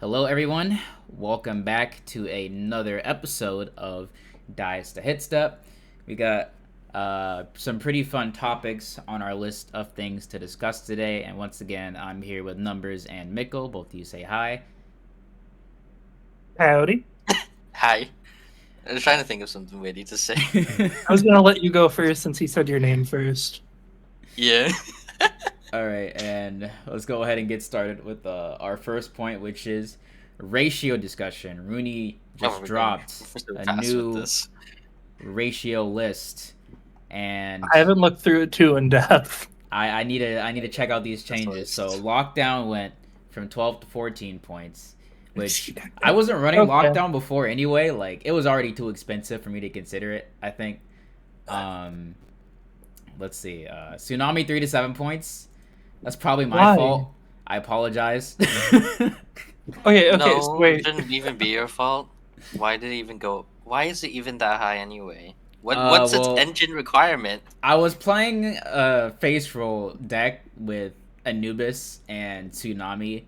Hello, everyone. Welcome back to another episode of Dice to Hitstep. We got some pretty fun topics on our list of things to discuss today. And once again, I'm here with Numbers and Mickle. Both of you say hi. Howdy. Hi. I was trying to think of something witty to say. I was gonna let you go first since he said your name first. Yeah. All right, and let's go ahead and get started with our first point, which is ratio discussion. Rooney just dropped a new ratio list, and I haven't looked through it too in depth. I need to check out these changes. So lockdown went from 12 to 14 points, which I wasn't running lockdown before anyway. Like it was already too expensive for me to consider it, I think. Let's see. Tsunami 3 to 7 points. That's probably my fault. I apologize. Okay, no, so wait. It shouldn't even be your fault. Why did it even go? Why is it even that high anyway? What's its engine requirement? I was playing a face roll deck with Anubis and Tsunami,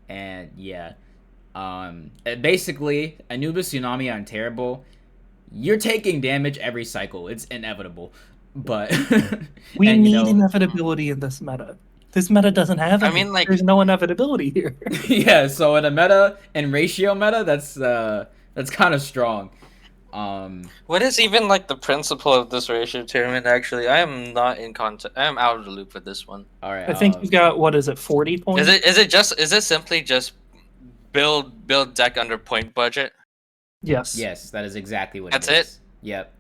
and yeah, basically Anubis, Tsunami on terrible. You're taking damage every cycle. It's inevitable, but we need inevitability in this meta. This meta doesn't have it. I mean, like, there's no inevitability here. Yeah, so in a meta and ratio meta, that's kind of strong. What is even like the principle of this ratio tournament? Actually, I am not in context. I am out of the loop with this one. All right, I think you've got 40 points. Is it simply just build deck under point budget? Yes. Yes, that is exactly what. That's it. Yep.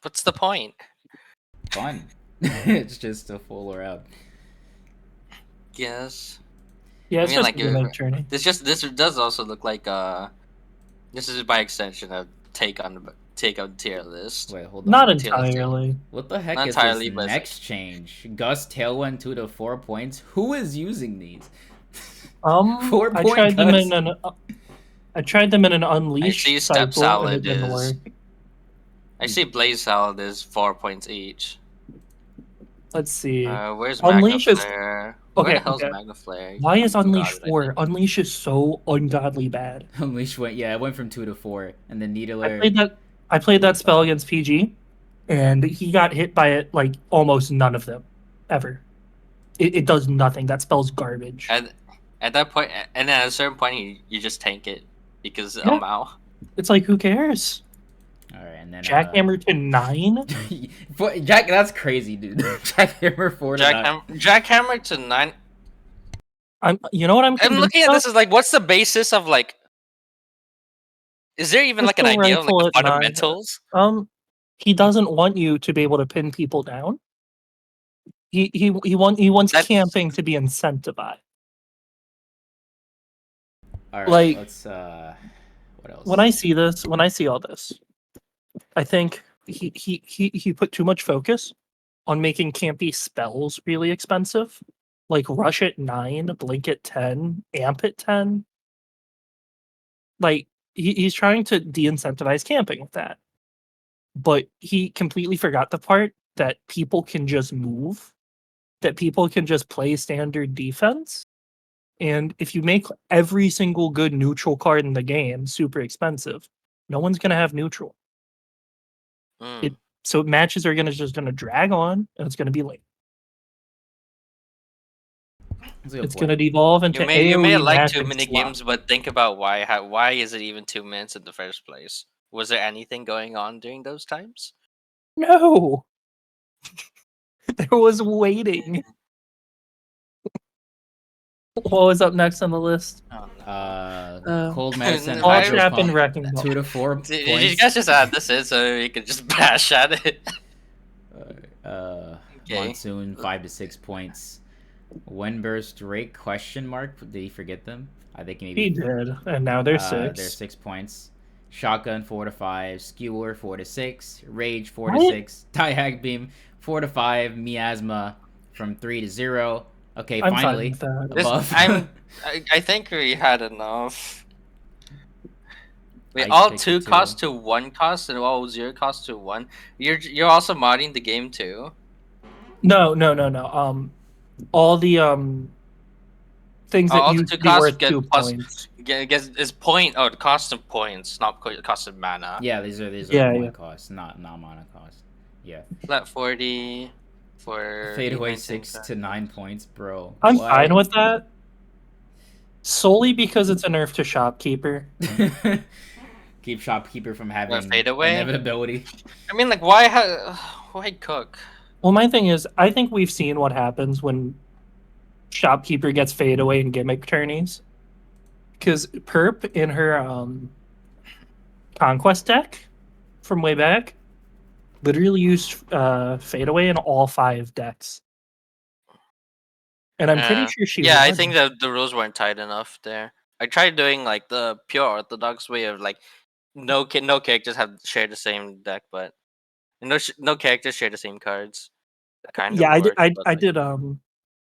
What's the point? Fun. It's just to fool around. Yes. Yeah, it's just a journey. This does also look like this is by extension a take on tier list. Wait, hold on. Not entirely. What the heck is this next change? Gus Tailwind 2 to 4 points. Who is using these? 4 point. I tried them in an unleashed. I see Step Salad is. I see Blaze Salad is 4 points each. Let's see. Where's Unleash is okay. Where the hell's Magnaflare? Why is Unleash 4? Unleash is so ungodly bad. Unleash it went from 2 to 4, and then Needler. I played that spell against PG, and he got hit by it like almost none of them, ever. It does nothing. That spell's garbage. At that point, and then at a certain point, you just tank it because It's like, who cares? All right, and then Jackhammer to 9. That's crazy, dude. Jackhammer 4 to 9. Jackhammer to 9. You know what I'm looking at this is like, what's the basis of like? Is there even like an idea of like the fundamentals? He doesn't want you to be able to pin people down. He wants camping to be incentivized. All right, like, let's what else? When I see all this, I think he put too much focus on making campy spells really expensive, like Rush at 9, Blink at 10, Amp at 10. Like he's trying to de-incentivize camping with that, but he completely forgot the part that people can just move, that people can just play standard defense. And if you make every single good neutral card in the game super expensive, no one's going to have neutral. So matches are just gonna drag on, and it's gonna be late. It's gonna devolve into you may have liked too many games, but think about why is it even 2 minutes in the first place? Was there anything going on during those times? No. There was waiting. What was up next on the list? Cold Medicine. All Trap and Wrecking Ball. 2 to 4 points. Did you guys just add this in so you could just bash at it? Monsoon 5 to 6 points. Windburst Rake ? Did he forget them? I think maybe he did, and now they're 6. They're 6 points. Shotgun 4 to 5. Skewer 4 to 6. Rage 4 to 6. Diag Beam 4 to 5. Miasma from 3 to 0. Okay, finally. I think we had enough. Wait, all 2 cost to 1 cost, and all 0 cost to 1. You're also modding the game too. No. All the things that all the used two to be costs worth get 2 plus. points. Gets is point. Oh, the cost of points, not the cost of mana. Yeah, these are Yeah, point yeah. costs, not mana costs. Yeah. Flat 40 for Fade away 819 6 to 9 points, bro. I'm What? fine with that. Solely because it's a nerf to shopkeeper. Keep shopkeeper from having fade away. inevitability. I mean, like, why cook? Well, my thing is, I think we've seen what happens when shopkeeper gets fade away in gimmick tourneys. Because Perp in her conquest deck from way back literally used fade away in all 5 decks. And I'm pretty sure she Yeah, I won. think that the rules weren't tight enough there. I tried doing like the pure orthodox way of like no characters have share the same deck, but no characters share the same cards. That kind of worked.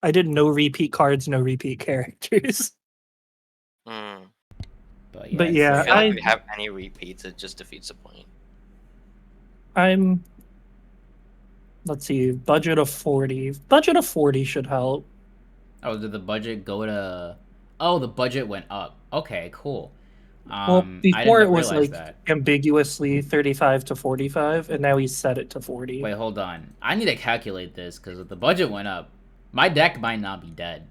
I did no repeat cards, no repeat characters. Mm. But But it's yeah, I feel like if we have any repeats, it just defeats the point. Let's see, budget of 40. Budget of 40 should help. Oh, did the budget go to? Oh, the budget went up. Okay, cool. Well, I before didn't it was realize like that. ambiguously 35 to 45, and now he's set it to 40. Wait, hold on. I need to calculate this because if the budget went up, my deck might not be dead,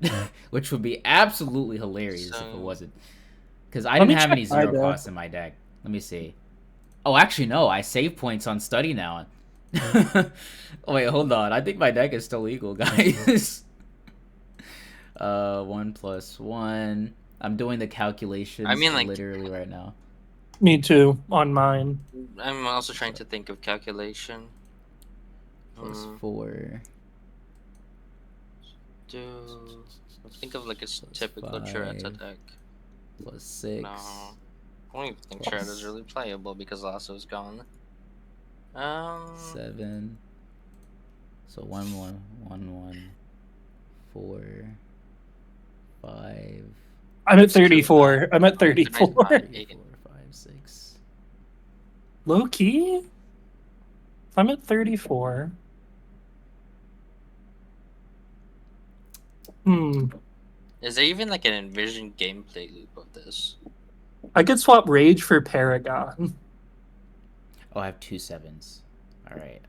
which would be absolutely hilarious if it wasn't. Because I Let me didn't have any check my zero deck. costs in my deck. Let me see. Oh, actually, no. I save points on study now. Wait, hold on. I think my deck is still legal, guys. 1 + 1. I'm doing the calculations like, literally right now. Me too, on mine. I'm also trying to think of calculation. +4. Think of like a typical Chiretta deck. +6. No, I don't even think Chiretta's really playable because Lasso's gone. 7. So 1 1 1 1 4 5. I'm at 34. I'm at 34. 4 5 6. Low key? I'm at 34. Is there even like an envisioned gameplay loop of this? I could swap Rage for Paragon. Oh, I have 2 7s. All right.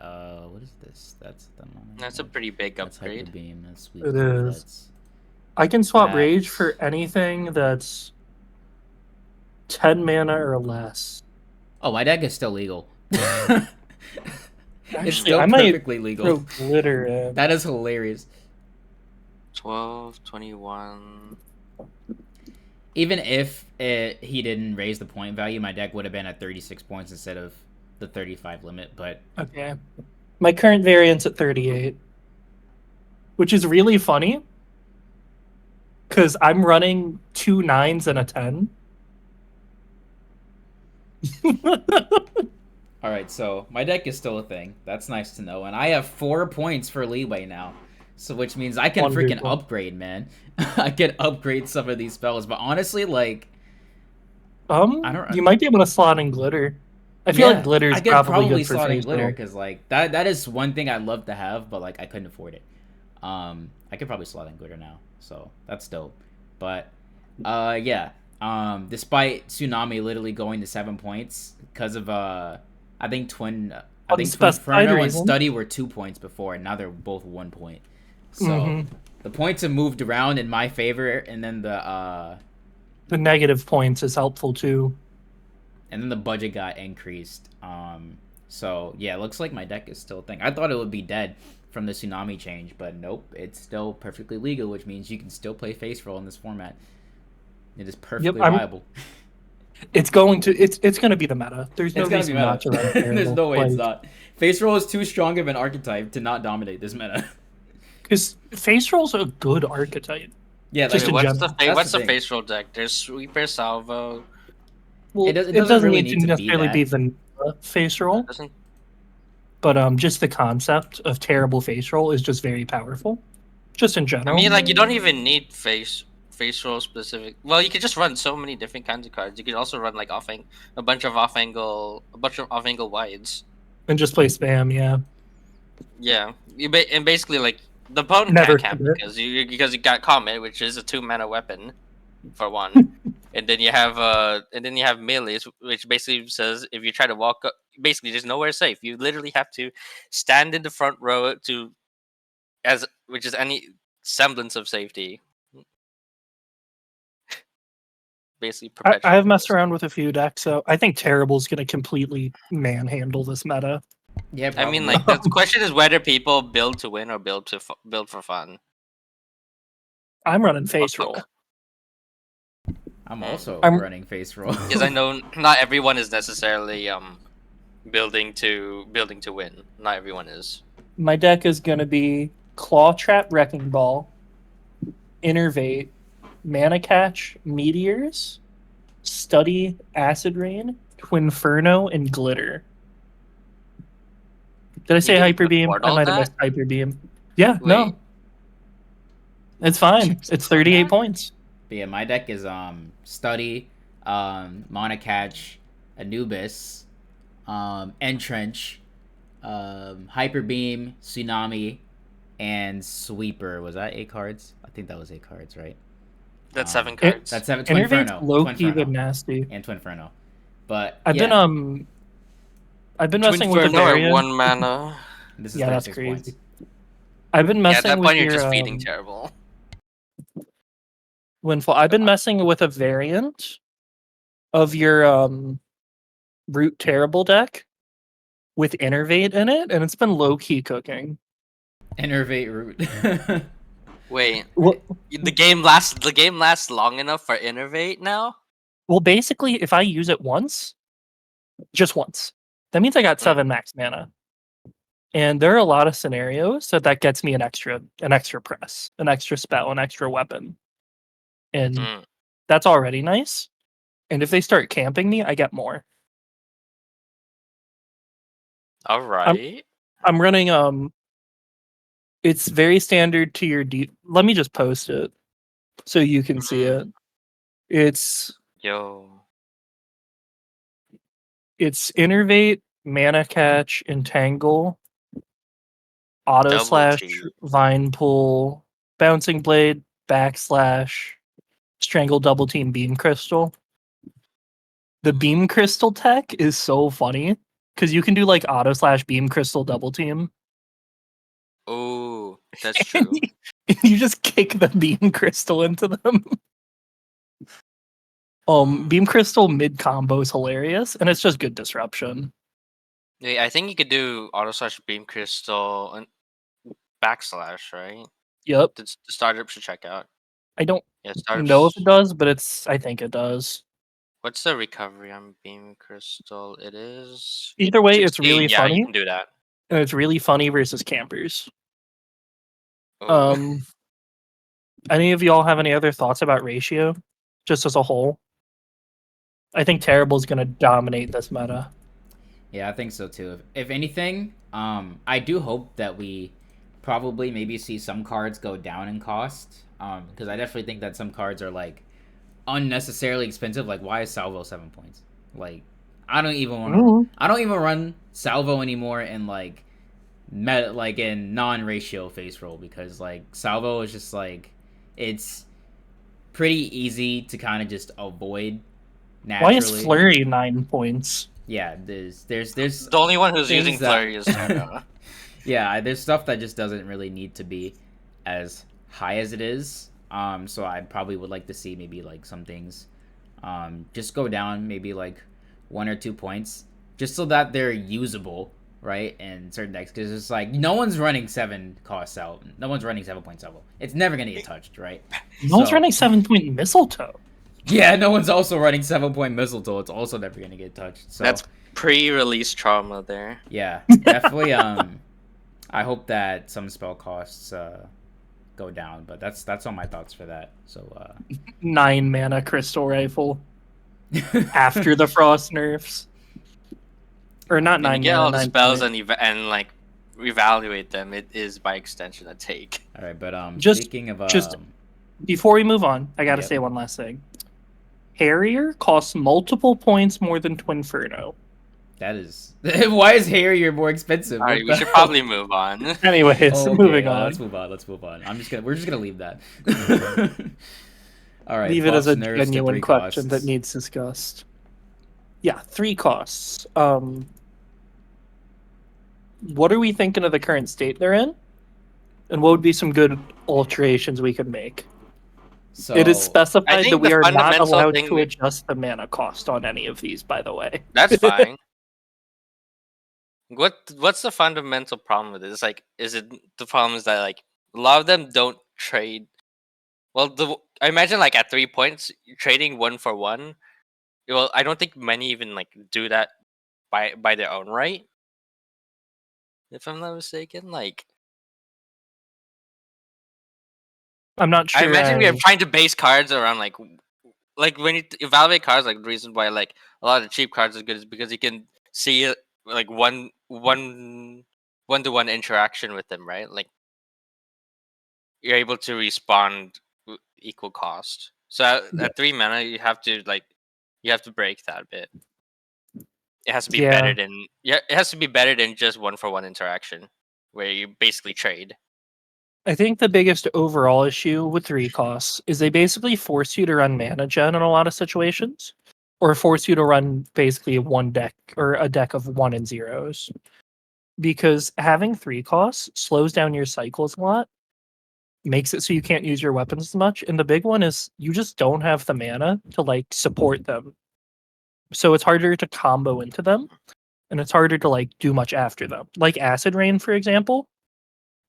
What is this? That's the one. That's a pretty big That's Hyper upgrade. Beam. That's sweet. It is. That's... I can swap Rage That's- for anything that's 10 mana or less. Oh, my deck is still legal. Actually, It's still I might perfectly legal. throw glitter in. That is hilarious. 12, 21. Even if he didn't raise the point value, my deck would have been at 36 points instead of the 35 limit. But Okay. My current variant's at 38. Which is really funny. Because I'm running 2 9s and a 10. all right, so my deck is still a thing. That's nice to know, and I have 4 points for leeway now, so which means I can freaking Wonderful. upgrade, man. I can upgrade some of these spells, but honestly, like, You might be able to slot in glitter. I feel like glitter is I could probably good for slot in face glitter roll. because like that is one thing I'd love to have, but like I couldn't afford it. I could probably slot in glitter now, so that's dope. But yeah. Despite Tsunami literally going to 7 points because of I think Twin Inferno and Study were 2 points before, and now they're both 1 point. So the points have moved around in my favor, and then the negative points is helpful too. And then the budget got increased. So yeah, it looks like my deck is still a thing. I thought it would be dead from the Tsunami change, but nope, it's still perfectly legal, which means you can still play face roll in this format. It is perfectly viable. It's going to be the meta. There's no reason not to run There's no way it's not. Face roll is too strong of an archetype to not dominate this meta. Because face roll's a good archetype. Yeah, just like, what's the face roll deck? There's Sweeper, Salvo. Well, it doesn't really need to necessarily be vanilla face roll. But just the concept of terrible face roll is just very powerful. Just in general. I mean, like, you don't even need face roll specific. Well, you could just run so many different kinds of cards. You could also run like a bunch of off angle wides. And just play spam, yeah. Yeah, and basically like The opponent Never can't camp commit. because you got Comet, which is a 2-mana weapon, for one, and then you have melee, which basically says if you try to walk up, basically there's nowhere safe. You literally have to stand in the front row which is any semblance of safety. Basically, I perpetual. have messed around with a few decks, so I think Terrible's going to completely manhandle this meta. Yeah, I mean, probably. like the question is whether people build to win or build for fun. I'm running face roll. I'm also I'm- running face roll. Because I know not everyone is necessarily building to win. Not everyone is. My deck is going to be Claw Trap, Wrecking Ball, Innervate, Mana Catch, Meteors, Study, Acid Rain, Twinferno, and Glitter. Did I say You can Hyper Beam? afford I all might have that? missed Hyper Beam. Yeah, Wait. no. It's fine. Jesus, It's 38 that? points. But yeah, my deck is Study, Mana Catch, Anubis, Entrench, Hyper Beam, Tsunami, and Sweeper. Was that 8 cards? I think that was 8 cards, right? That's 7 cards. That's 7. Innervate's Twinferno. low-key but Twinferno. nasty. And Twinferno. But I've yeah, been messing with a Twinferno or variant. 1 mana. this is Yeah, that's 36 crazy. points. I've been Yeah, messing at that with point you're your just feeding terrible. Windfall. I've been messing with a variant of your Root Terrible deck with Innervate in it, and it's been low-key cooking. Innervate Root. Wait, Well, the game lasts long enough for Innervate now? well, basically, if I use it once, just once, that means I got 7 max mana. And there are a lot of scenarios that gets me an extra press, an extra spell, an extra weapon. And that's already nice. And if they start camping me, I get more. All right. I'm running it's very standard to your let me just post it so you can see it. It's Innervate, Mana Catch, Entangle, Auto Double Slash, T. Vine Pull, Bouncing Blade, Backslash, Strangle, Double Team, Beam Crystal. The Beam Crystal tech is so funny because you can do like Auto Slash, Beam Crystal, Double Team. Oh, that's true. You just kick the Beam Crystal into them. Beam Crystal mid combo is hilarious, and it's just good disruption. Yeah, I think you could do Auto Slash, Beam Crystal, and Backslash, right? Yep. The startup should check out. I don't startups. know if it does, but I think it does. What's the recovery on Beam Crystal? It is. Either way, 16. it's really Yeah, funny. you can do that. And it's really funny versus campers. Oh. Any of y'all have any other thoughts about ratio, just as a whole? I think Terrible's gonna dominate this meta. Yeah, I think so too. If anything, I do hope that we probably maybe see some cards go down in cost. Because I definitely think that some cards are like unnecessarily expensive. Like, why is Salvo 7 points? Like, I don't even want to. I don't even run Salvo anymore in like in non-ratio face roll because like Salvo is just like it's pretty easy to kind of just avoid naturally. Why is Flurry 9 points? Yeah, there's the only one who's using Flurry is Terra. Yeah, there's stuff that just doesn't really need to be as high as it is. So I probably would like to see maybe like some things just go down maybe like 1 or 2 points just so that they're usable, right? In certain decks, because it's like no one's running 7 cost out. No one's running 7-point Salvo. It's never gonna get touched, right? No one's running 7-point Mistletoe. Yeah, no one's also running 7-point Mistletoe. It's also never gonna get touched. So that's pre-release trauma there. Yeah, definitely. I hope that some spell costs go down, but that's all my thoughts for that. So 9 mana Crystal Rifle after the Frost nerfs, or not 9 get mana, all the 9 spells point. and like reevaluate them. It is by extension a take. All right, but speaking of before we move on, I gotta say one last thing. Harrier costs multiple points more than Twinferno. That is. Why is Harrier more expensive? All What right, we the should hell? probably move on. Anyways, Okay, moving on. Let's move on. Let's move on. We're just gonna leave that. All right. Leave it as Buffs, a nerfs to genuine 3 question that costs. needs discussed. Yeah, 3 costs. What are we thinking of the current state they're in? And what would be some good alterations we could make? So It is I specified that think we the are not fundamental allowed thing to adjust the mana cost on any of these, by the way. that's fine. What's the fundamental problem with it? It's like, is it the problem is that like a lot of them don't trade. Well, I imagine like at 3 points, trading 1 for 1. Well, I don't think many even like do that by their own right. If I'm not mistaken, like I'm not I sure. imagine we are trying to base cards around like when you evaluate cards, like the reason why like a lot of cheap cards are good is because you can see like one-to-one interaction with them, right? Like you're able to respond equal cost. So Yeah. at 3 mana, you have to break that bit. It has to be Yeah. better than it has to be better than just 1 for 1 interaction, where you basically trade. I think the biggest overall issue with 3 costs is they basically force you to run mana gen in a lot of situations, or force you to run basically one deck or a deck of 1 and 0s. Because having 3 costs slows down your cycles a lot, makes it so you can't use your weapons as much. And the big one is you just don't have the mana to like support them. So it's harder to combo into them, and it's harder to like do much after them. Like Acid Rain, for example.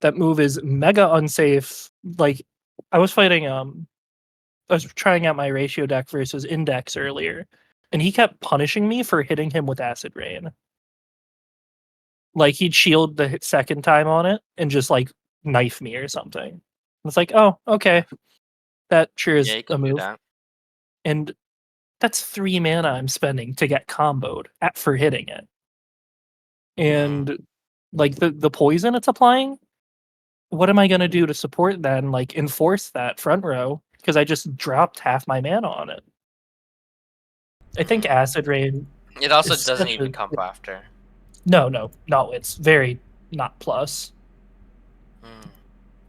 That move is mega unsafe. Like I was fighting I was trying out my ratio deck versus index earlier, and he kept punishing me for hitting him with Acid Rain. Like he'd shield the second time on it and just like knife me or something. It's like, oh, okay. That sure Yeah, is you a can do move. that. And that's 3 mana I'm spending to get comboed for hitting it. And like the poison it's applying, what am I gonna do to support that and like enforce that front row? Because I just dropped half my mana on it. I think Acid Rain It also is doesn't such even a come after. no. It's very not plus. Hmm.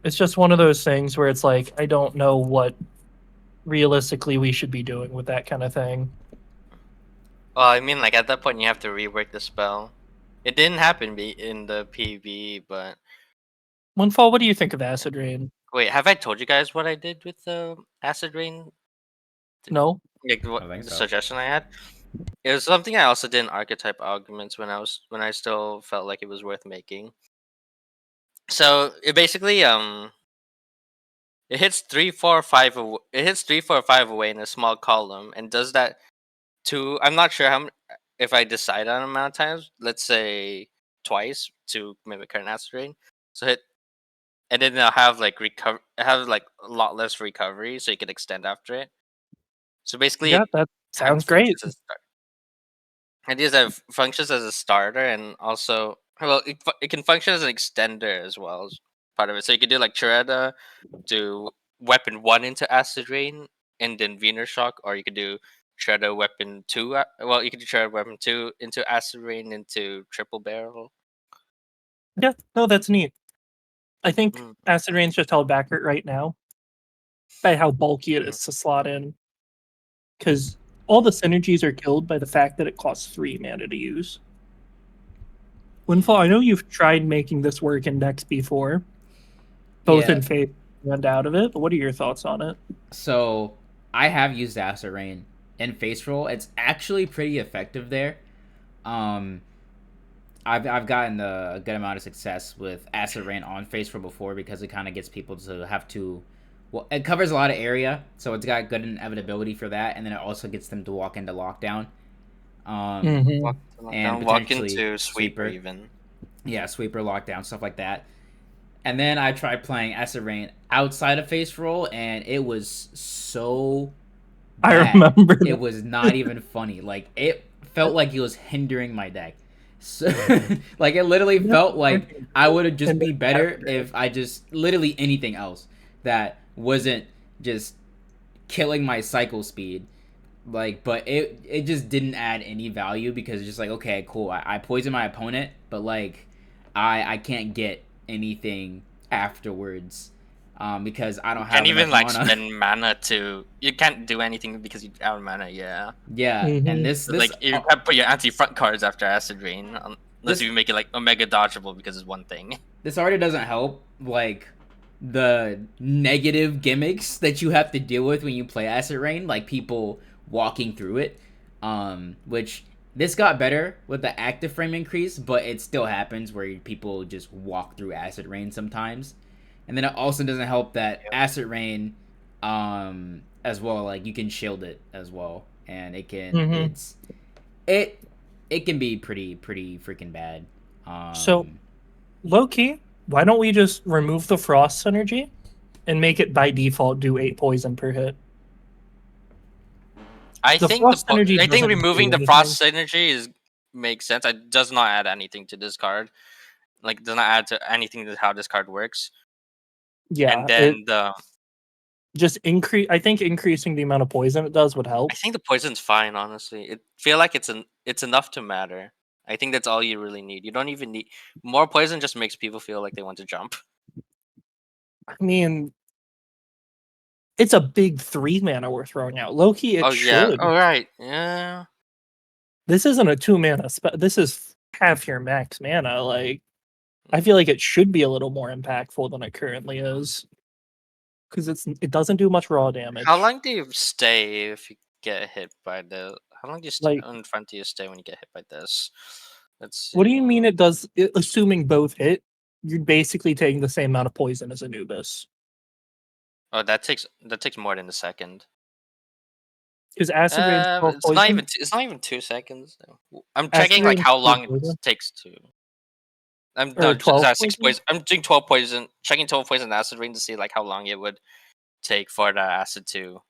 It's just one of those things where it's like I don't know what realistically we should be doing with that kind of thing. Well, I mean, like at that point, you have to rework the spell. It didn't happen in the PvE, but Windfall, what do you think of Acid Rain? wait, have I told you guys what I did with the acid rain? No? Like what I think the so. suggestion I had? It was something I also did in archetype arguments when I still felt like it was worth making. So it basically it hits 3, 4, 5. It hits 3, 4, 5 away in a small column, and does that to I'm not sure if I decide on amount of times. Let's say twice to mimic current acid rain. So hit, and then they'll have like have like a lot less recovery, so you can extend after it. So basically, Yeah, it that kind of sounds great. functions as it is a functions as a starter, and also well, it can function as an extender as well as part of it. So you can do like Chiretta, do weapon 1 into acid rain, and then Wiener shock, or you could do Chiretta weapon 2. Well, you could do Chiretta weapon 2 into acid rain into triple barrel. Yeah, no, that's neat. I think Mm. Acid Rain's just held back right now by how bulky it is to slot in. Because all the synergies are killed by the fact that it costs 3 mana to use. Windfall, I know you've tried making this work in decks before, both Yeah. in favor and out of it, but what are your thoughts on it? So I have used Acid Rain in face roll. It's actually pretty effective there. Um, I've gotten a good amount of success with Acid Rain on face roll before because it kind of gets people to have to. Well, it covers a lot of area, so it's got good inevitability for that, and then it also gets them to walk into lockdown. Mhm. And Walk potentially into sweeper even. Yeah, sweeper, lockdown, stuff like that. And then I tried playing Acid Rain outside of face roll, and it was so I bad. remember It that. was not even funny. Like it felt like it was hindering my deck. So, like it literally felt like I would have just be better if I just literally anything else that wasn't just killing my cycle speed Like, but it just didn't add any value because it's just like, okay, cool, I poison my opponent, but like I can't get anything afterwards because I don't You can't have even enough like mana. spend mana to. You can't do anything because you out of mana. Yeah. Yeah, and Mhm. this Like you can't put your anti-front cards after Acid Rain unless this you make it like Omega dodgeable because it's one thing. this already doesn't help like the negative gimmicks that you have to deal with when you play Acid Rain, like people walking through it, which this got better with the active frame increase, but it still happens where people just walk through Acid Rain sometimes. And then it also doesn't help that Yep. Acid Rain as well, like you can shield it as well, and Mhm. it it can be pretty freaking bad. So um low key, why don't we just remove the frost synergy and make it by default do 8 poison per hit? I The think frost synergy I think doesn't removing do the anything. frost synergy is makes sense. It does not add anything to this card. Like does not add to anything to how this card works. And Yeah, it then the just increase. I think increasing the amount of poison it does would help. I think the poison's fine. Honestly, it feel like it's enough to matter. I think that's all you really need. You don't even need more poison. Just makes people feel like they want to jump. I mean, it's a big 3 mana we're throwing out. Low key, it Oh yeah. should. All right. Yeah. This isn't a 2 mana this is half your max mana. Like, I feel like it should be a little more impactful than it currently is. Because it doesn't do much raw How damage. long do you stay if you get hit by the? How long do you Like, in front do you stay when you get hit by this? Let's what do you see. mean it does? Assuming both hit, you're basically taking the same amount of poison as Anubis. Oh, that takes more than a second. Because Acid Rain's 12 It's not even poison. it's not even 2 seconds. I'm Acid checking like Rain's how 12 long it poison. takes to. I'm Or no just 12 six poison? poison. I'm doing 12 poison. Checking 12 poison acid rain to see like how long it would take for the acid to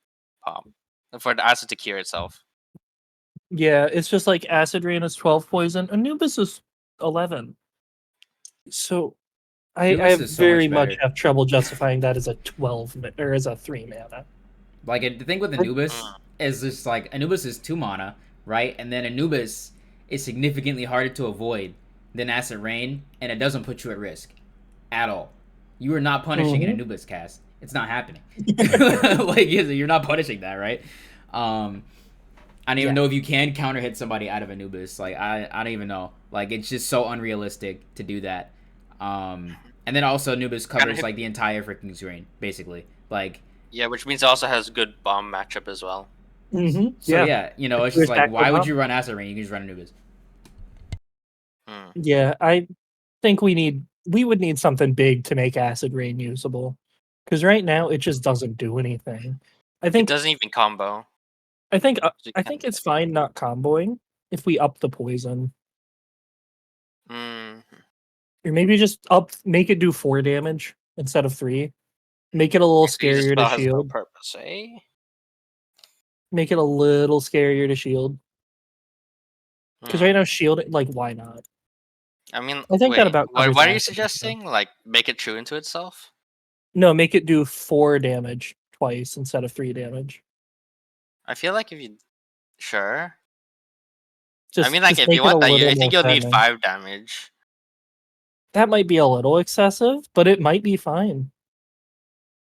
pop, for the acid to cure itself. Yeah, it's just like Acid Rain is 12 poison. Anubis is 11. So I Numis have is so very much much better. have trouble justifying that as a or as a 3 mana. Like the thing with Anubis is just like Anubis is 2 mana, right? And then Anubis is significantly harder to avoid than Acid Rain, and it doesn't put you at risk at all. You are not punishing an Mhm. Anubis cast. It's not happening. Like you're not punishing that, right? I don't even Yeah. know if you can counter hit somebody out of Anubis. Like I don't even know. Like it's just so unrealistic to do that. And then also Anubis Kinda covers hit- like the entire freaking screen, basically. Like Yeah, which means it also has good bomb matchup as well. so Yeah. yeah, you know, it's just Clears like back why the would bomb. you run Acid Rain? You can just run Anubis. Hmm. Yeah, I think we would need something big to make Acid Rain usable. Because right now it just doesn't do anything. I It think doesn't even combo. I think So you I can't think do it's fine not comboing if we up the poison. that. Or maybe just make it do 4 damage instead of 3. Make it a little So the scarier to spell has no shield. purpose, eh? Make it a little scarier to shield. Because right Hmm. now shield like why not? I mean, I think that wait. about covers What are you Acid Rain, though. suggesting? Like, make it true into itself? No, make it do 4 damage twice instead of 3 damage. I feel like if you sure. I mean, like Just if you make it a want that, little I more think you'll need threatening. 5 damage. That might be a little excessive, but it might be fine.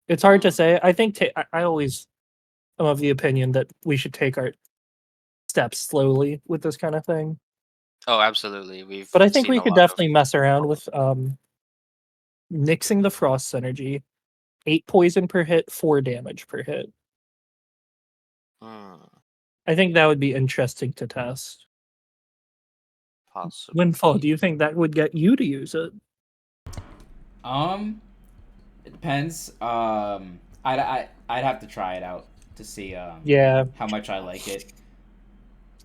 It's hard to say. I think I always am of the opinion that we should take our steps slowly with this kind of thing. Oh, absolutely. We've But I think seen we a could lot of. definitely mess around with nixing the frost synergy. 8 poison per hit, 4 damage per hit. Hmm, I think that would be interesting to test. Windfall, possibly. do you think that would get you to use it? Um, it depends. I'd have to try it out to see Yeah. how much I like it.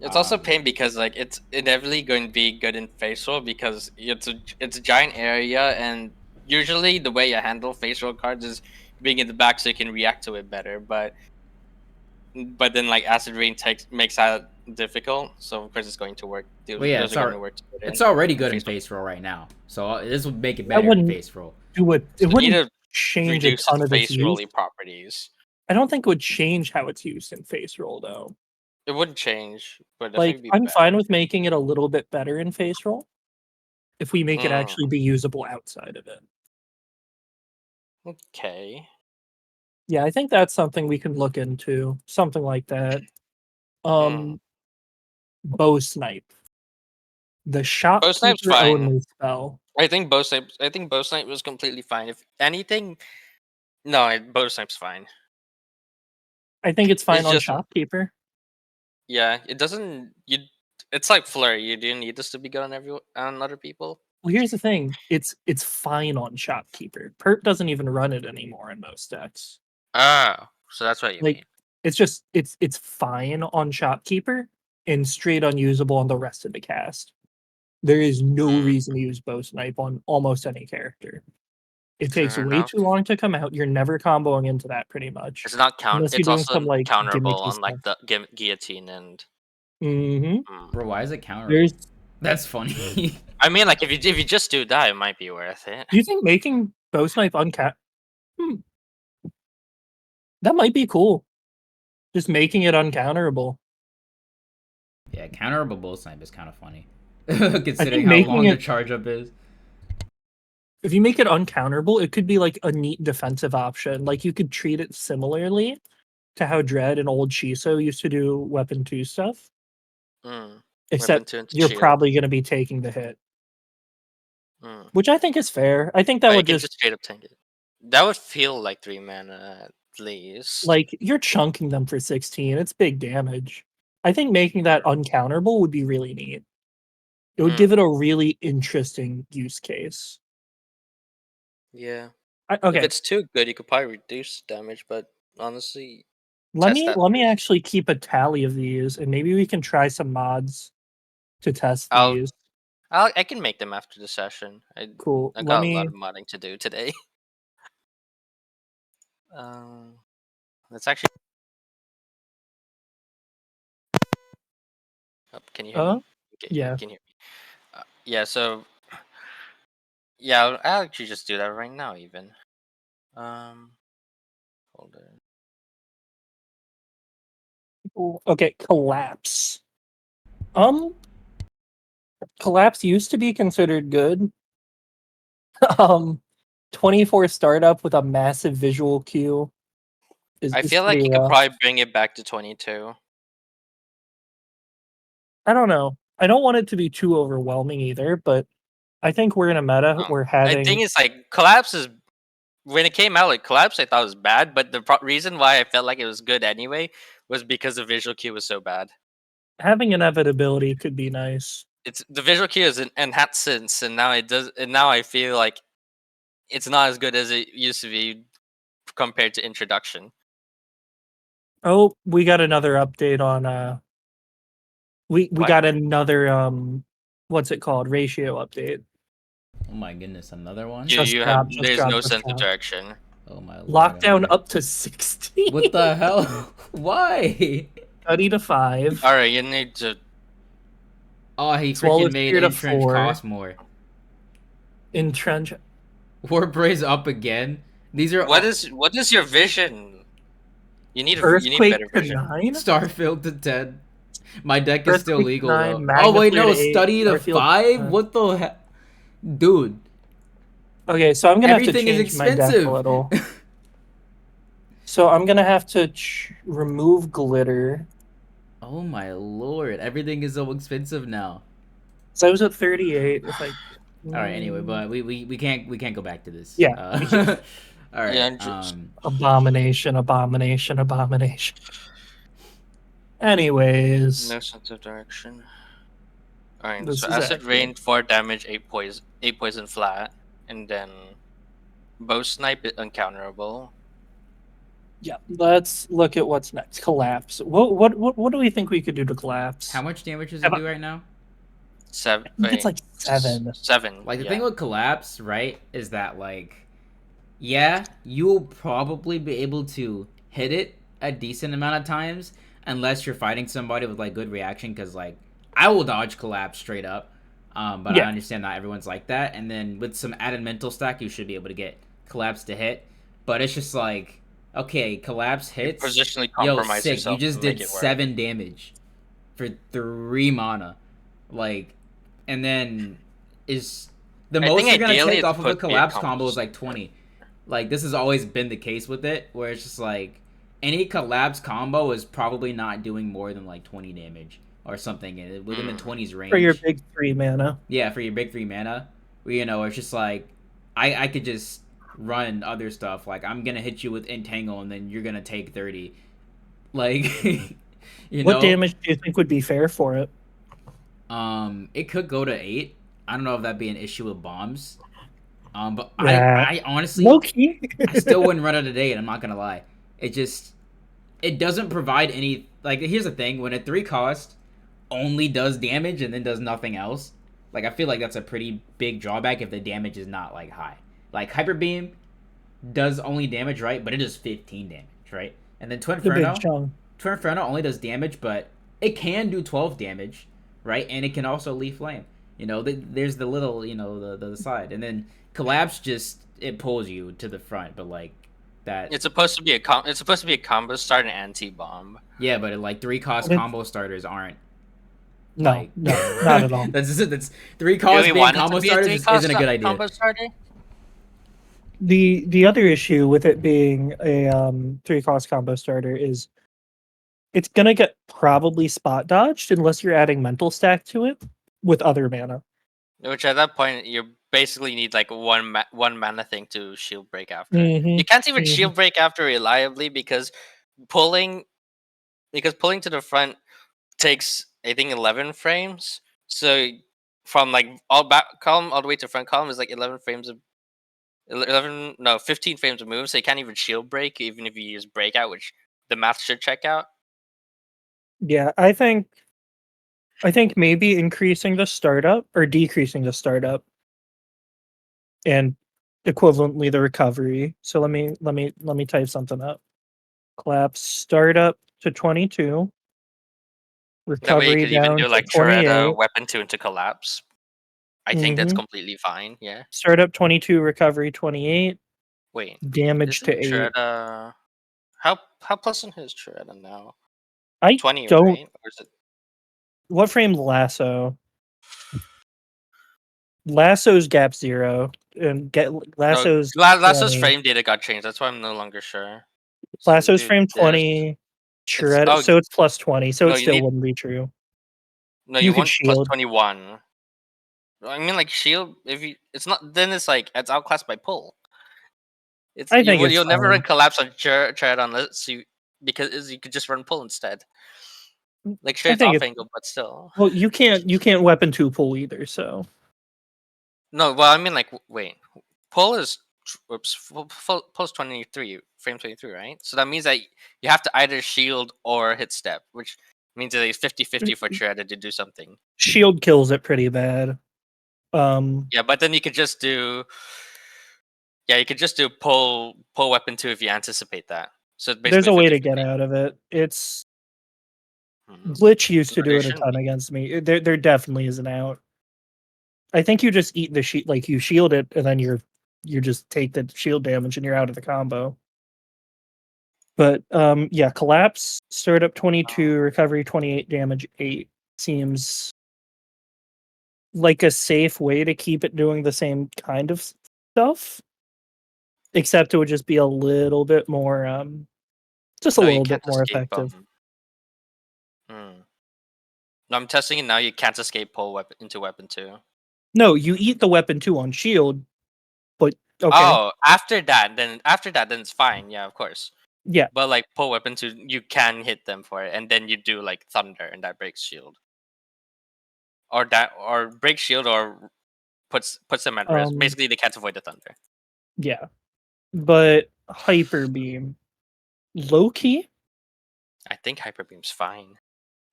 It's also Um, pain because like it's inevitably going to be good in face roll because it's a giant area and usually the way you handle face roll cards is being in the back so you can react to it better. But then like acid rain makes that difficult, so of course it's going to work. well, yeah, Those are going to work to put it's in already good in face roll. face roll right now, so this would make it That better in wouldn't face roll. do it. It So you need wouldn't to change a reduce its ton of its face use. rolly properties. I don't think it would change how it's used in face roll though. It wouldn't change, but Like, definitely be I'm better. fine with making it a little bit better in face roll if we make it actually be usable outside of it. Okay. Yeah, I think that's something we can look into. Something like that. Hmm. Bow snipe. The Bow snipe's shopkeeper fine. only spell. I think bow snipe was completely fine. If anything, no, bow snipe's fine. I think it's fine It's on just shopkeeper. yeah, it doesn't you. It's like flurry. You do need this to be good on other people. Well, here's the thing. It's fine on shopkeeper. Perp doesn't even run it anymore in most decks. Oh, so that's what you Like mean. it's just it's fine on shopkeeper and straight unusable on the rest of the cast. There is no Hmm, reason to use bow snipe on almost any character. It takes fair way enough. too long to come out. You're never comboing into that pretty much. It's not count. Unless you're It's doing also some like counterable gimmicky on stuff. like the guillotine and. Mm-hmm. Bro, why is it counterable? There's That's funny. I mean, like if you just do that, it might be worth it. do you think making bow snipe uncat that might be cool. Just making it uncounterable. Yeah, counterable bull snipe is kind of funny. I Considering think how making long the it charge up is. if you make it uncounterable, it could be like a neat defensive option. Like you could treat it similarly to how Dread and old Shiso used to do weapon 2 stuff. Mm. Weapon Except 2 into you're shield. probably going to be taking the hit. Mm. Which I think is fair. I think that But you would can just just straight up tank it. That would feel like 3 mana at least. like you're chunking them for 16. It's big damage. I think making that uncounterable would be really neat. It would give it a really interesting use case. Yeah. If Okay, it's too good, you could probably reduce damage, but honestly, let test me that let me first. actually keep a tally of these, and maybe we can try some mods to test I'll, these. I can make them after the session. Cool. I Let got a lot me. of modding to do today. Let's actually. Oh, can you hear me? Okay, you Yeah. can hear me. Yeah, so yeah, I'll actually just do that right now. Even. Hold on. Okay. Collapse. Um, collapse used to be considered good. um, 24 startup with a massive visual cue I is feel like pretty you could rough. probably bring it back to 22. I don't know. I don't want it to be too overwhelming either, but I think we're in a meta. We're I think having it's like collapse is when it came out. Like collapse, I thought was bad, but the reason why I felt like it was good anyway was because the visual cue was so bad. having inevitability could be nice. It's the visual cue is enhanced since, and now it does, and now I feel like it's not as good as it used to be compared to introduction. Oh, we got another update on we What? got another what's it called? Ratio update. Oh my goodness, another one? Just There's no dropped. sense of direction. Oh my lord. Lockdown up to 16. What the hell? Why? Study to 5. All right, you need to. Oh, he Swallow freaking made Spear to Entrench 4. cost more. Entrench. Warp Raise up again. These are What is your vision? You need Earthquake better to vision. 9. Starfield to 10. My deck is still Earthquake legal 9, though. Oh wait, Magna no, Flare to 8, study to Starfield 5? 10. What the heck? Dude. Okay, so I'm gonna have to Everything is change my deck a expensive. little. So I'm gonna have to remove glitter. Oh my lord, everything is so expensive now. So I was at 38. If I. Alright, anyway, but we can't go back to this. Yeah. Alright. Yeah, just- Abomination. Anyways, No sense of direction. Alright, this so is acid accurate. rain, 4 damage, 8 poison flat, and then bow snipe uncounterable. Yeah, let's look at what's next. Collapse. What do we think we could do to collapse? How much damage does it do right now? 7. I think it's like 7. 7. Like the thing with collapse, right, is that like, yeah, you'll probably be able to hit it a decent amount of times unless you're fighting somebody with like good reaction. Because like, I will dodge collapse straight up, but Yeah. I understand not everyone's like that. And then with some added mental stack, you should be able to get collapse to hit. But it's just like, Okay, collapse You hits. positionally Yo, compromise sick. You yourself just to make did it work. 7 damage for 3 mana. Like, and then is the I most think you're gonna ideally take it's off of a supposed to be a collapse combo combo is like starter. 20. Like, this has always been the case with it, where it's just like any collapse combo is probably not doing more than like 20 damage or something within the 20s For your range. big 3 mana. Yeah, for your big 3 mana, where, you know, it's just like I could just run other stuff. Like, I'm gonna hit you with entangle, and then you're gonna take 30. Like, you What know, damage do you think would be fair for it? it could go to 8. I don't know if that'd be an issue with bombs. But Yeah. I honestly, Low key. I still wouldn't run it at 8. I'm not gonna lie. It just, it doesn't provide any. Like, here's the thing: when a 3 cost only does damage and then does nothing else, like, I feel like that's a pretty big drawback if the damage is not like high. Like, hyper beam does only damage, right? But it does 15 damage, right? And then The big chunk. Twin Inferno only does damage, but it can do 12 damage, right? And it can also leaf flame. You know, there's the little, you know, the side, and then collapse just, it pulls you to the front, but like that. It's supposed to be a combo start and anti bomb. Yeah, but like 3 cost combo starters aren't. No, Like, no, not at all. that's 3 Do cost we being want it combo to be a starters 3 just cost isn't a good idea. combo starter? The other issue with it being a 3 cost combo starter is it's gonna get probably spot dodged unless you're adding mental stack to it with other mana. Which at that point you basically need like one mana thing to shield break after. Mhm, You can't even mhm. shield break after reliably because pulling to the front takes, I think, 11 frames. So from like all back column all the way to front column is like 11 frames of 15 frames of move. So you can't even shield break even if you use breakout, which the math should check out. Yeah, I think maybe increasing the startup or decreasing the startup and equivalently the recovery. So let me type something up. Collapse startup to 22, That way you recovery could even down do to like Toretta 28. weapon 2 into collapse. I think that's Mhm. completely fine. Yeah. Startup 22, recovery 28, Wait, damage to isn't 8. Toretta how pleasant is Toretta now? I 20, don't right? Or is it what frame lasso? Lasso's gap 0 and get no? lasso's Lasso's 20. frame data got changed. That's why I'm no longer sure. So we Lasso's do frame this. 20. It's Shred, so it's plus 20, so no, it you still need wouldn't be true. no, You you could want plus shield. 21. I mean, like shield. If you, it's not. Then it's like it's outclassed by pull. It's I think it's you'll never run fine. collapse on Chariot unless you, because you could just run pull instead. Like sure, I it's think off it's angle, but still. well. You can't weapon 2 pull either. So No, well, I mean, like, wait, pull is pull's 23 frame 23, right? So that means that you have to either shield or hit step, which means that it's 50-50 for Chariot to do something. shield kills it pretty bad. Yeah, but then you could just do. Yeah, you could just do pull weapon 2 if you anticipate that. So it's There's basically a way 50. to get out of it. It's Hmm. Glitch used to No, do there it a shouldn't ton be. against me. There definitely is an out. I think you just eat the shield, like you shield it, and then you just take the shield damage, and you're out of the combo. But yeah, collapse, startup 22, recovery 28, damage 8 seems like a safe way to keep it doing the same kind of stuff. Except it would just be a little bit more just a No, you little bit can't more escape. effective. Hmm. No, I'm testing it now. You can't escape pull weapon into weapon 2. No, you eat the weapon 2 on shield, but okay. Oh, after that, then it's fine. Yeah, of course. Yeah. But like pull weapon 2, you can hit them for it, and then you do like thunder, and that breaks shield, or break shield, or puts them at risk. Basically, they can't avoid the thunder. Yeah. But hyper beam, low key, I think hyper beam's fine.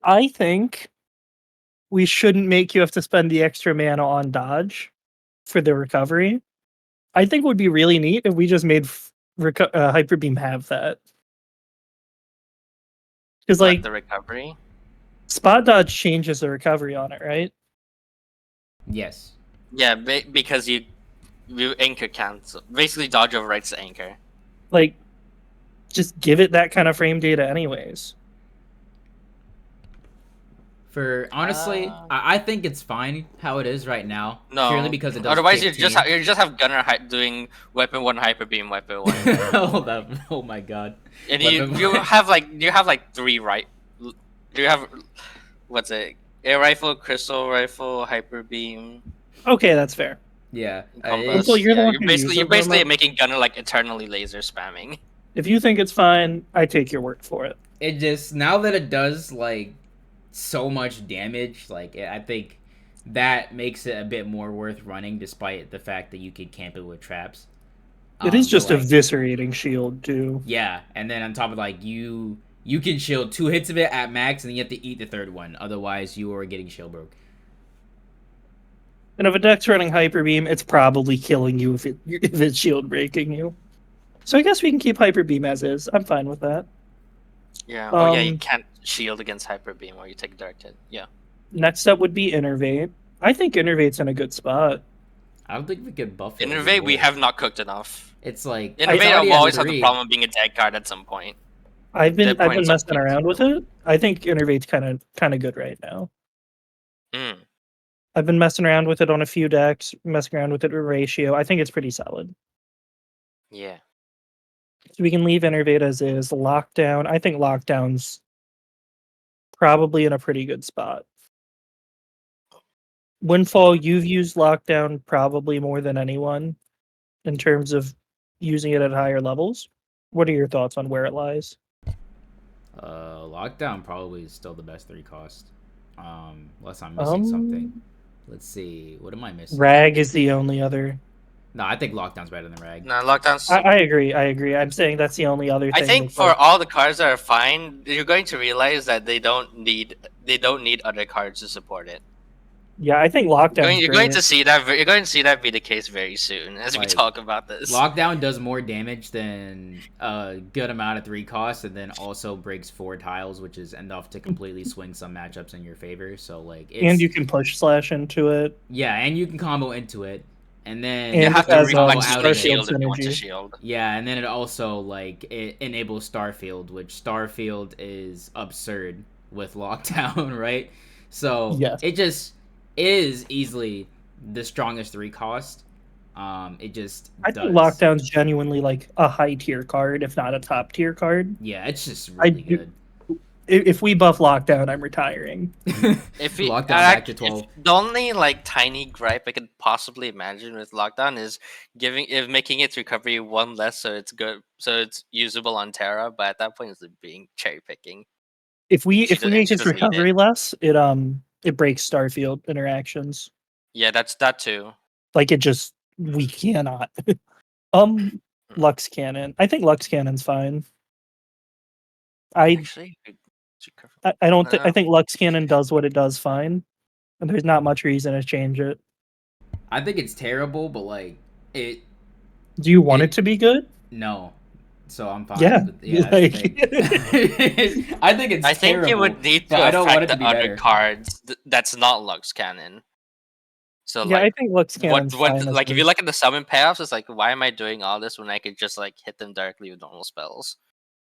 I think we shouldn't make you have to spend the extra mana on dodge for the recovery. I think it would be really neat if we just made hyper beam have that. Because What, like the recovery? spot dodge changes the recovery on it, right? Yes. Yeah, because you anchor cancel. Basically, dodge overwrites the anchor. Like just give it that kind of frame data anyways. For honestly, I think it's fine how it is right now. No, purely because it does. otherwise 15. you just have Gunner doing weapon 1 hyper beam, weapon 1. Hold up! Oh my god! And Weapon you one. have like 3 right. Do you have what's it? Air rifle, crystal rifle, hyper beam, Okay, that's fair. Yeah. compass. Windfall, you're the Yeah, one who uses you're them the basically most. making Gunner like eternally laser spamming. If you think it's fine, I take your word for it. It just now that it does like so much damage, like I think that makes it a bit more worth running, despite the fact that you could camp it with traps. It is But just like, eviscerating shield too. yeah, and then on top of like you can shield 2 hits of it at max, and then you have to eat the third one. Otherwise, you are getting shield broke. And if a deck's running Hyper Beam, it's probably killing you if it's shield breaking you. So I guess we can keep Hyper Beam as is. I'm fine with that. Yeah. Oh yeah, you can't shield against hyper beam or you take direct hit. Yeah. Next up would be Innervate. I think Innervate's in a good spot. I don't think we could buff it. Innervate we have not cooked enough. It's like Innervate will always have the problem of being a dead card at some point. I've been Dead point messing around with it. I think Innervate's kind of good right now. Mm. I've been messing around with it on a few decks, messing around with it with ratio. I think it's pretty solid. Yeah. So we can leave Innervate as is. Lockdown. I think Lockdown's probably in a pretty good spot. Windfall, you've used Lockdown probably more than anyone in terms of using it at higher levels. What are your thoughts on where it lies? Lockdown probably is still the best 3 cost. Unless I'm missing something. Let's see. What am I missing? Rag is the only other. No, I think Lockdown's better than Rag. No, Lockdown's. I agree. I'm saying that's the only other thing. I think for all the cards that are fine, you're going to realize that they don't need other cards to support it. Yeah, I think Lockdown. You're going to see that be the case very soon as we talk about this. Lockdown does more damage than a good amount of 3 costs, and then also breaks 4 tiles, which is enough to completely swing some matchups in your favor. So like, and you can push slash into it. Yeah, and you can combo into it, and then you have to reflex out of shield if you want to shield. Yeah, and then it also like it enables Starfield, which Starfield is absurd with Lockdown, right? So it just is easily the strongest 3 cost. It just I think Lockdown's genuinely like a high tier card, if not a top tier card. Yeah, it's just really good. If we buff Lockdown, I'm retiring. If we Lockdown back to 12. The only like tiny gripe I could possibly imagine with Lockdown is making its recovery 1 less, so it's good, so it's usable on Terra. But at that point, it's being cherry picking. If we make its recovery less, it breaks Starfield interactions. Yeah, that's that too. Like we cannot. Lux Cannon. I think Lux Cannon's fine. I don't think. I think Lux Cannon does what it does fine, and there's not much reason to change it. I think it's terrible, but like it. Do you want it to be good? No. So I'm fine. Yeah, I think it's. I think it would need to affect the other cards. That's not Lux Cannon. So yeah, I think Lux Cannon. Like if you look at the summon payoffs, it's like, why am I doing all this when I could just like hit them directly with normal spells?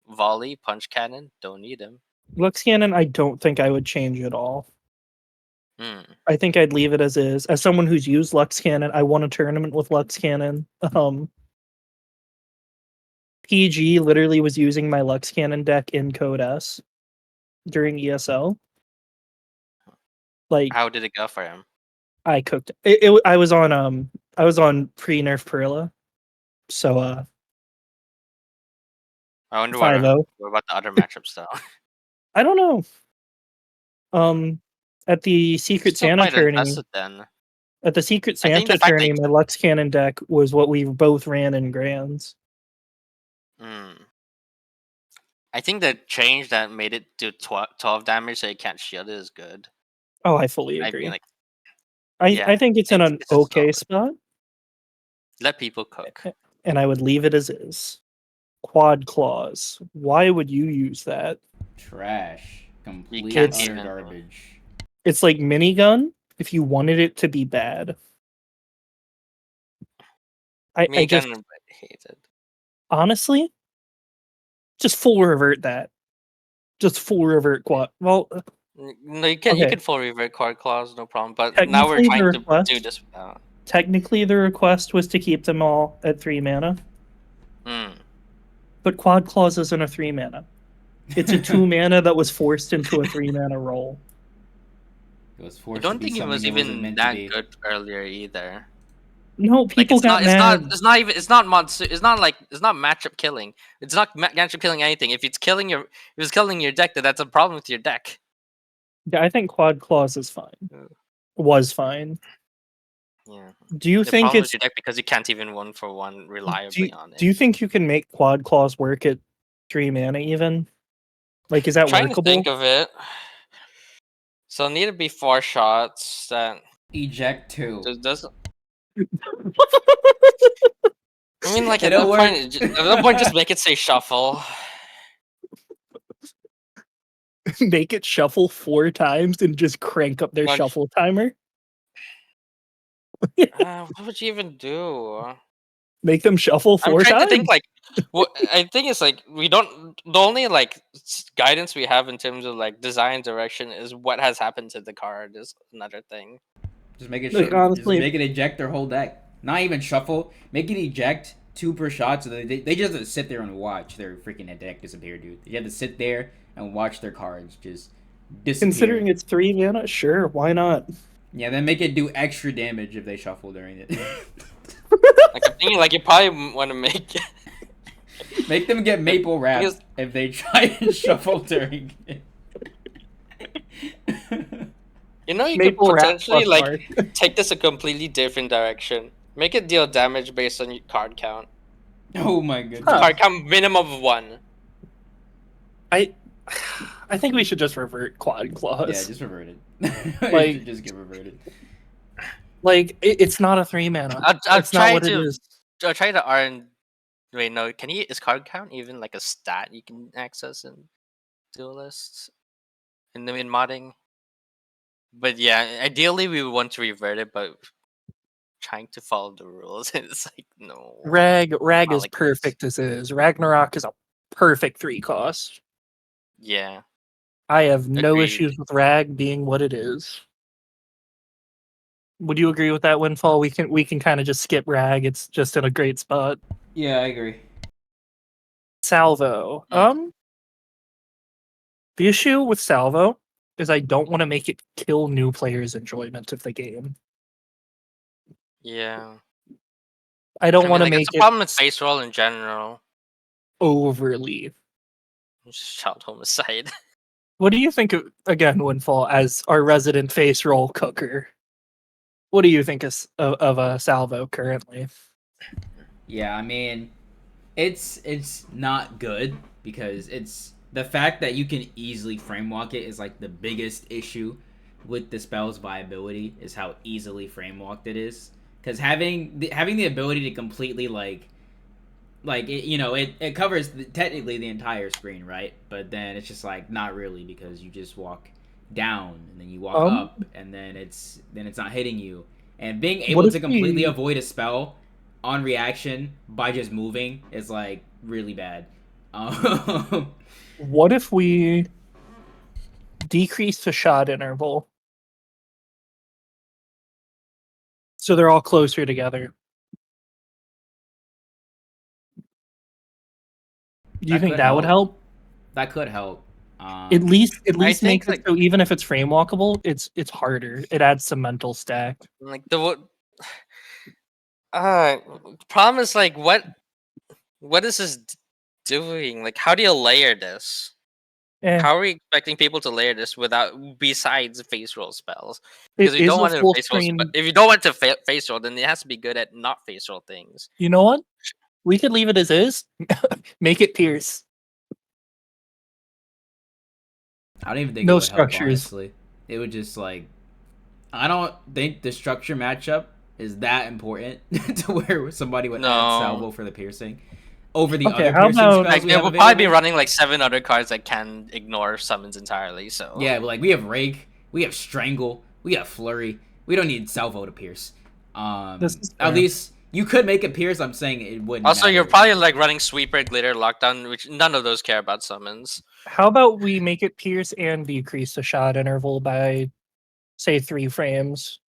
Volley, punch cannon, don't need him. Lux Cannon, I don't think I would change at all. I think I'd leave it as is. As someone who's used Lux Cannon, I won a tournament with Lux Cannon. PG literally was using my Lux Cannon deck in Code S during ESL. Like, how did it go for him? I cooked it. I was on pre-nerf Perilla. So I wonder what about the other matchups though. I don't know. At the Secret Santa tourney. At the Secret Santa tourney, my Lux Cannon deck was what we both ran in Grands. I think the change that made it do 12 damage so you can't shield it is good. Oh, I fully agree. I think it's in an okay spot. Let people cook. And I would leave it as is. Quad Claws. Why would you use that? Trash. Complete utter garbage. It's like minigun if you wanted it to be bad. I just hate it. Honestly, Just full revert that. Just full revert quad. Well, No, you can okay. full revert card clause, no problem. But now we're Technically, the trying to request- do this without. Technically, the request was to keep them all at 3 mana, but quad clause isn't a 3 mana. It's a 2 mana that was forced into a 3 mana roll. It was I forced don't to be think it was something it wasn't even meant that to be. good earlier either. No, people got mad. It's not even. It's not monster. It's not like. It's not matchup killing. It's not matchup killing anything. If it's killing your, if it's killing your deck, then that's a problem with your deck. Yeah, I think quad clause is fine. Was fine. Yeah. Do you The think problem it's? with your deck because you can't even 1-for-1 reliably on it. Do you think you can make quad clause work at 3 mana even? Like, is that Trying workable? to think of it. So need to be 4 shots that Eject 2. doesn't. I mean, like It'll at that point, just make it say shuffle. Make it shuffle 4 times and just crank up their shuffle timer. What would you even do? Make them shuffle 4 I'm trying times. to think like what I think it's like we don't the only like guidance we have in terms of like design direction is what has happened to the card is another thing. Just make it Like, honestly, just make it eject their whole deck. Not even shuffle. Make it eject 2 per shot, so they just have to sit there and watch their freaking deck disappear, dude. You have to sit there and watch their cards just disappear. Considering it's 3 mana, sure, why not? Yeah, then make it do extra damage if they shuffle during it. Like I'm thinking, like you probably want to make Make them get maple wrapped if they try and shuffle during it. You know, you Maple could wrap potentially plus like take this a completely different direction. Make it deal damage based on your card count. Oh my goodness. Card count minimum of 1. I think we should just revert quad clause. Yeah, just revert it. Like, it should just get reverted. Like, it's not a 3 mana. I'll It's not what it is. I'll try to earn. Wait, no. Is card count even like a stat you can access in duelists in modding? But yeah, ideally we would want to revert it, but trying to follow the rules, it's like no. Rag not is like this. perfect as is. Ragnarok is a perfect 3 cost. Yeah, I have no Agreed. issues with Rag being what it is. Would you agree with that, Windfall? We can kind of just skip Rag. It's just in a great spot. Yeah, I agree. Salvo. The issue with Salvo is I don't want to make it kill new players' enjoyment of the game. yeah. I don't want to make it's a it problem with face roll in general. overly. Child homicide. What do you think of, again, Windfall, as our resident face roll cooker? What do you think of a Salvo currently? Yeah, I mean, it's not good because it's the fact that you can easily frame walk it is like the biggest issue with the spell's viability is how easily frame walked it is. Because having the ability to completely like it, you know, it covers technically the entire screen, right? But then it's just like not really because you just walk down and then you walk up and then it's not hitting you. And being able to completely avoid a spell on reaction by just moving is like really bad. What if we decrease the shot interval so they're all closer together? Do you think that would help? That could help. At least make like, it so even if it's frame walkable, it's harder. It adds some mental stack. Like the problem is like what is this doing? Like how do you layer this? How are we expecting people to layer this without besides face roll spells? Because you don't want to face roll. If you don't want to face roll, then it has to be good at not face roll things. You know what? We could leave it as is. Make it pierce. I don't even think no it would structures. Help, honestly. It would just like I don't think the structure matchup is that important to where somebody would add salvo for the piercing over the other piercing spells. Like, it will probably be running like 7 other cards that can ignore summons entirely. So yeah, but like we have Rake, we have Strangle, we have Flurry. We don't need salvo to pierce. At least You could make it pierce. I'm saying it wouldn't. Also, you're matter. probably like running sweeper, glitter, lockdown, which none of those care about summons. How about we make it pierce and decrease the shot interval by, say, 3 frames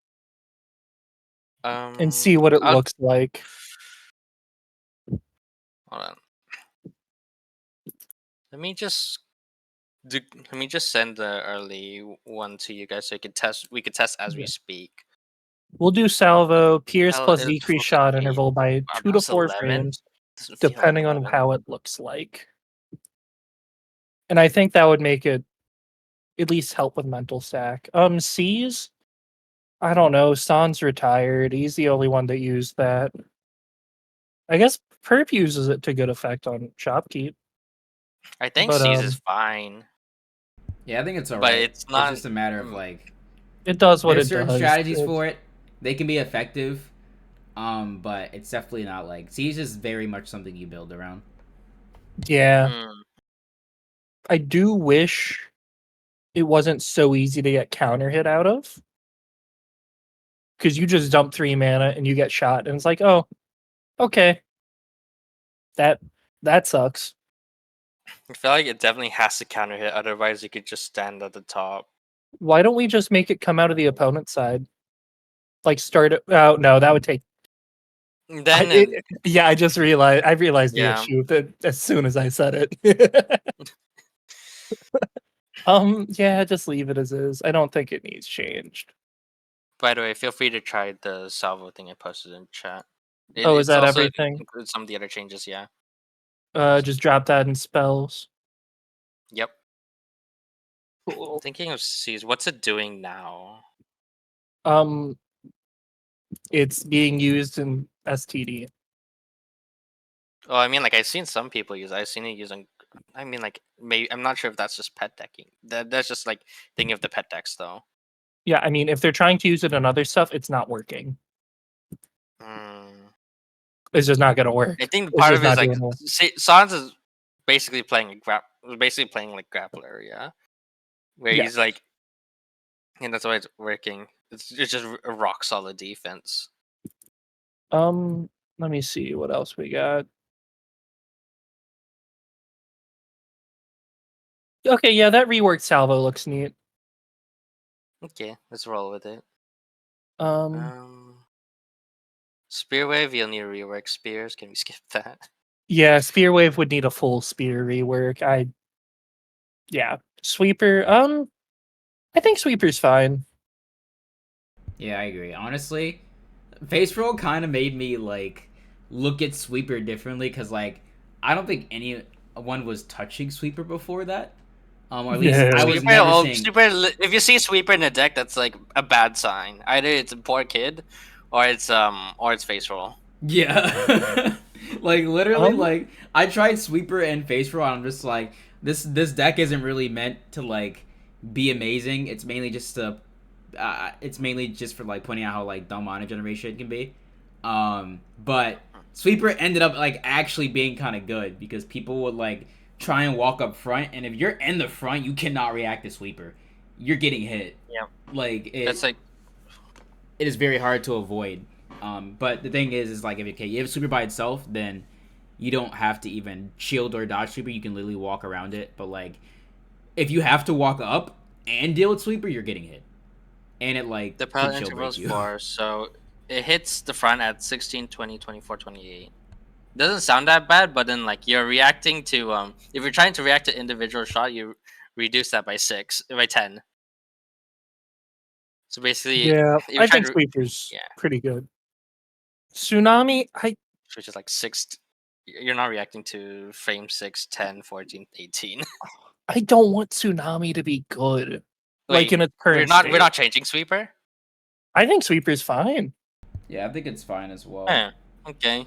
and see what it looks like? Hold on. Let me just send the early one to you guys so you can test. We could test as we Yeah. speak. We'll do salvo, pierce Oh, plus it's decrease fucking shot 8. interval by Wow, 2 to that's 4 11. frames, Doesn't feel like depending on 11. how it looks like. And I think that would make it at least help with mental stack. C's, I don't know. San's retired. He's the only one that used that. I guess Perp uses it to good effect on Shopkeep. I think But C's is fine, Yeah, I think it's but alright. it's not. It's just a matter of like it does what there's it certain does. strategies for it. They can be effective, but it's definitely not like Siege is very much something you build around. Yeah. Mm. I do wish it wasn't so easy to get counter hit out of. Because you just dump 3 mana and you get shot, and it's like, oh, okay. That sucks. I feel like it definitely has to counter hit, otherwise you could just stand at the top. Why don't we just make it come out of the opponent's side? Like start it. Oh no, that would take. Then Yeah, I just realized. I realized the Yeah. issue that as soon as I said it. Yeah, just leave it as is. I don't think it needs changed. By the way, feel free to try the salvo thing I posted in chat. Oh, is It's that also everything? includes some of the other changes. Yeah. Just drop that in spells. Yep. Cool. Thinking of C's, what's it doing now? It's being used in STD. Oh, I mean, like I've seen some people use. I've seen it using. I mean, like maybe I'm not sure if that's just pet decking. That's just like thinking of the pet decks, though. Yeah, I mean, if they're trying to use it on other stuff, it's not working. Mm. It's just not gonna work. I think It's part just of it is not like doing well. Sans is basically playing like grappler, yeah, where Yeah. he's like, and that's why it's working. It's just a rock solid defense. Let me see what else we got. Okay, yeah, that reworked salvo looks neat. Okay, let's roll with it. Um, Spear wave, you'll need to rework spears. Can we skip that? yeah, spear wave would need a full spear rework. Yeah, sweeper. I think sweeper's fine. Yeah, I agree. Honestly, face roll kind of made me like look at sweeper differently because like I don't think anyone was touching sweeper before that. Or at least No. I was Sweeper, never well, seeing. if you see sweeper in a deck, that's like a bad sign. Either it's a poor kid, or it's face roll. Yeah, like literally, Um, like I tried sweeper and face roll. And I'm just like this deck isn't really meant to like be amazing. It's mainly just to, it's mainly just for like pointing out how like dumb mana generation it can be. But sweeper ended up like actually being kind of good because people would like try and walk up front, and if you're in the front, you cannot react to sweeper. You're getting hit. Yeah, Like that's like it is very hard to avoid. But the thing is like if okay, you have sweeper by itself, then you don't have to even shield or dodge sweeper. You can literally walk around it. But like if you have to walk up and deal with sweeper, you're getting hit, and it like the can palette chill interval break is you. 4, so it hits the front at 16, 20, 24, 28. Doesn't sound that bad, but then like you're reacting to if you're trying to react to individual shot, you reduce that by 10. So basically, yeah, if you I try think to sweeper's yeah, pretty good. Tsunami, which is like 6. You're not reacting to frame 6, 10, 14, 18. I don't want tsunami to be good. Like Wait, in its current state. we're not changing sweeper. I think sweeper's fine. Yeah, I think it's fine as well. Eh, okay.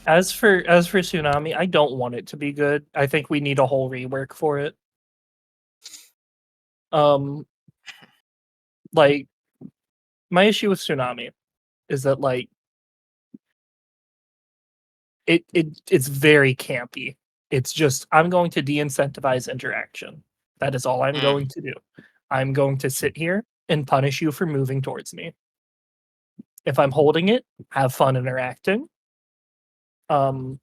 As for tsunami, I don't want it to be good. I think we need a whole rework for it. Like my issue with tsunami is that like it's very campy. It's just I'm going to de-incentivize interaction. That is all I'm Mm. going to do. I'm going to sit here and punish you for moving towards me. If I'm holding it, have fun interacting. And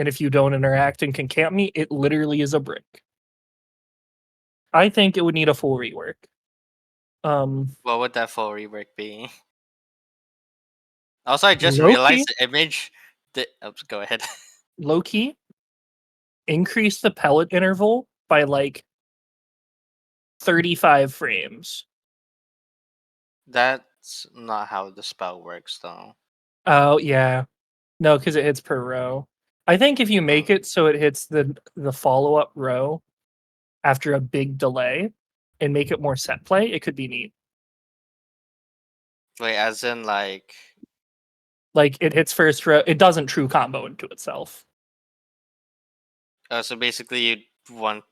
if you don't interact and can camp me, it literally is a brick. I think it would need a full rework. What would that full rework be? Also, I just Low realized key, the image. Oops, go ahead. low key, increase the pellet interval by like 35 frames. That's not how the spell works, though. Oh yeah, no, because it hits per row. I think if you make Hmm. it so it hits the follow up row after a big delay and make it more set play, it could be neat. Wait, as in like. Like it hits first row, it doesn't true combo into itself. So basically, you want.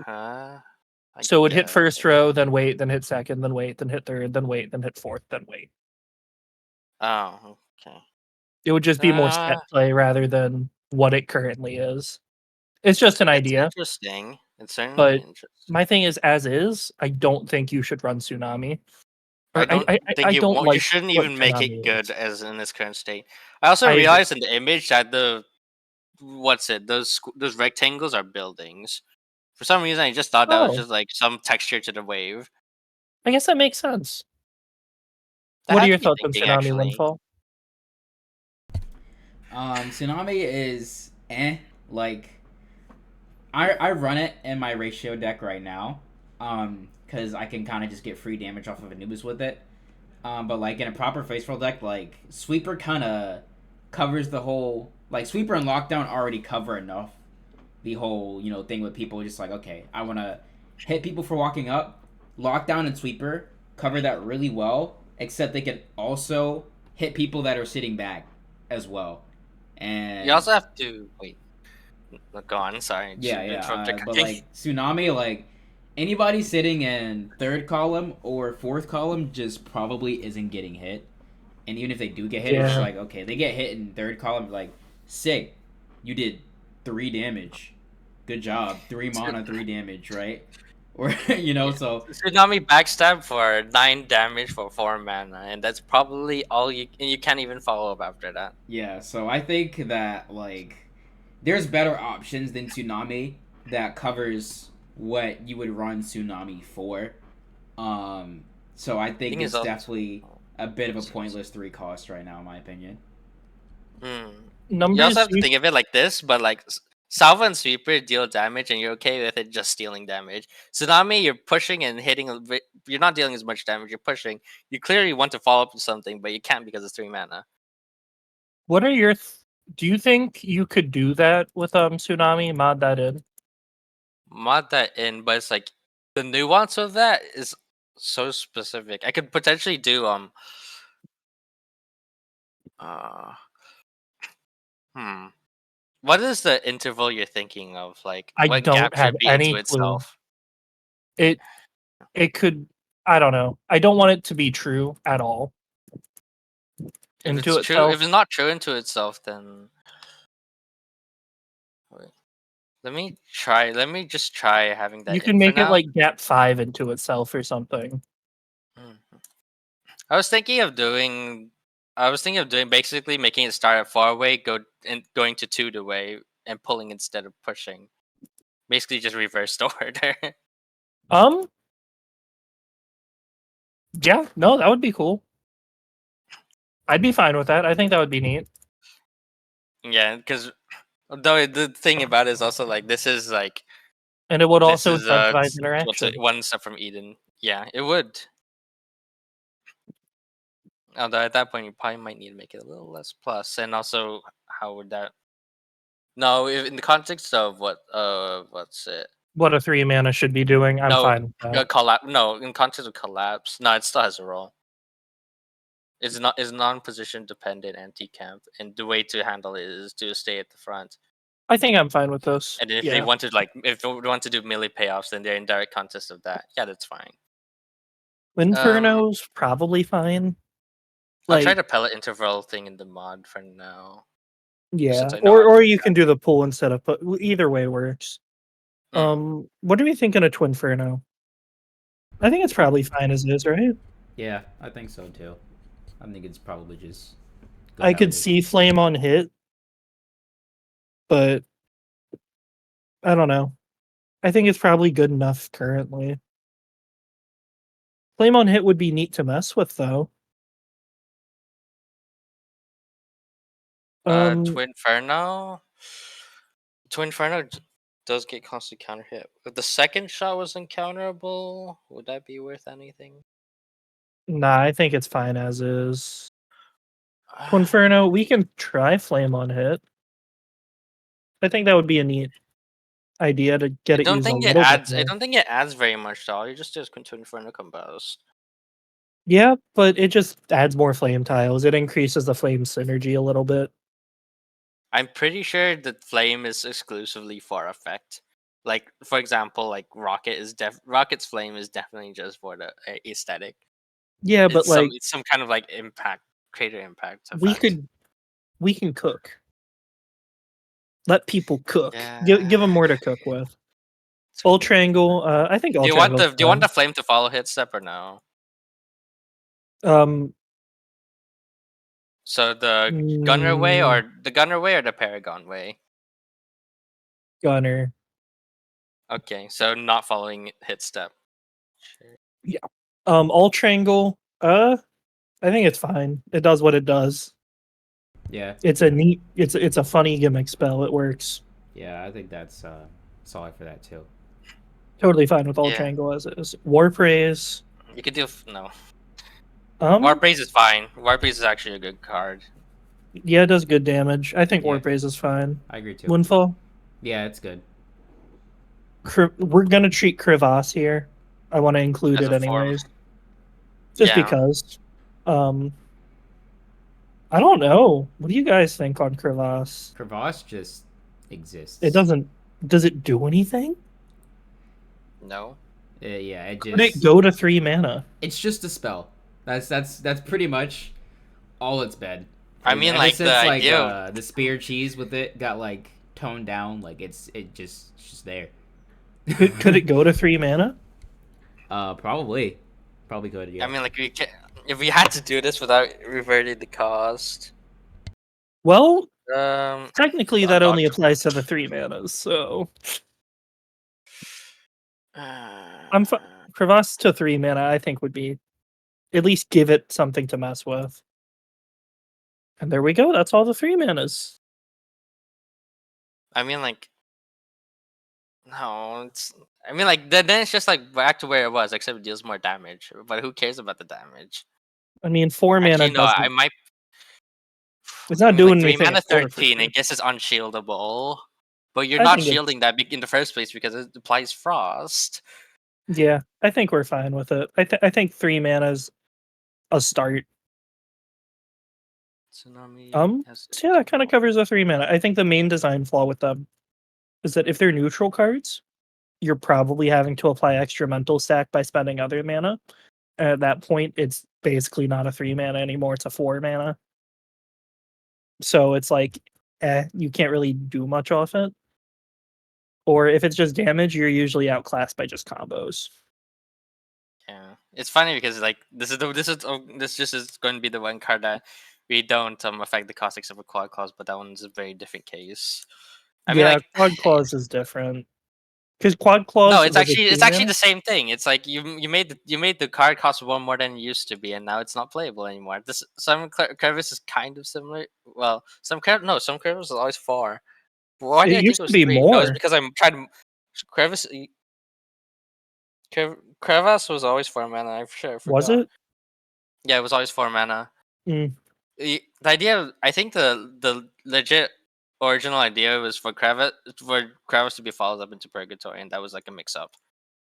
I So it would hit guess. first row, then wait, then hit second, then wait, then hit third, then wait, then hit fourth, then wait. Oh, okay. It would just be more set play rather than what it currently is. It's just an It's idea. interesting. It's certainly But interesting. my thing is, as is, I don't think you should run Tsunami. I don't think I you don't want. You like shouldn't what even make Tsunami it good is. as in its current state. I also I agree. realized in the image that what's it? Those rectangles are buildings. For some reason, I just thought that was Oh, just like some texture to the wave. I guess that makes sense. That What are had your me thoughts on thinking, Tsunami actually. Windfall? Tsunami is like I run it in my ratio deck right now, because I can kind of just get free damage off of Anubis with it. But like in a proper face roll deck, like Sweeper kind of covers the whole, like Sweeper and Lockdown already cover enough the whole thing with people just like, okay, I want to hit people for walking up. Lockdown and Sweeper cover that really well, except they can also hit people that are sitting back as well. You And also have to wait. Go on. Sorry, yeah, should interrupt your but cooking. like Tsunami, like anybody sitting in third column or fourth column just probably isn't getting hit. And even if they do get hit, it's just Yeah. like, okay, they get hit in third column, like sick, you did 3 damage, good job, 3 mana, 3 damage, right? Or Yeah. so Tsunami backstab for 9 damage for 4 mana, and that's probably all you can't even follow up after that. yeah. So I think that like there's better options than Tsunami that covers what you would run Tsunami for. So I think Thing is it's also. definitely a bit of a pointless 3 cost right now, in my opinion. You also Numbers. have to think of it like this, but like Salva and Sweeper deal damage, and you're okay with it just stealing damage. Tsunami, you're pushing and hitting. You're not dealing as much damage. You're pushing. You clearly want to follow up with something, but you can't because it's 3 mana. What are your? Do you think you could do that with Tsunami? Mod that in. Mod that in, but it's like the nuance of that is so specific. I could potentially do uh hmm. What is the interval you're thinking of? Like I what don't gap have should be into any clue. itself? It could. I don't know. I don't want it to be true at all. If Into it's true, itself. if it's not true into itself, then wait. Let me just try having that You in can for make it now. like gap 5 into itself or something. Mhm. I was thinking of doing. I was thinking of doing basically making it start at far away, going to 2 the way, and pulling instead of pushing. Basically, just reverse the order. Um. Yeah. No, that would be cool. I'd be fine with that. I think that would be neat. Yeah, because though the thing about it is also like this is like And it would this also is incentivize what's it, interaction. one step from Eden. Yeah, it would. Although at that point you probably might need to make it a little less plus, and also how would that? No, if, in the context of what's it? What a 3 mana should be doing. I'm No, fine with that. collapse. No, in context of collapse. No, it still has a role. It's non-position dependent anti-camp, and the way to handle it is to stay at the front. I think I'm fine with this. And if they Yeah. want to if they want to do melee payoffs, then they're in direct contest of that. Yeah, that's fine. Inferno's probably fine. I'll try Like, the pellet interval thing in the mod for now. yeah. Since I know how to Or do you that. can do the pull instead of put. Either way works. What do we think in a Twinferno? I think it's probably fine as is, right? Yeah, I think so too. I think it's probably just. I could see flame on hit, but I don't know. I think it's probably good enough currently. Flame on hit would be neat to mess with, though. Twin Inferno. Twin Inferno does get constant counter hit. If the second shot was uncounterable, would that be worth anything? Nah, I think it's fine as is. Twinferno, we can try flame on hit. I think that would be a neat idea to get it used a little bit more. I don't think it adds very much though. You just do Twin Inferno combos. Yeah, but it just adds more flame tiles. It increases the flame synergy a little bit. I'm pretty sure that flame is exclusively for effect. Like for example, like Rocket's flame is definitely just for the aesthetic. Yeah, but like it's some kind of like impact, creator impact effect. we can cook. Let people cook. Yeah. Give them more to cook with. All Triangle, I think all Do you want the flame to follow Hitstep or no? So the Gunner way or the Paragon way? Gunner. Okay, so not following Hitstep. Yeah. All Triangle, I think it's fine. It does what it does. Yeah. It's a funny gimmick spell. It works. Yeah, I think that's solid for that too. Totally fine with All Triangle as is. War Praise. You could do no. War Praise is fine. War Praise is actually a good card. Yeah, it does good damage. I think War Praise is fine. I agree too. Windfall. Yeah, it's good. We're gonna treat Crevasse here. I want to include it anyways, just because. I don't know. What do you guys think on Crevasse? Crevasse just exists. It doesn't. Does it do anything? No. Yeah, it just. Could it go to 3 mana? It's just a spell. That's pretty much all it's been. I mean, like since, the idea the spear cheese with it got like toned down, like it's just there. Could it go to 3 mana? Probably could. Yeah. I mean, like if we had to do this without reverting the cost. Well, technically that only applies to the 3 manas, so. Crevasse to 3 mana, I think would be at least give it something to mess with. And there we go. That's all the 3 manas. I mean, like, no, it's. I mean, like, then it's just like back to where it was, except it deals more damage. But who cares about the damage? I mean, 4 mana. Actually, no, I might. It's not doing anything. 3 mana 13. I guess it's unshieldable, but you're not shielding that in the first place because it applies frost. Yeah, I think we're fine with it. I think 3 mana's a start. So yeah, that kind of covers the 3 mana. I think the main design flaw with them is that if they're neutral cards, you're probably having to apply extra mental stack by spending other mana. And at that point, it's basically not a 3 mana anymore. It's a 4 mana. So it's like, you can't really do much off it. Or if it's just damage, you're usually outclassed by just combos. Yeah, it's funny because like this is going to be the one card that we don't affect the cost except for Quad Claws, but that one's a very different case. I mean, like, Quad Claws is different. Because Quad Claws. No, it's actually the same thing. It's like you made the card cost 1 more than it used to be, and now it's not playable anymore. Some crevice is kind of similar. Well, some crevice is always 4. Why did I think it was 3? More. No, it's because I'm trying to crevice was always 4 mana. I'm sure. Was it? Yeah, it was always 4 mana. The idea, I think, the legit original idea was for crevice to be followed up into Purgatory, and that was like a mix-up.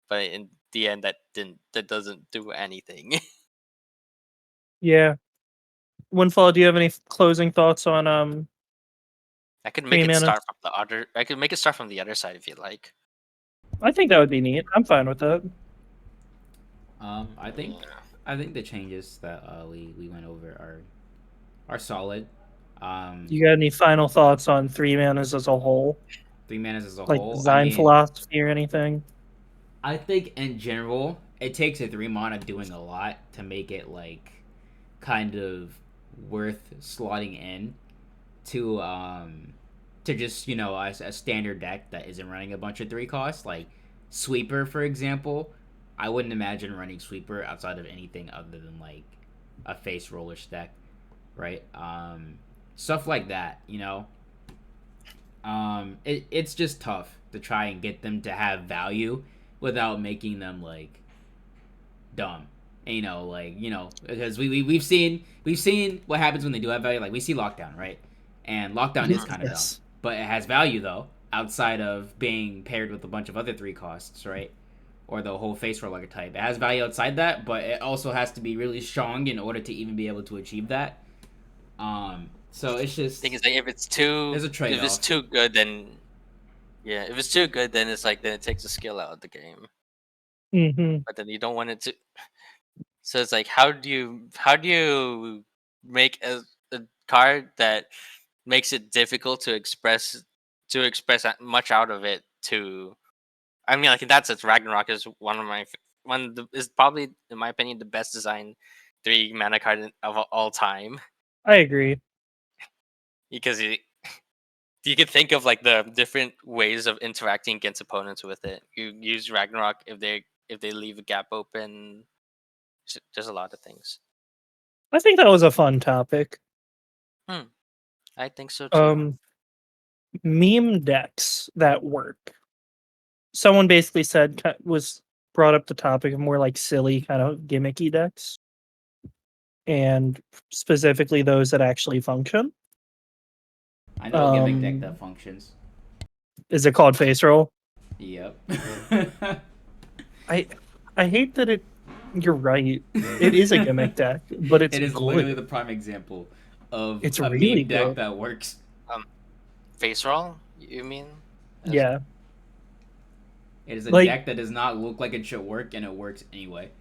But in the end, that doesn't do anything. Yeah. Windfall, do you have any closing thoughts on I could make it start from the other. I could make it start from the other side if you like. I think that would be neat. I'm fine with that. I think the changes that we went over are solid. You got any final thoughts on 3 manas as a whole? 3 manas as a like whole. Design philosophy or anything? I think in general, it takes a 3 mana doing a lot to make it like kind of worth slotting in to just a standard deck that isn't running a bunch of 3 costs, like Sweeper, for example. I wouldn't imagine running Sweeper outside of anything other than like a face rollish deck, right? Stuff like that, it's just tough to try and get them to have value without making them like dumb. Because we've seen what happens when they do have value. Like we see Lockdown, right? And Lockdown is kind of dumb, but it has value though, outside of being paired with a bunch of other 3 costs, right? Or the whole face roll archetype. It has value outside that, but it also has to be really strong in order to even be able to achieve that. So it's just thing is like if it's too good, then if it's too good, then it's like then it takes the skill out of the game. But then you don't want it to. So it's like how do you make a card that makes it difficult to express much out of it to. I mean, like in that sense, Ragnarok is is probably, in my opinion, the best designed 3 mana card of all time. I agree. Because you could think of like the different ways of interacting against opponents with it. You use Ragnarok if they leave a gap open. There's a lot of things. I think that was a fun topic. I think so too. Meme decks that work. Someone basically brought up the topic of more like silly kind of gimmicky decks, and specifically those that actually function. I know a gimmick deck that functions. Is it called Face Roll? Yep. I hate that you're right. It is a gimmick deck, but it is literally the prime example of a meme deck that works. Face Roll, you mean? Yeah. It is a deck that does not look like it should work, and it works anyway.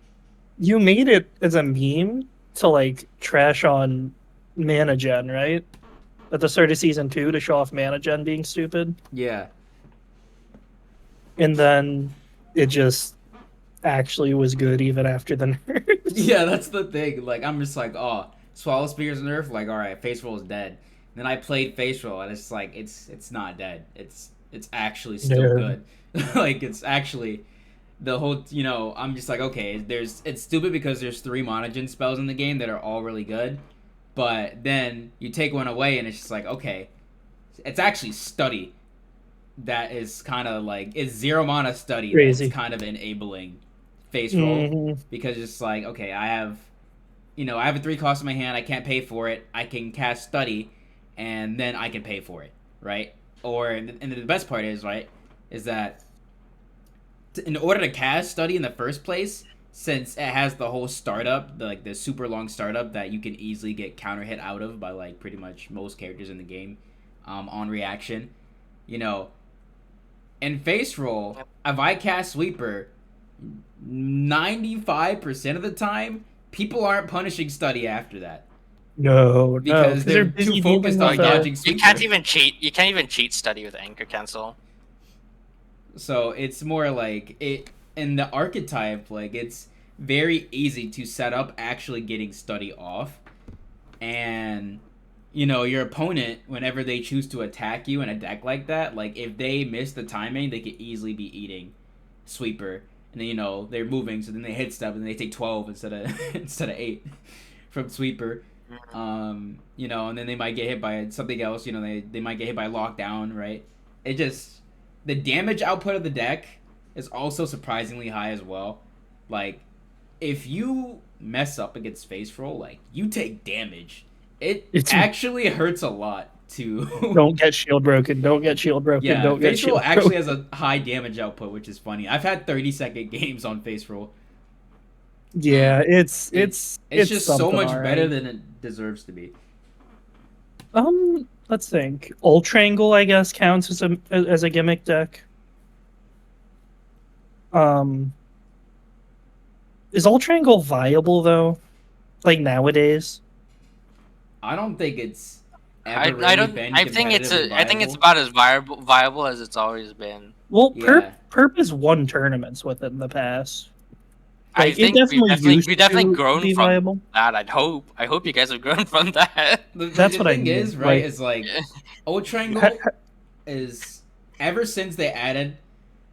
You made it as a meme to like trash on Mana Gen, right? At the start of season 2 to show off Mana Gen being stupid. Yeah. And then it just actually was good even after the nerfs. Yeah, that's the thing. Like I'm just like, oh, Swallow Spear's nerf. Like, all right, Face Roll is dead. Then I played Face Roll, and it's like it's not dead. It's actually still good. Like it's actually the whole. I'm just like, okay, it's stupid because there's 3 Monogen spells in the game that are all really good, but then you take one away, and it's just like, okay, it's actually Study. That is kind of like it's 0 mana Study. Crazy. That's kind of enabling Face Roll because it's like, okay, I have a 3 cost in my hand. I can't pay for it. I can cast Study, and then I can pay for it, right? And the best part is, right, is that in order to cast Study in the first place, since it has the whole startup, the super long startup that you can easily get counter hit out of by like pretty much most characters in the game, on reaction, in Face Roll, if I cast Sweeper, 95% of the time, people aren't punishing Study after that. No, because they're too focused on dodging Sweeper. You can't even cheat Study with Anchor Cancel. So it's more like it in the archetype, like it's very easy to set up actually getting Study off, and your opponent, whenever they choose to attack you in a deck like that, like if they miss the timing, they could easily be eating Sweeper, and then they're moving, so then they hit step and they take 12 instead of 8 from Sweeper. And then they might get hit by something else. They might get hit by Lockdown, right? The damage output of the deck is also surprisingly high as well. Like, if you mess up against Face Roll, like, you take damage. It actually hurts a lot to... Don't get shield broken. Yeah, Face Roll actually has a high damage output, which is funny. I've had 30-second games on Face Roll. Yeah, it's just so much better than it deserves to be. Let's think. Ultrangle, I guess, counts as a gimmick deck. Is Ultrangle viable though? Like nowadays? I don't think it's I think it's about as viable as it's always been. Well, Perp has won tournaments with it in the past. I Like, it think definitely used we definitely to grown be from viable. that. I hope you guys have grown from that. That's The what I thing mean. is, right, Like, is like O ha- Triangle is ever since they added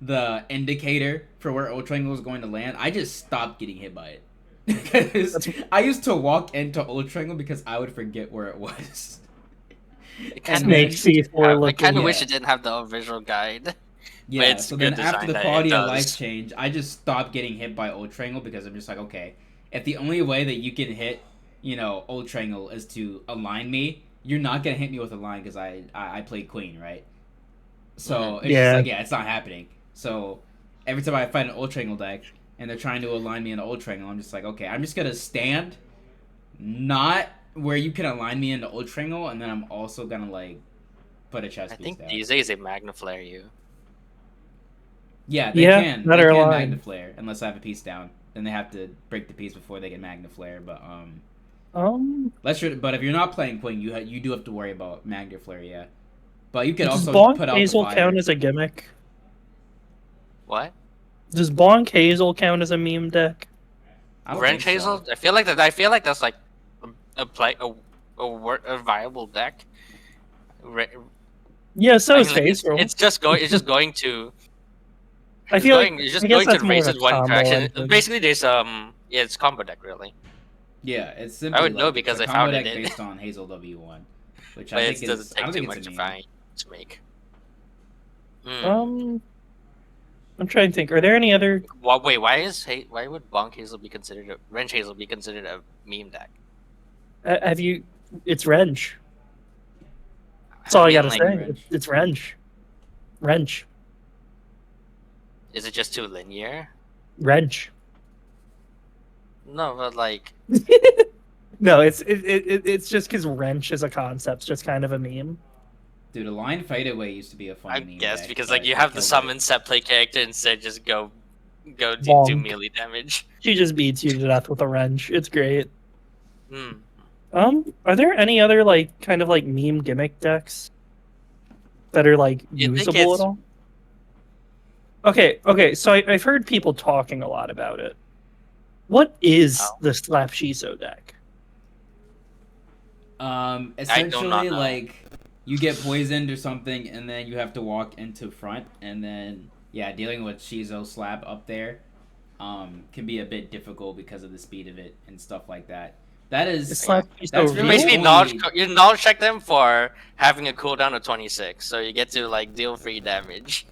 the indicator for where O Triangle is going to land, I just stopped getting hit by it. Because that's I used to walk into O Triangle because I would forget where it was. It kind And of Snake then wish it didn't C4 have. I kind of looking. wish yeah. it didn't have the visual guide, but Yeah, it's so then good after design the that it quality of life does. change, I just stopped getting hit by O Triangle because I'm just like, okay, if the only way that you can hit, O Triangle is to align me, you're not gonna hit me with a line because I play Queen, right? So it's just Yeah. like, yeah, it's not happening. So every time I fight an O Triangle deck and they're trying to align me in O Triangle, I'm just like, okay, I'm just gonna stand, not where you can align me into O Triangle, and then I'm also gonna like put a chess I piece think down. these days they magniflare you. Yeah, they Yeah, can. that They are can aligned. Magnaflare unless I have a piece down. Then they have to break the piece before they can Magnaflare. But but if you're not playing Queen, you do have to worry about Magnaflare. Yeah, but you could Does also Bonk put out the Hazel count fire. as a gimmick? What? Does Bonk Hazel count as a meme deck? I don't think Wrench so. Hazel? I feel like that. I feel like that's like a play a viable deck. Re- Yeah, so I is mean, like Faithful. it's just going to I feel like it's I just guess going to that's more raise of a it one combo direction. engine. Basically, there's yeah, it's combo deck really. Yeah, it's I simply would know like it's because a I combo founded deck it, based on Hazel W1, which but I it think doesn't is I take don't too think it's a much to meme. find to make. Hmm. Um, I'm trying to think. Are there any other? Well, wait, why would Bonk Hazel be considered Wrench Hazel be considered a meme deck? Have you? It's Wrench. That's I all I Yeah, mean, gotta it's like, really say. wrench. It's Wrench. Wrench. is it just too linear? Wrench. No, but like, No, it's just because Wrench as a concept's just kind of a meme. Dude, a line fade away used to be a I funny meme guess deck, because like but you they have the killed it. summon set play character instead just go do Bonk. melee damage. She just beats you to death with a wrench. It's great. Hmm. Are there any other like kind of like meme gimmick decks that are like You think usable at it's all? Okay. So I've heard people talking a lot about it. What is oh, the Slap Shiso deck? I do not Essentially, know. like you get poisoned or something, and then you have to walk into front, and then yeah, dealing with Shizo slap up there, can be a bit difficult because of the speed of it and stuff like that. That Is is Slap that's Shiso really real? Basically, only you knowledge check them for having a cooldown of 26, so you get to like deal free damage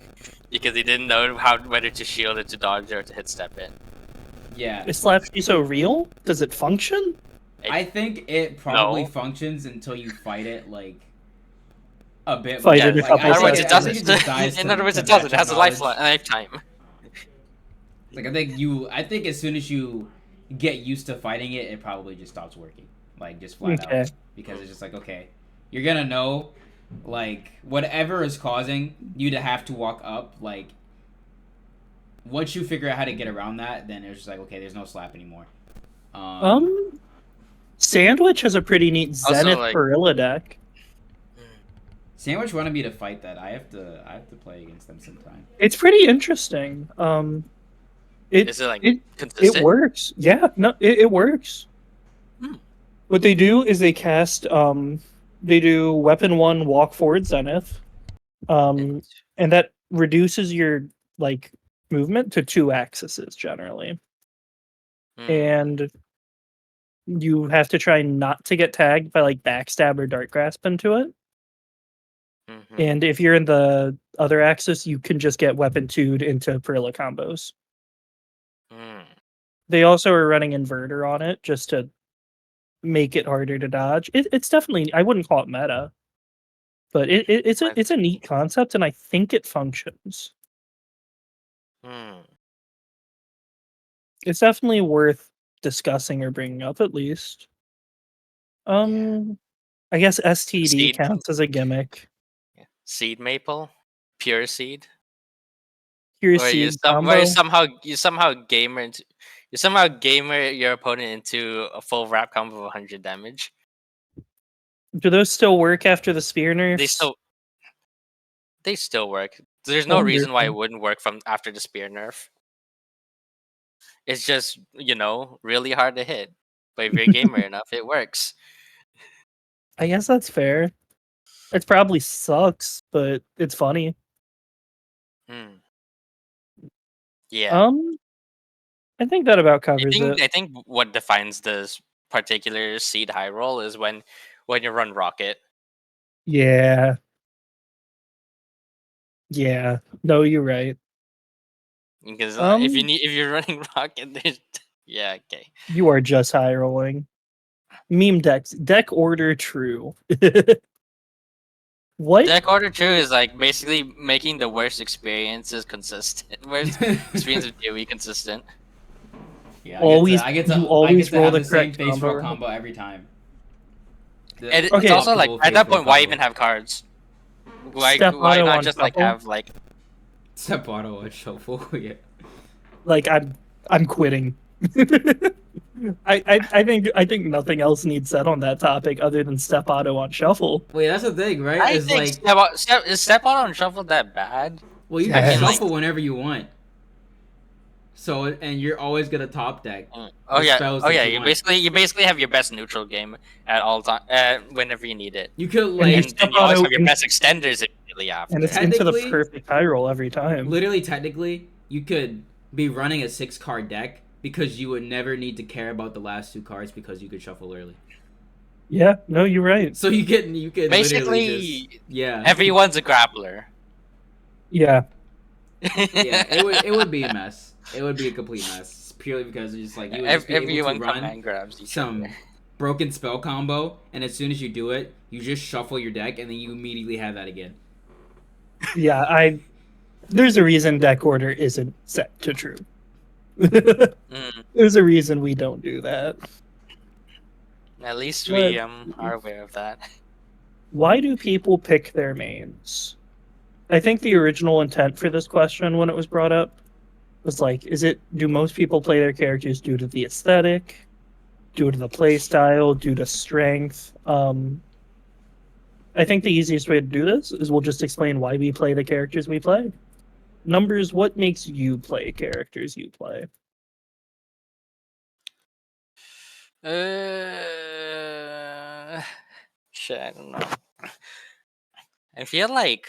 because he didn't know whether to shield it, to dodge, or to hit step it. yeah. Is Slap Shiso real? Does it function? I think it probably No. functions until you fight it like a bit Fight more. it a Like couple In other words, it I sessions. think doesn't. it just dies In to, other words, to it doesn't. It veteran has a knowledge. lifetime. Like I think as soon as you get used to fighting it, it probably just stops working. Like just flat Okay. out. Because it's just like, okay, you're gonna know like whatever is causing you to have to walk up, like once you figure out how to get around that, then it's just like, okay, there's no slap anymore. Sandwich has a pretty neat Also, Zenith like, Gorilla deck. Sandwich wanted me to fight that. I have to play against them sometime. It's pretty interesting. is it like It consistent? works. Yeah, no, it works. Hmm. What they do is they cast they do weapon 1 walk forward zenith. And that reduces your like movement to 2 axes generally. Hmm. And you have to try not to get tagged by like backstab or dark grasp into it. Mhm. And if you're in the other axis, you can just get weapon 2'd into Perilla combos. Hmm. They also are running inverter on it just to make it harder to dodge. It's definitely, I wouldn't call it meta, but it's a neat concept, and I think it functions. Hmm. It's definitely worth discussing or bringing up at least. I guess STD Seed. counts as a gimmick. Seed maple, pure seed, Your where seed combo. you somehow gamer your opponent into a full wrap combo of 100 damage. Do those still work after the spear nerfs? They still work. There's no reason why it Wonderful. wouldn't work from after the spear nerf. It's just really hard to hit. But if you're a gamer enough, it works. I guess that's fair. It probably sucks, but it's funny. Hmm. Yeah. I think that about covers it. I think what defines this particular seed high roll is when you run rocket. Yeah. Yeah. No, you're right. Because if Um, you're running rocket, there's yeah, okay. you are just high rolling. Meme decks. Deck order true. What? Deck order true is like basically making the worst experiences consistent. Worst experience of DoE consistent. Yeah, Always, I get you to always roll have the the same correct face roll combo. combo every time. And it's Okay. also like optimal at face that roll point, why combo. even have cards? Why Step auto not on just like shuffle. have like Step auto and shuffle? Yeah. Like I'm quitting. I think nothing else needs said on that topic other than step auto on shuffle. Wait, that's the thing, right? I Is think like, is step out on shuffle that bad? well, you I can can like shuffle whenever you want. So, and you're always gonna top deck oh the yeah spells that you you want. basically have your best neutral game at all time whenever you need it. You could And you like step You always auto have your best extenders immediately after. and it's into the Technically- perfect high roll every time. literally technically you could be running a 6-card deck because you would never need to care about the last 2 cards because you could shuffle early. Yeah, no, you're right. So you could literally Basically, just everyone's a grappler. Yeah. yeah, it would be a mess. It would be a complete mess purely because it's just like you would just be able Everyone to run command grabs each some other. broken spell combo, and as soon as you do it, you just shuffle your deck, and then you immediately have that again. Yeah, there's a reason deck order isn't set to true. There's a reason we don't do that. At least But- we are aware of that. Why do people pick their mains? I think the original intent for this question when it was brought up was like, do most people play their characters due to the aesthetic, due to the play style, due to strength? I think the easiest way to do this is we'll just explain why we play the characters we play. Numbers, what makes you play characters you play? Shit, I don't know. I feel like,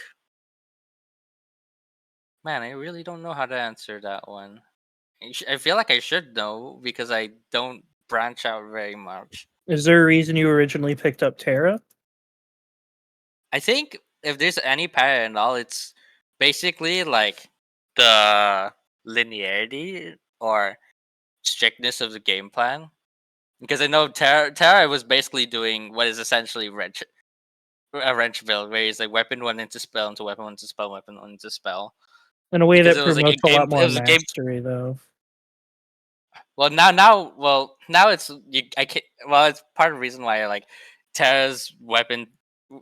man, I really don't know how to answer that one. I feel like I should know because I don't branch out very much. Is there a reason you originally picked up Terra? I think if there's any pattern at all, it's basically like the linearity or strictness of the game plan. Because I know Terra was basically doing what is essentially a wrench build, where he's like weapon 1 into spell into weapon 1 into spell, weapon 1 into spell. In a way Because that it was like a promotes a lot game. It more was a game. mastery, though. Well, now it's I can't. Well, it's part of the reason why like Terra's weapon,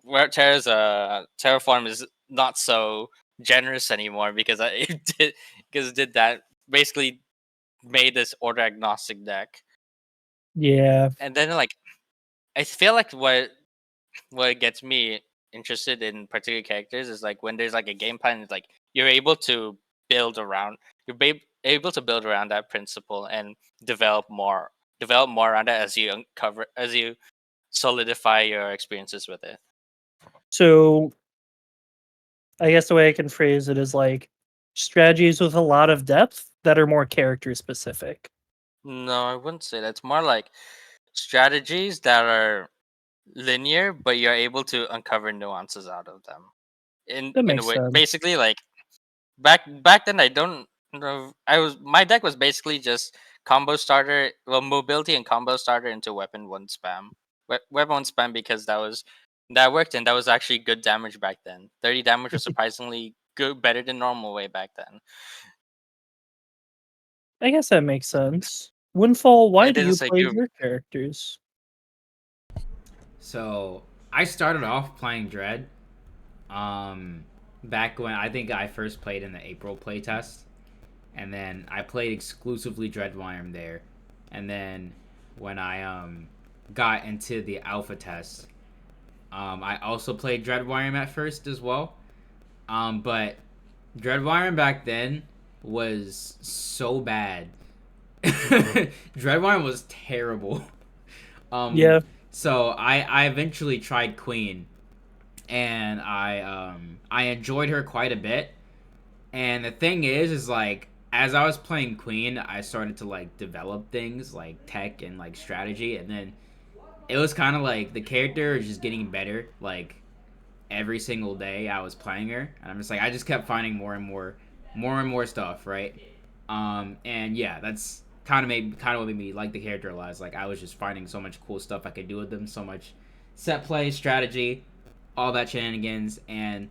where Terra's terraform is not so generous anymore because it did that basically made this order agnostic deck, Yeah. and then like I feel like what gets me interested in particular characters is like when there's like a game plan, it's like you're able to build around able to build around that principle and develop more around it as you uncover as you solidify your experiences with it. So I guess the way I can phrase it is like strategies with a lot of depth that are more character specific. No, I wouldn't say that. It's more like strategies that are linear, but you're able to uncover nuances out of them. That In a makes way, sense. basically, like back then, I don't know. My deck was basically just combo starter, well, mobility and combo starter into weapon 1 spam. Weapon 1 spam because that worked and that was actually good damage back then. 30 damage was surprisingly good, better than normal way back then. I guess that makes sense. Windfall, why It do didn't you say play good. your characters? So I started off playing Dread. Back when I think I first played in the April playtest, and then I played exclusively Dread Worm there, and then when I got into the alpha test, I also played Dread Worm at first as well, but Dread Worm back then was so bad Dreadwine was terrible. Yeah. So I eventually tried Queen, and I enjoyed her quite a bit. And the thing is like as I was playing Queen, I started to like develop things like tech and like strategy, and then it was kind of like the character is just getting better. Like every single day I was playing her, and I'm just like I just kept finding more and more stuff, right? And yeah, that's kind of what made me like the character a lot. Is like I was just finding so much cool stuff I could do with them, so much set play, strategy, all that shenanigans, and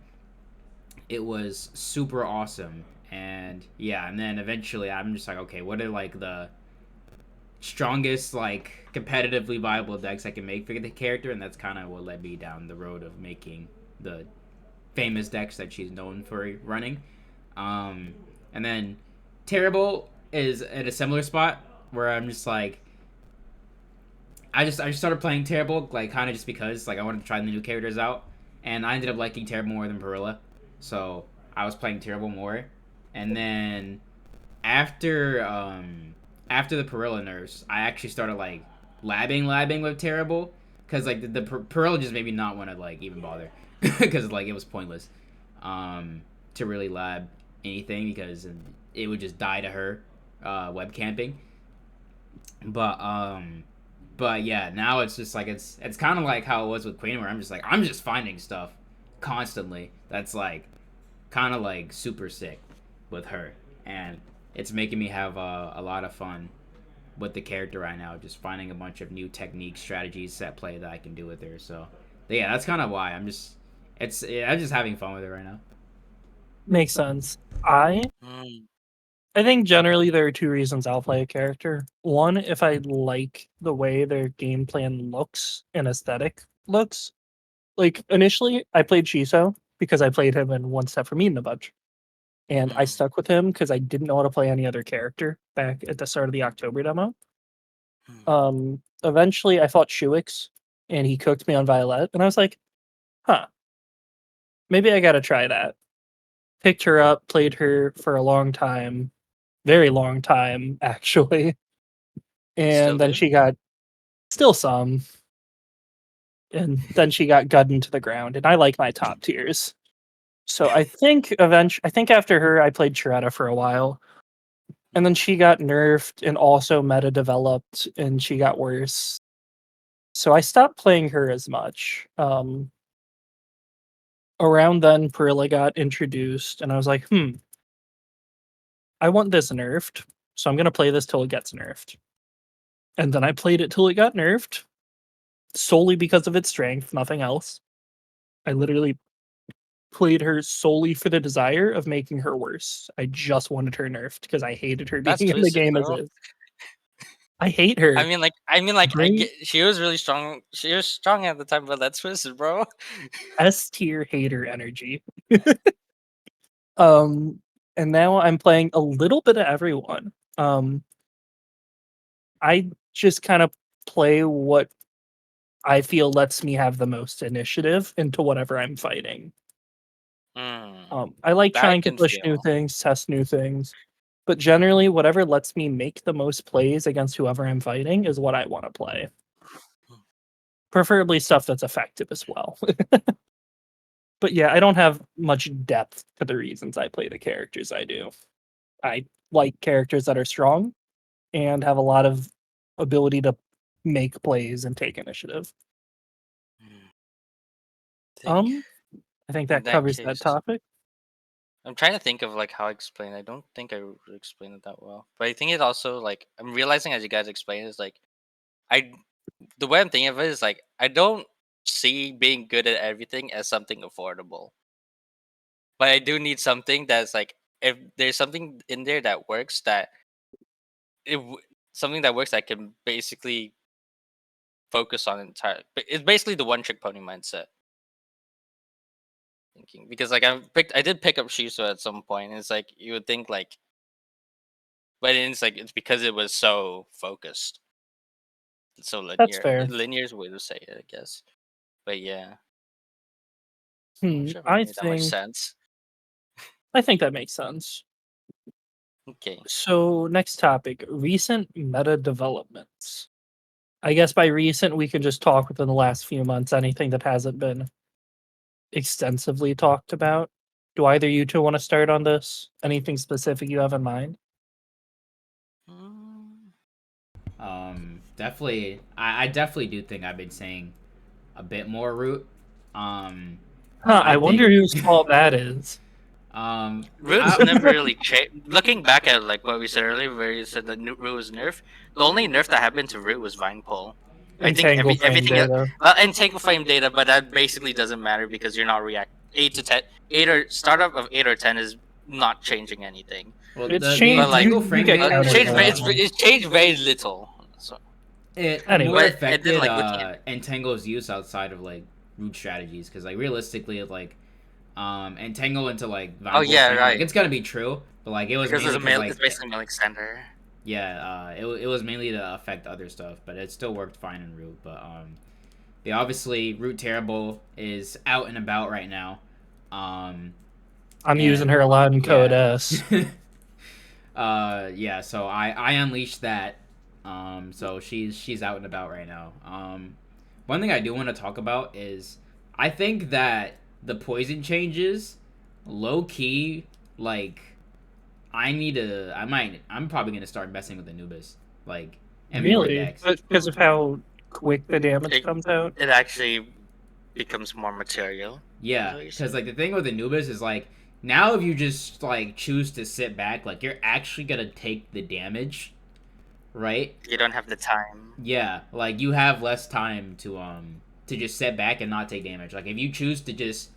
it was super awesome. And yeah, and then eventually I'm just like, okay, what are like the strongest like competitively viable decks I can make for the character, and that's kind of what led me down the road of making the famous decks that she's known for running. Um, and then Terrible is at a similar spot where I'm just like, I just started playing Terrible like kind of just because like I wanted to try the new characters out, and I ended up liking Terrible more than Perilla, so I was playing Terrible more, and then after after the Perilla nerfs, I actually started like labbing with Terrible because like the Perilla just made me not want to like even bother because like it was pointless to really lab anything because it would just die to her web camping. But but yeah, now it's just like it's kind of like how it was with Queen, where I'm just finding stuff constantly. That's like kind of like super sick with her, and it's making me have a lot of fun with the character right now. Just finding a bunch of new techniques, strategies, set play that I can do with her. So yeah, that's kind of why I'm just having fun with it right now. Makes sense. I Mm. I think generally there are two reasons I'll play a character. One, if I like the way their game plan looks and aesthetic looks. Like initially, I played Shiso because I played him in One Step from Eden a bunch, and I Mm. stuck with him because I didn't know how to play any other character back at the start of the October demo. Mm. Eventually, I fought Shuix, and he cooked me on Violet, and I was like, "Huh, maybe I got to try that." Picked her up, played her for a long time, very long time actually, Still and then do? she got still some, and then she got gunned into the ground, and I like my top tiers. So I think after her I played Shredda for a while. And then she got nerfed and also meta developed and she got worse. So I stopped playing her as much. Around then Perilla got introduced and I was like, I want this nerfed. So I'm gonna play this till it gets nerfed. And then I played it till it got nerfed solely because of its strength, nothing else. I literally played her solely for the desire of making her worse. I just wanted her nerfed because I hated her being That's in the twisted, game as bro. is. I hate her. I Bring get she was really strong. She was strong at the time, but that's twisted, bro. S tier hater energy. Um, and now I'm playing a little bit of everyone. I just kind of play what I feel lets me have the most initiative into whatever I'm fighting. Mm. I like That I trying to can push new feel. things, test new things, but generally, whatever lets me make the most plays against whoever I'm fighting is what I want to play. Preferably stuff that's effective as well. But yeah, I don't have much depth to the reasons I play the characters I do. I like characters that are strong and have a lot of ability to make plays and take initiative. Mm. Think Um, I think in that that covers that case, topic. I'm trying to think of like how I explain. I don't think I really explained it that well, but I think it also like I'm realizing as you guys explain is like I the way I'm thinking of it is like I don't see being good at everything as something affordable, but I do need something that's like if there's something in there that works that something that works that can basically focus on entire. It's basically the one trick pony mindset thinking because like I did pick up Shiso at some point. And it's like you would think like, but it's like it's because it was so focused, so That's linear. fair. Linear is a way to say it, I guess. But yeah, I'm not Hmm, sure if I made that much sense. I think that makes sense. Okay. So next topic, recent meta developments. I guess by recent we can just talk within the last few months, anything that hasn't been extensively talked about. Do either you two want to start on this? Anything specific you have in mind? Mm, Definitely. I definitely do think I've been saying a bit more root. Um, I I wonder think. whose fault that is. Root's never really changed. Looking back at like what we said earlier, where you said that Root was nerf, the only nerf that happened to Root was Vine Pull. I think Entangle frame everything else, data. and take frame data, but that basically doesn't matter because you're not react 8 to 10, 8 or 10 is not changing anything. Well, It's the But changed. like entangle You frame get data counter was it's changed very little. So it Anyway. more but and then affected like looking at entangle's use outside of like root strategies because like realistically like entangle into like oh vine yeah frame like right it's gonna be true, but like it was because mainly because it's like basically mill extender. yeah it was mainly to affect other stuff, but it still worked fine in root. But they obviously root terrible is out and about right now. Um, I'm using and her a lot in Code yeah. S. Yeah, so I unleashed that. So she's out and about right now. One thing I do want to talk about is I think that the poison changes, low key, like I'm probably gonna start messing with Anubis, like and more Really? decks. Because of how quick the damage It, comes out? it actually becomes more material. Is Yeah, what you're because saying? like the thing with Anubis is like now if you just like choose to sit back, like you're actually gonna take the damage, right? You don't have the time. Yeah, like you have less time to just sit back and not take damage. Like if you choose to just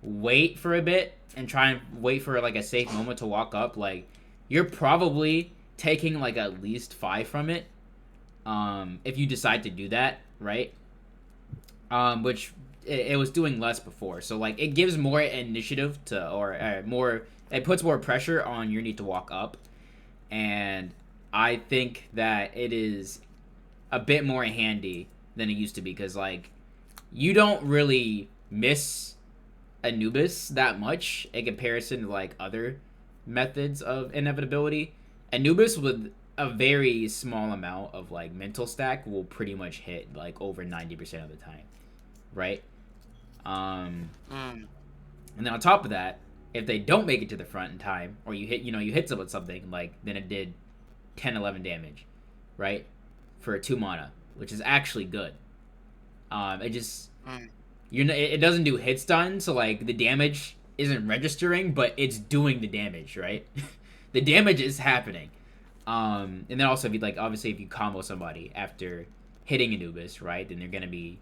wait for a bit and try and wait for like a safe moment to walk up, like you're probably taking like at least 5 from it. If you decide to do that, right? Which it was doing less before. So like it gives more initiative to or more it puts more pressure on your need to walk up, and I think that it is a bit more handy than it used to be because like you don't really miss Anubis that much in comparison to like other methods of inevitability. Anubis with a very small amount of like mental stack will pretty much hit like over 90% of the time, right? Um, Mm. and then on top of that, if they don't make it to the front in time, or you hit something like then it did 10, 11 damage, right? For a 2 mana, which is actually good. It just Mm. it doesn't do hit stun, so like the damage isn't registering, but it's doing the damage, right? The damage is happening. And then also if you like obviously if you combo somebody after hitting Anubis, right, then you're gonna be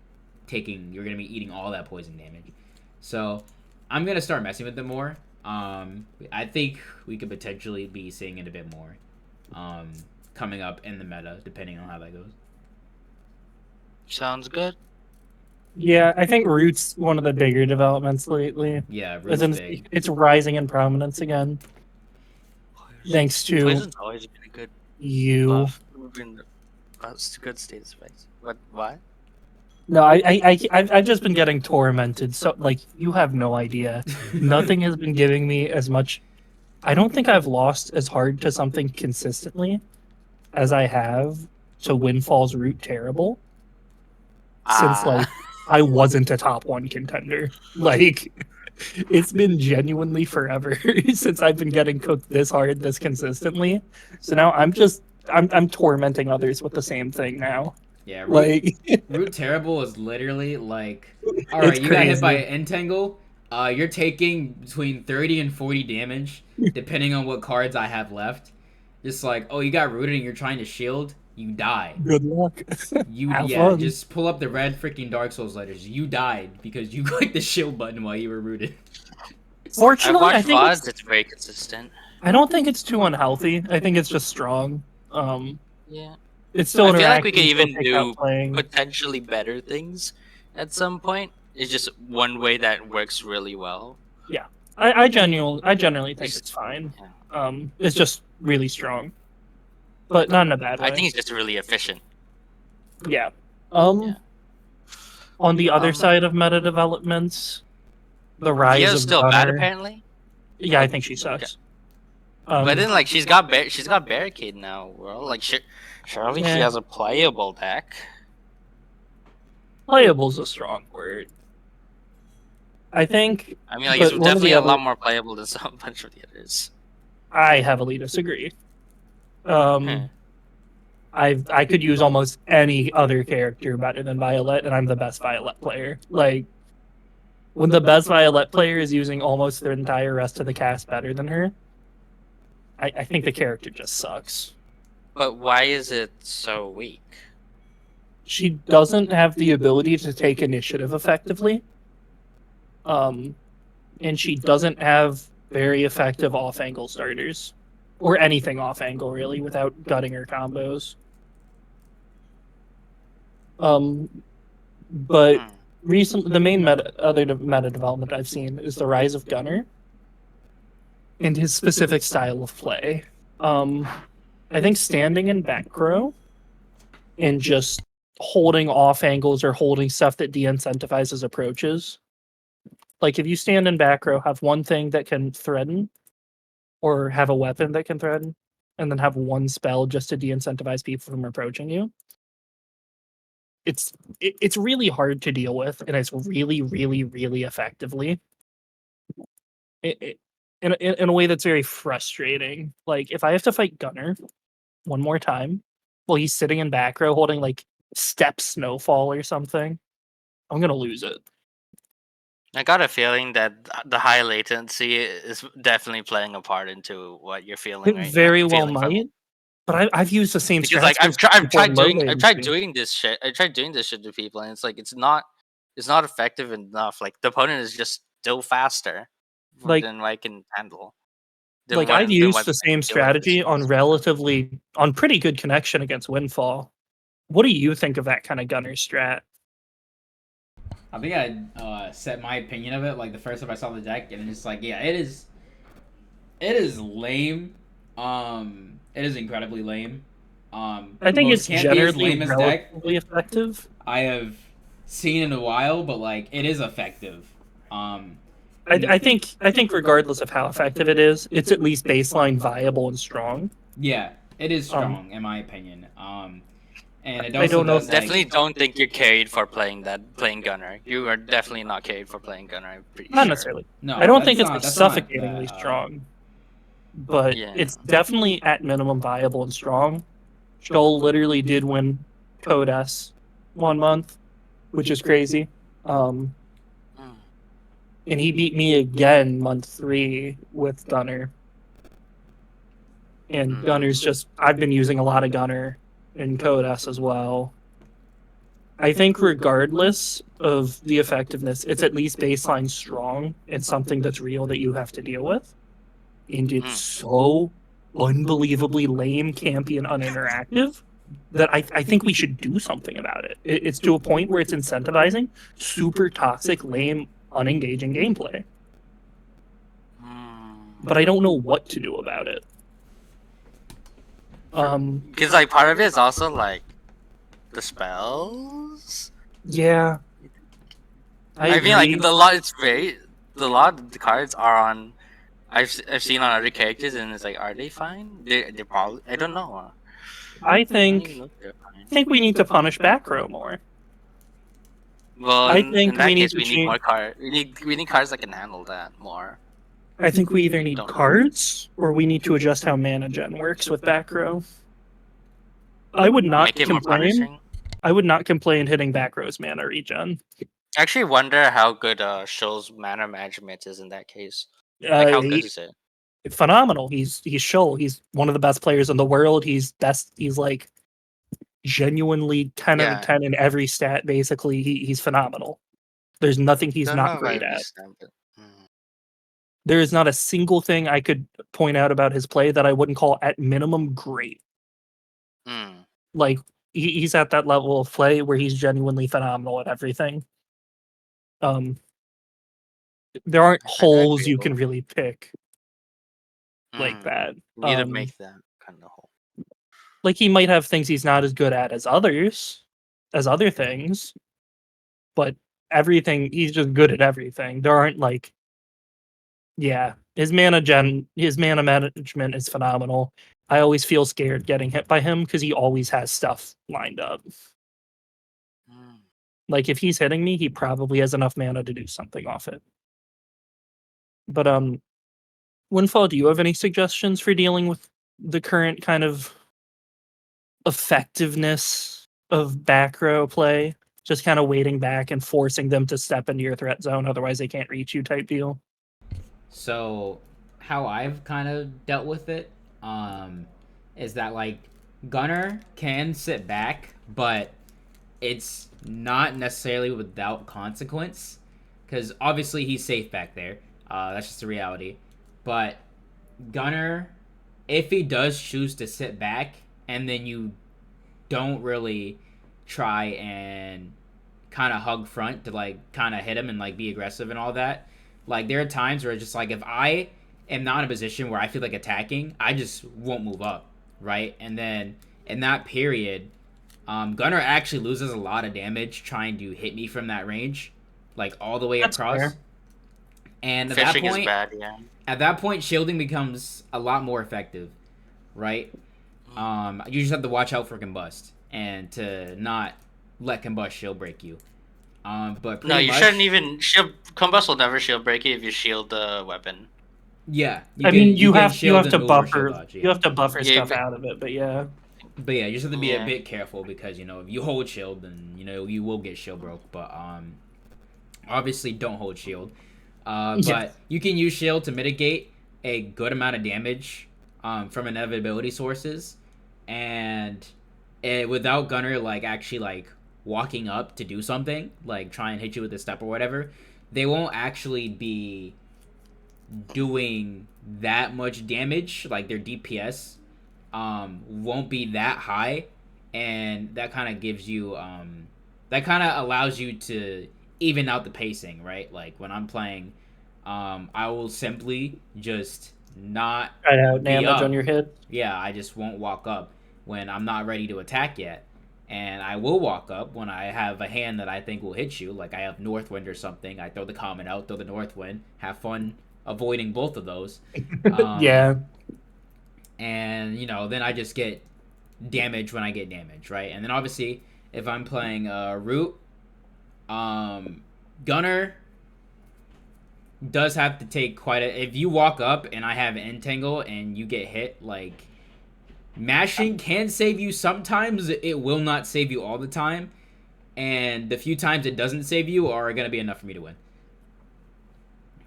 eating all that poison damage. So I'm gonna start messing with them more. I think we could potentially be seeing it a bit more. Coming up in the meta, depending on how that goes. Sounds good. Yeah, I think Root's one of the bigger developments lately. Yeah, As Root's in, big. it's rising in prominence again, thanks to Poison's always been a good you. buff. Been a good state space. But why? No, I've just been getting tormented. So, like, you have no idea. Nothing has been giving me as much. I don't think I've lost as hard to something consistently as I have to Windfall's Root Terrible since, like, Ah, I wasn't a top 1 contender. Like, it's been genuinely forever since I've been getting cooked this hard, this consistently. So now I'm tormenting others with the same thing now. Yeah, Like, Root Terrible is literally like, all it's right, you got hit by crazy. an Entangle. You're taking between 30 and 40 damage, depending on what cards I have left. Just like, oh, you got rooted and you're trying to shield, you die. Good luck. Have Yeah, fun. just pull up the red freaking Dark Souls letters. You died because you clicked the shield button while you were rooted. I've Fortunately, I watched think VODs. It's very consistent. I don't think it's too unhealthy. I think it's just strong. Yeah. It's still I feel like we interactive. could You still even pick out do playing. potentially better things at some point. It's just one way that works really well. I generally think It's- it's fine. Yeah. It's just really strong, but not in a bad way. I think it's just really efficient. Yeah. Yeah. On the other Um, side of meta developments, the rise Vio's of still bad Gunner. apparently. Yeah, I think she sucks. But then, like, she's got barricade now, bro. Like, surely she Yeah. has a playable deck. Playable's a strong word. I think. I mean, like, it's but one of definitely the a lot other, more playable than some bunch of the others. I heavily disagree. Huh. I could use almost any other character better than Violet, and I'm the best Violet player. Like, when the best Violet player is using almost their entire rest of the cast better than her, I think the character just sucks. But why is it so weak? She doesn't have the ability to take initiative effectively. And she doesn't have very effective off-angle starters. Or anything off-angle, really, without gutting her combos. But recently, the main other meta development I've seen is the rise of Gunner and his specific style of play. I think standing in back row and just holding off angles or holding stuff that de-incentivizes approaches. Like if you stand in back row, have one thing that can threaten, or have a weapon that can threaten, and then have one spell just to de-incentivize people from approaching you. It's really hard to deal with, and it's really, really, really effectively. In a way that's very frustrating. Like if I have to fight Gunner one more time while he's sitting in back row holding like step snowfall or something, I'm gonna lose it. I got a feeling that the high latency is definitely playing a part into what you're feeling It right now. very well Feeling from might, it. but I've used the same Because like strategy I've before tried low doing latency. this shit. I tried doing this shit to people, and it's like it's not effective enough. Like the opponent is just still faster Like than I can handle. I've Than used what the I same feel like is strategy on pretty good connection against Windfall. What do you think of that kind of Gunner strat? I think I set my opinion of it like the first time I saw the deck, and it's like, yeah, it is lame. It is incredibly lame. I think Most it's campiest, generally lamest deck relatively effective. I have seen in a while, but like it is effective. I think regardless of how effective it is, it's at least baseline viable and strong. Yeah, it is Um, strong in my opinion. And it I also don't know does if like definitely don't think you're carried for playing Gunner. You are definitely not carried for playing Gunner. I'm pretty not sure. necessarily. no. I don't That's think it's not. like That's not suffocatingly that. strong, but Yeah. it's definitely at minimum viable and strong. Joel literally did win Code S 1 month, which is crazy. And he beat me again month 3 with Gunner. And Gunner's just I've been using a lot of Gunner in Code S as well. I think regardless of the effectiveness, it's at least baseline strong and something that's real that you have to deal with. And it's so unbelievably lame, campy, and uninteractive that I think we should do something about it. It's to a point where it's incentivizing super toxic, lame, unengaging gameplay. But I don't know what to do about it. Because like part of it is also like the spells. Yeah, I mean, like agree. the lot of the cards are on. I've seen on other characters, and it's like, are they fine? They're probably. I don't know. I I don't think even know if they're fine. we need to punish back row more. Well, I in think that we need case, to we need change. more cards. We need cards that can handle that more. I think we either need Don't- cards or we need to adjust how mana gen works with back row. I would not Make it more complain. punishing. I would not complain hitting back row's mana regen. I actually wonder how good Show's mana management is in that case. Like, how good is it? Phenomenal. He's Shoal. He's one of the best players in the world. He's best. He's like genuinely 10 out of 10 in every stat. Basically, he's phenomenal. There's nothing he's Don't know not if I great at. understand, but There is not a single thing I could point out about his play that I wouldn't call at minimum great. Like he's at that level of play where he's genuinely phenomenal at everything. There aren't holes you can really pick like that. You need to make that kind of hole. Like he might have things he's not as good at as other things, but everything he's just good at everything. There aren't like Yeah, his mana management is phenomenal. I always feel scared getting hit by him because he always has stuff lined up. Mm. Like if he's hitting me, he probably has enough mana to do something off it. But Windfall, do you have any suggestions for dealing with the current kind of effectiveness of back row play? Just kind of waiting back and forcing them to step into your threat zone, otherwise they can't reach you type deal. So, how I've kind of dealt with it is that like Gunner can sit back, but it's not necessarily without consequence, because obviously he's safe back there. That's just the reality. But Gunner, if he does choose to sit back, and then you don't really try and kind of hug front to like kind of hit him and like be aggressive and all that. Like there are times where it's just like if I am not in a position where I feel like attacking, I just won't move up, right? And then in that period, Gunner actually loses a lot of damage trying to hit me from that range, like all the way That's across. fair. And Fishing is bad, yeah. at that point, shielding becomes a lot more effective, right? You just have to watch out for combust and to not let combust shield break you. But No, you shouldn't even shield. Combust will never shield break you if you shield the weapon. Yeah, You can have shield and to move or shield buffer dodge, yeah. you have to buffer Yeah, stuff out of it, but yeah. But yeah, you just have to be a Yeah. bit careful because if you hold shield, then you will get shield broke. But obviously don't hold shield. Yeah. But you can use shield to mitigate a good amount of damage from inevitability sources, and without Gunner like actually like walking up to do something, like try and hit you with a step or whatever, they won't actually be doing that much damage. Like their DPS won't be that high, and that kind of gives you that kind of allows you to even out the pacing, right? Like when I'm playing, I will simply just not Try to out be damage on up. your hit. Yeah, I just won't walk up when I'm not ready to attack yet. And I will walk up when I have a hand that I think will hit you. Like I have Northwind or something. I throw the common out, throw the Northwind. Have fun avoiding both of those. Yeah. And then I just get damage when I get damage, right? And then obviously if I'm playing root, Gunner does have to take quite a. If you walk up and I have entangle and you get hit, like mashing can save you sometimes. It will not save you all the time, and the few times it doesn't save you are gonna be enough for me to win.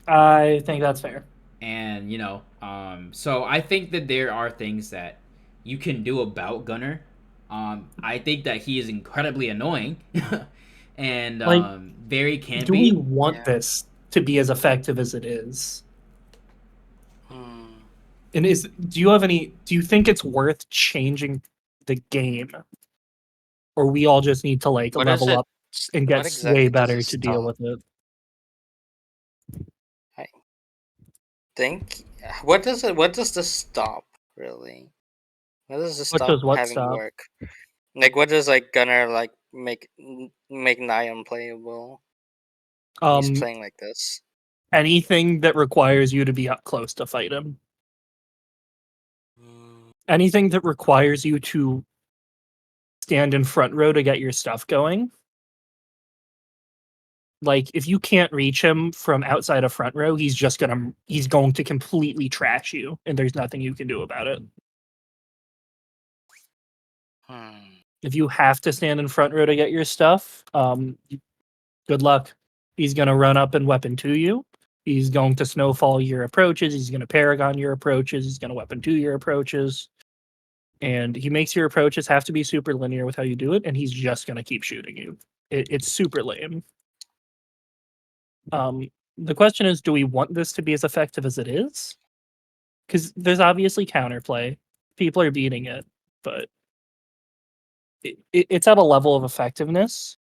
I think that's fair. And so I think that there are things that you can do about Gunner. I think that he is incredibly annoying, and Like, very Do we campy. want Yeah. this to be as effective as it is? Hmm. And do you think it's worth changing the game? Or we all just need to like What is level it? up and What get way exactly does better it to deal stop? with it? I think. What does it? What does this stop really? What does this What stop does what having stop? work? Like, what does like Gunner like make Nye unplayable? When he's Um playing like this. Anything that requires you to be up close to fight him. Mm. Anything that requires you to stand in front row to get your stuff going. Like if you can't reach him from outside of front row, he's going to completely trash you, and there's nothing you can do about it. If you have to stand in front row to get your stuff, good luck. He's gonna run up and weapon to you. He's going to snowfall your approaches. He's gonna paragon your approaches. He's gonna weapon to your approaches. And he makes your approaches have to be super linear with how you do it, and he's just gonna keep shooting you. It's super lame. The question is, do we want this to be as effective as it is? Because there's obviously counterplay. People are beating it, but it's at a level of effectiveness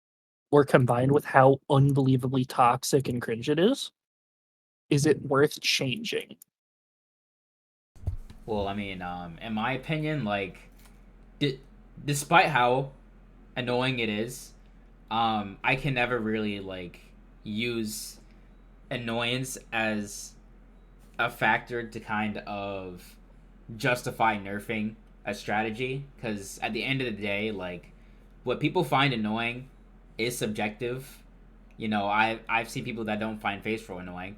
where combined with how unbelievably toxic and cringe it is it worth changing? Well, I mean, in my opinion, like, despite how annoying it is, I can never really like use annoyance as a factor to kind of justify nerfing a strategy, because at the end of the day, like, what people find annoying is subjective. You know, I've seen people that don't find face roll annoying.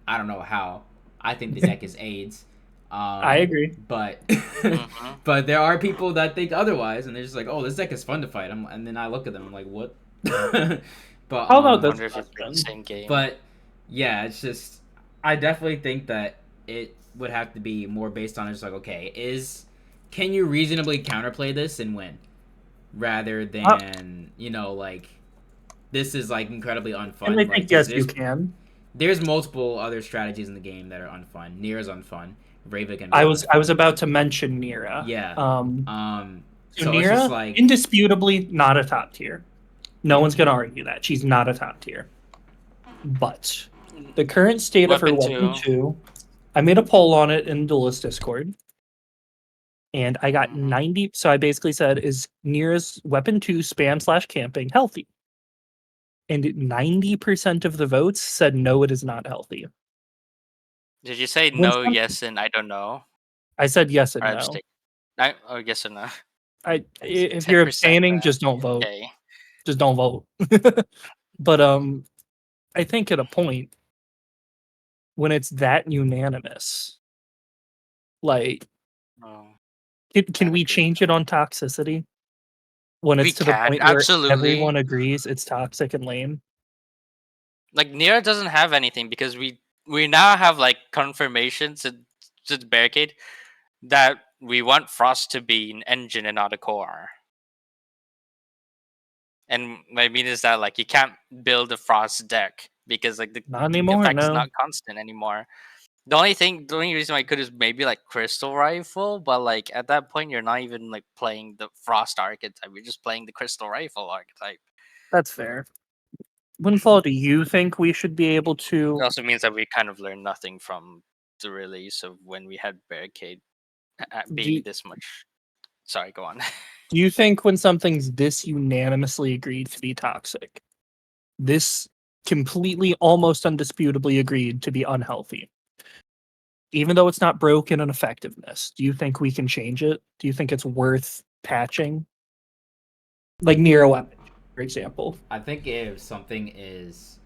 I don't know how. I think the deck is AIDS. I agree. But Mm-hmm. but there are people that think otherwise, and they're just like, oh, this deck is fun to fight. And then I look at them, I'm like, what? But How about I this wonder if you play the question? same game. But yeah, it's just, I definitely think that it would have to be more based on just like, okay, can you reasonably counterplay this and win, rather than like, this is like incredibly unfun. And I Like, think yes, you can. there's multiple other strategies in the game that are unfun. Nier's unfun. Rava can be I unfun. was about to mention Nira. Yeah. So So it's just Nira, like, indisputably not a top tier. No one's gonna argue that she's not a top tier. But the current state of her weapon 2, I made a poll on it in Duelist Discord, and I got 90. So I basically said, is Nira's weapon 2 spam/camping healthy? And 90% of the votes said no, it is not healthy. Did you say When no, yes, and I don't know? I said yes and Or no. abstain? Oh, yes or no? If you're 10% abstaining, that. just don't vote. Okay. Just don't vote. But I think at a point when it's that unanimous, like, Oh, can I we agree. change it on toxicity? When We it's to the can, point where absolutely. everyone agrees it's toxic and lame. Like, Nira doesn't have anything because we now have like confirmation to the barricade that we want Frost to be an engine and not a core. And what I mean is that, like, you can't build a Frost deck because, like, the Not anymore, effect is no. not constant anymore. The only reason I could is maybe like Crystal Rifle, but like at that point you're not even like playing the Frost archetype. You're just playing the Crystal Rifle archetype. That's fair. Windfall, do you think we should be able It to? also means that we kind of learned nothing from the release of when we had Barricade being this much. Sorry, go on. Do you think when something's this unanimously agreed to be toxic, this completely, almost undisputably agreed to be unhealthy, even though it's not broken in effectiveness, do you think we can change it? Do you think it's worth patching? Like Nero Weapon, for example. I think if something is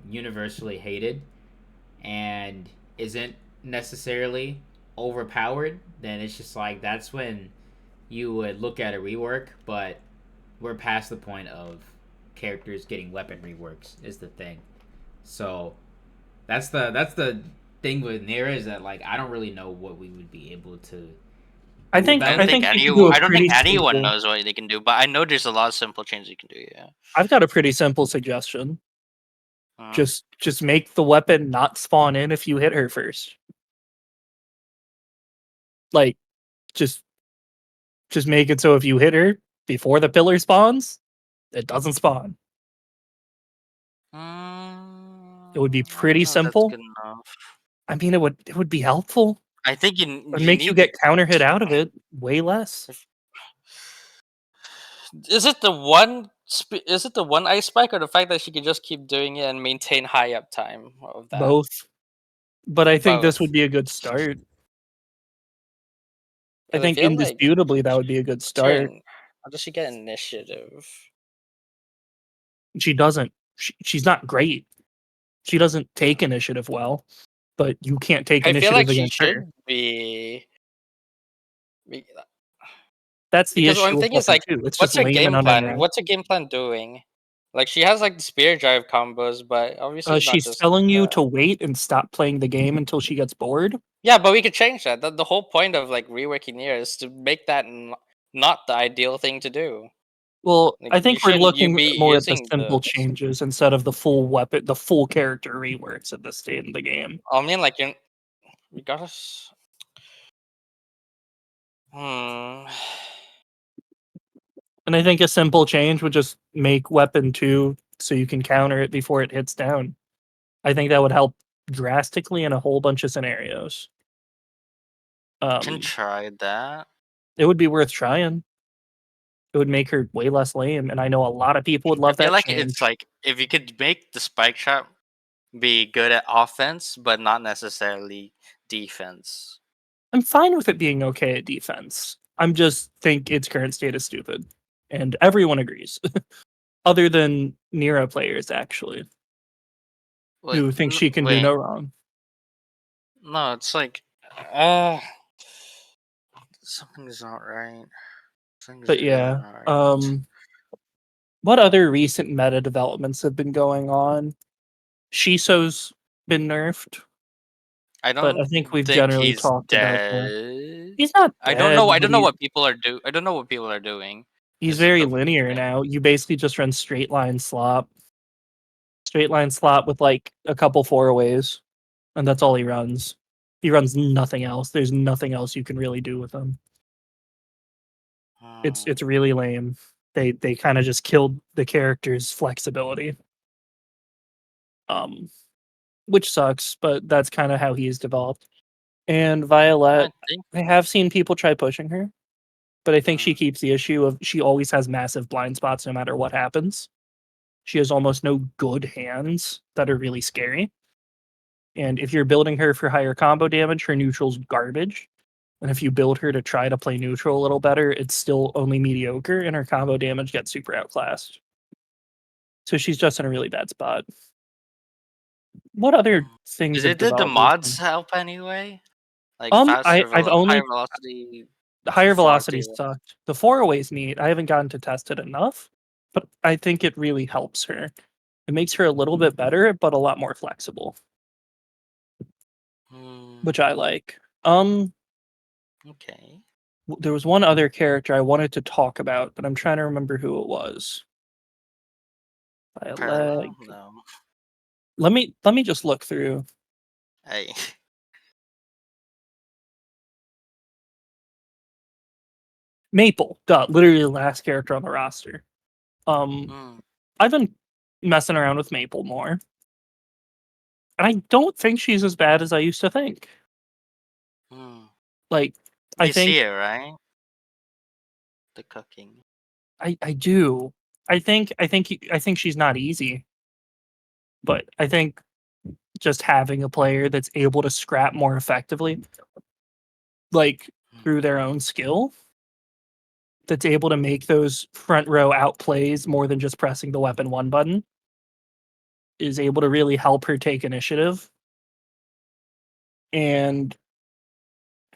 universally hated and isn't necessarily overpowered, then it's just like, that's when you would look at a rework. But we're past the point of characters getting weapon reworks, is the thing. So that's the thing with Nira, is that, like, I don't really know what we would be able to. I don't think anyone knows what they can do, but I know there's a lot of simple changes you can do. Yeah, I've got a pretty simple suggestion. Just make the weapon not spawn in if you hit her first. Like, just make it so if you hit her before the pillar spawns, it doesn't spawn. It would be pretty simple. That's good enough. I mean, it would be helpful. I think it would make you get counter hit out of it way less. Is it the one? Is it the one ice spike, or the fact that she can just keep doing it and maintain high uptime of that? Both. But I think this would be a good start. I think indisputably that would be a good start. How does she get initiative? She doesn't. She's not great. She doesn't take initiative well, but you can't take initiative I feel like against she her. should be. That's the issue. One thing is, like, it's what's just her lame game and plan? uninteractive. What's her game plan doing? Like, she has like the spear drive combos, but obviously she's telling you to wait and stop playing the game until she gets bored. Yeah, but we could change that. The whole point of like reworking here is to make that not the ideal thing to do. Well, Like, I think we're looking more at the simple changes instead of the full weapon, the full character reworks at this stage in the game. I mean, like, you gotta. And I think a simple change would just make weapon 2 so you can counter it before it hits down. I think that would help drastically in a whole bunch of scenarios. Can try that. It would be worth trying. It would make her way less lame, and I know a lot of people would love that. I feel like it's like, if you could make the spike trap be good at offense, but not necessarily defense. I'm fine with it being okay at defense. I'm just think its current state is stupid, and everyone agrees, other than Nira players actually, Wait, who think she can do wait, no wrong. no, it's like, uh, something's not right. Something's But really yeah, not right. what other recent meta developments have been going on? Shiso's been nerfed, I but I don't think we've think generally he's talked about that. dead. He's not I don't dead, know. I but don't know what people are do. I don't know what people are doing. he's This is very the linear thing. now. You basically just run straight line slop with like a couple four-ways, and that's all he runs. He runs nothing else. There's nothing else you can really do with him. Hmm. It's really lame. They kind of just killed the character's flexibility. Um, which sucks, but that's kind of how he's developed. And I Violet, think. I have seen people try pushing her, but I think she Hmm. keeps the issue of she always has massive blind spots no matter what happens. She has almost no good hands that are really scary. And if you're building her for higher combo damage, her neutral's garbage. And if you build her to try to play neutral a little better, it's still only mediocre, and her combo damage gets super outclassed. So she's just in a really bad spot. What other things have Did the developed mods recently? help anyway? Like faster, I've higher only velocity, higher velocity Forte. sucked. The 4-way's neat. I haven't gotten to test it enough, but I think it really helps her. It makes her a little bit better, but a lot more flexible, Hmm. which I like. Okay. There was one other character I wanted to talk about, but I'm trying to remember who it was. Parallel? Like, No. let me just look through. Hey. Maple, duh, literally the last character on the roster. Um, Hmm. I've been messing around with Maple more, and I don't think she's as bad as I used to think. Hmm. Like, I You see think it, right? The cooking. I do. I think she's not easy, but I think just having a player that's able to scrap more effectively, like Hmm. through their own skill, that's able to make those front row outplays more than just pressing the weapon one button, is able to really help her take initiative. And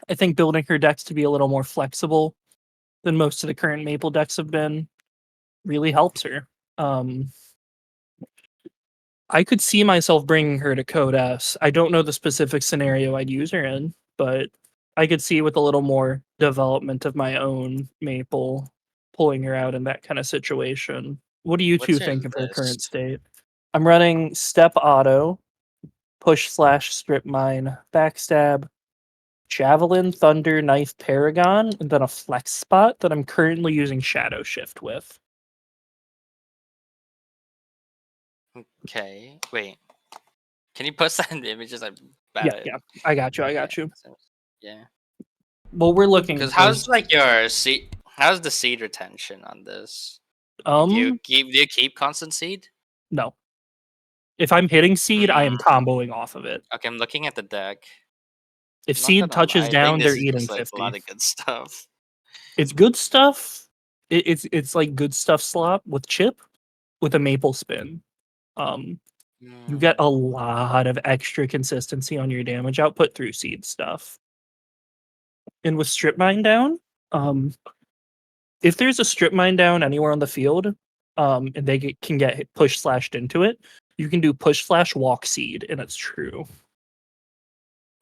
I think building her decks to be a little more flexible than most of the current Maple decks have been really helps her. Um, I could see myself bringing her to Code S. I don't know the specific scenario I'd use her in, but I could see with a little more development of my own Maple pulling her out in that kind of situation. What do you two What's your think of her current list? state? I'm running Step Auto, Push Slash Strip Mine, Backstab, Javelin, Thunder, Knife, Paragon, and then a Flex Spot that I'm currently using Shadow Shift with. Okay. Wait. Can you post that in the images? I'm bad Yeah, at. yeah. I got you. I Yeah. got you. Yeah. What we're looking Because for. how's like your seed? How's the seed retention on this? Like, Um, do you keep constant seed? no. If I'm hitting seed, I am Hmm. comboing off of it. Okay, I'm looking at the deck. If Not seed gonna lie, touches I think down, this they're is eating just like a 50. lot of good stuff. It's good stuff. It's like good stuff slop with chip with a maple spin. Um, you get Hmm. a lot of extra consistency on your damage output through seed stuff. And with strip mine down, um, if there's a strip mine down anywhere on the field, and can get push slashed into it, you can do push slash walk seed, and it's true,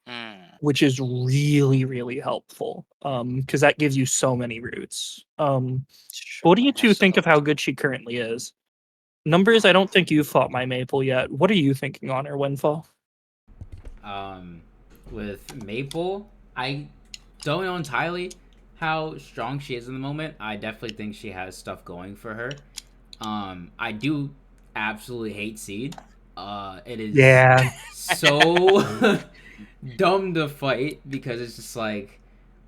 Hmm. which is really really helpful. Because that gives you so many routes. What do you Sure, two that's think of so how good she currently is? Numbers, I don't think you've fought my Maple yet. What are you thinking on her, Windfall? Um, with Maple, I don't know entirely how strong she is in the moment. I definitely think she has stuff going for her. I do absolutely hate Seed. It is Yeah, so dumb to fight because it's just like,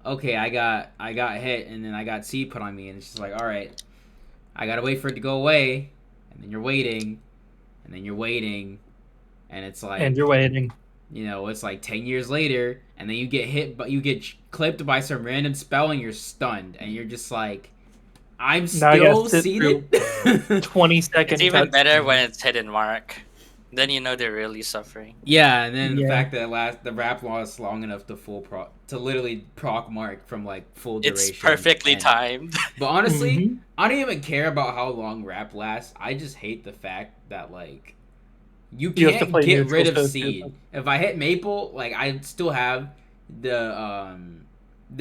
okay, I got hit and then I got Seed put on me and it's just like, all right, I gotta wait for it to go away, and then you're waiting, and then you're waiting, and it's like, And you're waiting. you know, it's like 10 years later, and then you get hit, but you get clipped by some random spell, and you're stunned, and you're just like, I'm Now you still gotta sit seated. 20-second. It's even better when it's hidden mark. Then you know they're really suffering. Yeah, and then the Yeah. fact that the rap lasts long enough to literally proc mark from like full duration. It's perfectly and- timed. But honestly, Mhm. I don't even care about how long rap lasts. I just hate the fact that like you You have to can't play get rid neutral of so seed. stupid. If I hit maple, like I still have the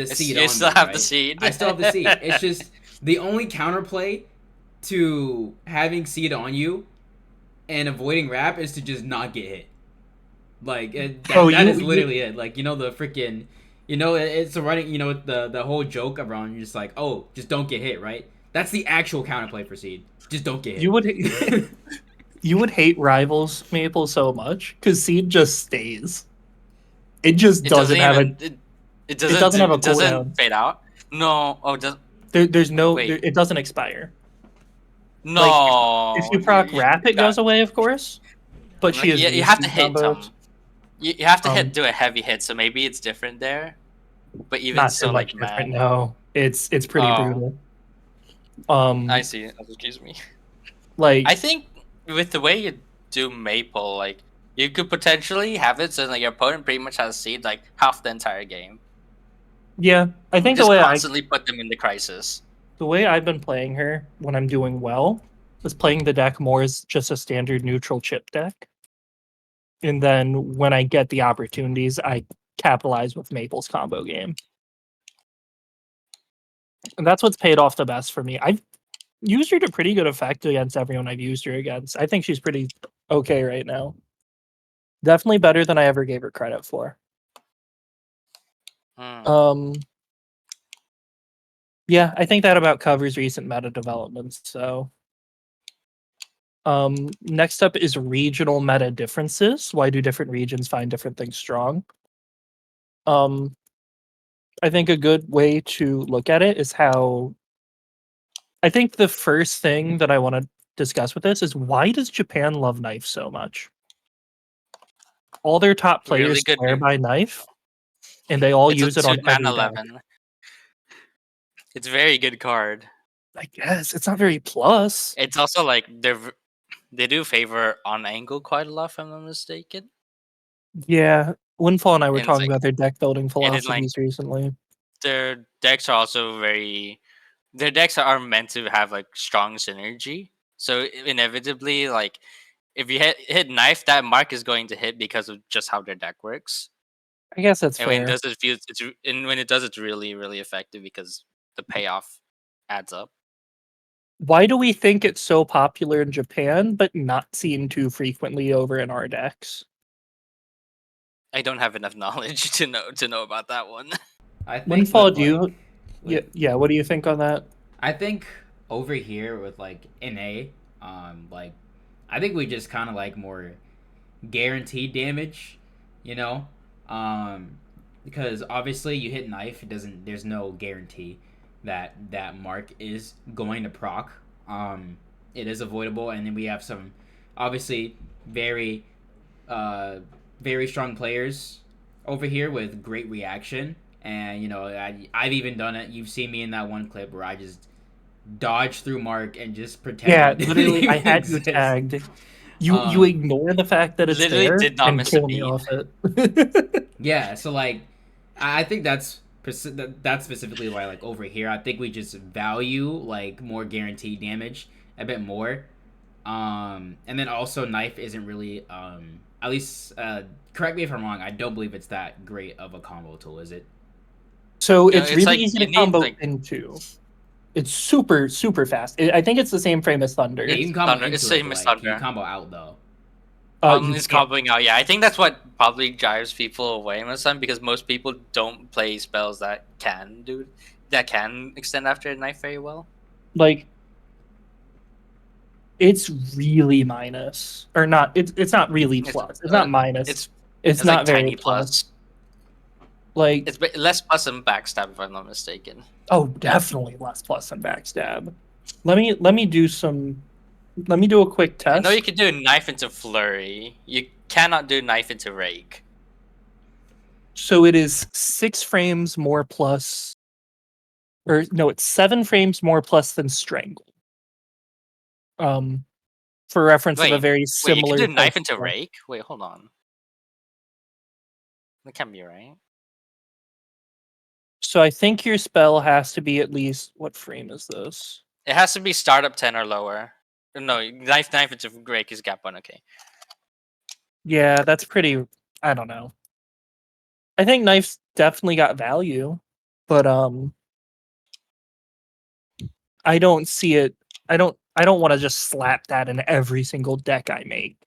seed You on still me, have right? the seed. I still have the seed. It's just the only counterplay to having seed on you and avoiding rap is to just not get hit. Like that is literally it. Like, you know, the freaking, you know, it's a running, you know, the whole joke around, you're just like, oh, just don't get hit, right? That's the actual counterplay for seed. Just don't get hit. You would hate Rivals Maple so much because Seed just stays. It just doesn't have It doesn't have a it doesn't cooldown. fade out. No. Oh, does there's no Wait. it doesn't expire. no. If you proc Wrap, it goes away, of course. But she has you have to reseed hit combos. some. You have to Um, do a heavy hit, so maybe it's different there. But even Not so, too like much different. man, No, it's pretty Oh. brutal. I see. Excuse me. Like I think with the way you do Maple, like you could potentially have it so like your opponent pretty much has seed like half the entire game. yeah, I think Just the constantly put them in the crisis. way I've been playing her when I'm doing well is playing the deck more as just a standard neutral chip deck. And then when I get the opportunities, I capitalize with Maple's combo game. And that's what's paid off the best for me. I've used her to pretty good effect against everyone I've used her against. I think she's pretty okay right now. Definitely better than I ever gave her credit for. Yeah, I think that about covers recent meta developments. So next up is regional meta differences. Why do different regions find different things strong? I think a good way to look at it is how I think the first thing that I want to discuss with this is why does Japan love knife so much? All their top players Really good swear by knife, and they all It's use a it on 2 mana every deck. 11. It's a very good card. I guess it's not very plus. It's also like they do favor on angle quite a lot, if I'm not mistaken. Yeah, Windfall and I were And it's talking like, about their deck building and it's like philosophies recently. their decks are also their decks are meant to have like strong synergy. So inevitably, like if you hit knife, that mark is going to hit because of just how their deck works. I guess that's And when fair. it does, when it does, it's really really effective because the payoff adds up. Why do we think it's so popular in Japan, but not seen too frequently over in our decks? I don't have enough knowledge to know about that one. I think Windfall, with, do you? with- Yeah. What do you think on that? I think over here with like NA, like I think we just kind of like more guaranteed damage, you know, because obviously you hit knife, there's no guarantee that that mark is going to proc. It is avoidable, and then we have some obviously very very strong players over here with great reaction. And you know, I've even done it. You've seen me in that one clip where I just dodge through Mark and just pretend. Yeah, literally, I had you tagged. You ignore the fact that it's literally there did not and miss a kill me beat. off it. Yeah, so like, I think that's specifically why, like, over here, I think we just value like more guaranteed damage a bit more. And then also knife isn't really at least correct me if I'm wrong. I don't believe it's that great of a combo tool, is it? So No, it's it's really like easy you to need, combo like- into. It's super fast. I think it's the same frame as Thunder. Yeah, you can combo Thunder. into It's it, same but, as like, can you Thunder. combo out though? You It's can't. comboing out. Yeah, I think that's what probably drives people away most of the time because most people don't play spells that can extend after a knife very well. Like, it's really minus or not. It's not really plus. It's not minus. It's not like very tiny plus. Like, It's less plus than backstab if I'm not mistaken. oh, definitely less plus than backstab. Let me do a quick I test. know you can do a knife into flurry. cannot do knife into rake. So it is 6 frames more plus, or no, it's 7 frames more plus than strangle. For reference of a very Wait, you similar can do type knife into spell. rake? Wait, hold on. That can't be right. So I think your spell has to be at least, what frame is this? It has to be startup 10 or lower. No, knife into rake is gap 1, okay. Yeah, that's pretty. I don't know. I think knife's definitely got value, but I don't see it. I don't want to just slap that in every single deck I make.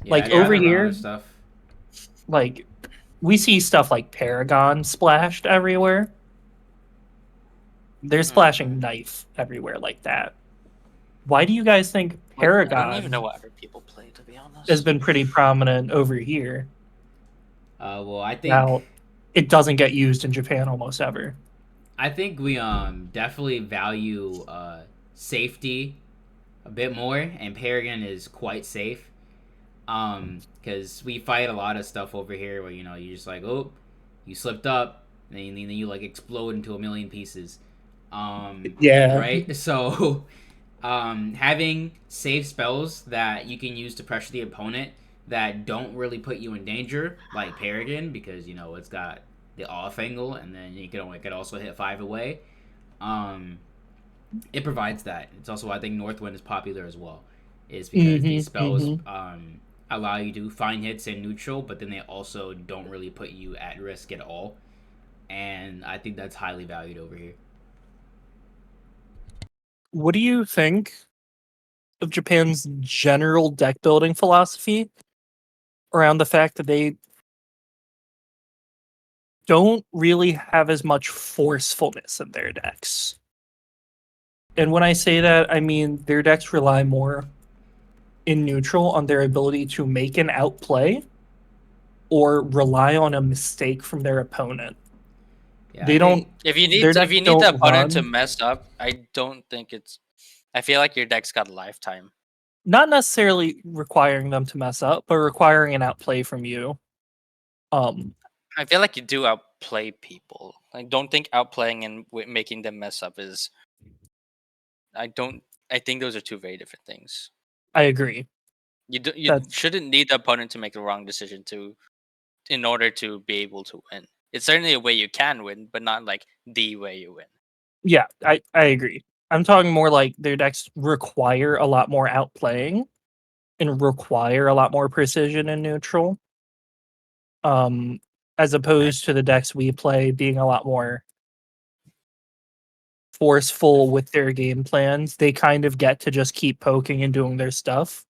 Yeah, Like I'd over rather run other here, stuff. like we see stuff like Paragon splashed everywhere. They're splashing knife everywhere like that. Why do you guys think I don't even know Paragon what other people play, to be honest. has been pretty prominent over here? Well, I think Now, it doesn't get used in Japan almost ever. we definitely value safety a bit more, and Paragon is quite safe. Because we fight a lot of stuff over here where you just like, oh, you slipped up, and then you like explode into a million pieces. Yeah. Right. So, having safe spells that you can use to pressure the opponent that don't really put you in danger, like Paragon, because it's got the off angle, and then it could also hit 5 away. It provides that. It's also why I think Northwind is popular as well, is because these spells allow you to find hits in neutral, but then they also don't really put you at risk at all, and I think that's highly valued over here. What do you think of Japan's general deck building philosophy around the fact that they don't really have as much forcefulness in their decks? And when I say that, I mean their decks rely more in neutral on their ability to make an outplay or rely on a mistake from their opponent. Yeah, They don't. If you Their need decks the don't opponent to run. mess up, I don't think it's. I feel like your deck's got a lifetime. Not necessarily requiring them to mess up, but requiring an outplay from you. I feel like you do outplay people. I don't think outplaying and making them mess up is. I don't. I think those are two very different things. I agree. You That's shouldn't need the opponent to make the wrong decision in order to be able to win. It's certainly a way you can win, but not like the way you win. yeah. I agree. I'm talking more like their decks require a lot more outplaying and require a lot more precision in neutral. As opposed to the decks we play being a lot more forceful with their game plans. They kind of get to just keep poking and doing their stuff.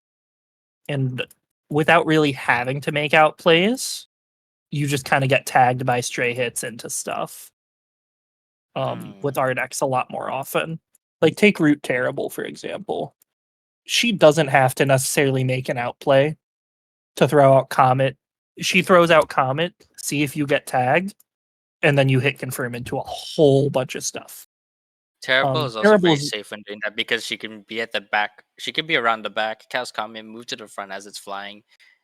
And without really having to make out plays, you just kind of get tagged by stray hits into stuff. With our decks a lot more often. Like take Root Terrible, for example. She doesn't have to necessarily make an outplay to throw out Comet. She throws out Comet, see if you get tagged, and then you hit confirm into a whole bunch of stuff. Terrible is also Terrible very is safe when doing that because she can be at the back. She can be around the back, cast comment, move to the front as it's flying,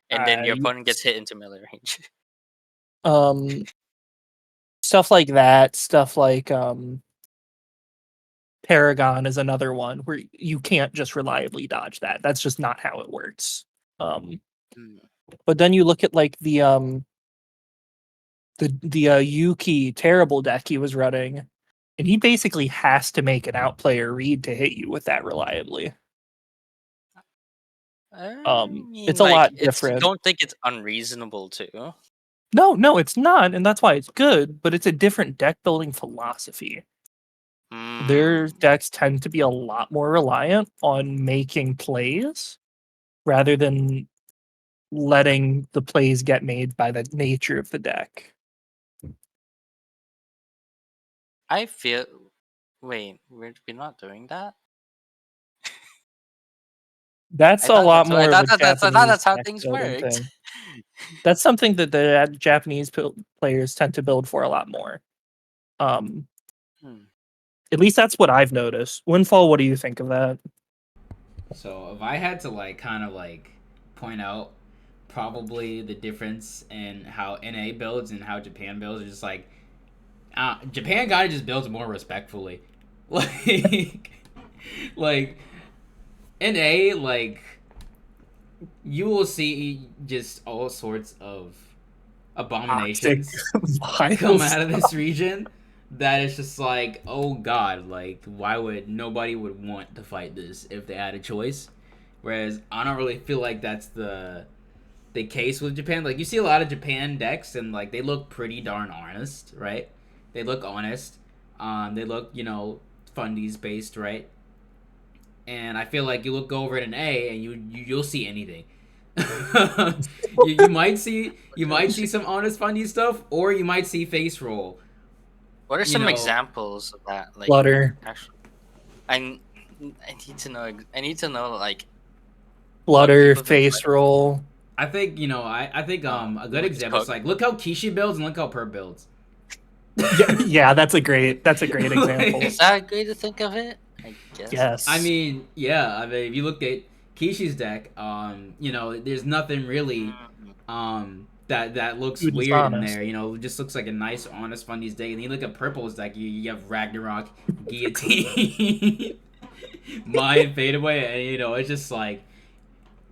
and then your opponent gets hit into melee range. Stuff like that. Stuff like Paragon is another one where you can't just reliably dodge that. That's just not how it works. But then you look at like the Yuki terrible deck he was running, and he basically has to make an outplay or read to hit you with that reliably. I It's mean, a like, lot it's different. don't think it's unreasonable to. No, it's not, and that's why it's good. But it's a different deck building philosophy. Their decks tend to be a lot more reliant on making plays rather than letting the plays get made by the nature of the deck. I feel. Wait, we're not doing that. That's a lot more of a I thought Japanese that's how deck things building worked. thing. That's something that the Japanese players tend to build for a lot more. At least that's what I've noticed. Windfall, what do you think of that? So if I had to kind of point out probably the difference in how NA builds and how Japan builds. It's just like Japan kind of just builds more respectfully. Like, like NA, like you will see just all sorts of abominations come out of this region. That is just like, oh god, like why would nobody would want to fight this if they had a choice? Whereas I don't really feel like that's the case with Japan. Like you see a lot of Japan decks and like they look pretty darn honest, right? They look honest. They look, you know, fundies based, right? And I feel like you look over at an A and you'll see anything. you might see some honest fundy stuff, or you might see face roll. What are You some know, examples of that? Like, Flutter. actually, I need to know. I need to know like Flutter, people been face roll. I think, you know, I think a good Like example is like look how Kishi builds and look how Perp builds. Yeah, that's a great example. Is that a good way to think of it? I guess. Yes. I mean, yeah. I mean, if you look at Kishi's deck, you know, there's nothing really, that looks Dude is weird in honest. there. You know, it just looks like a nice, honest, fundies deck. And then you look at Purple's deck, you have Ragnarok, Guillotine, Mind, Fade Away, and you know, it's just like,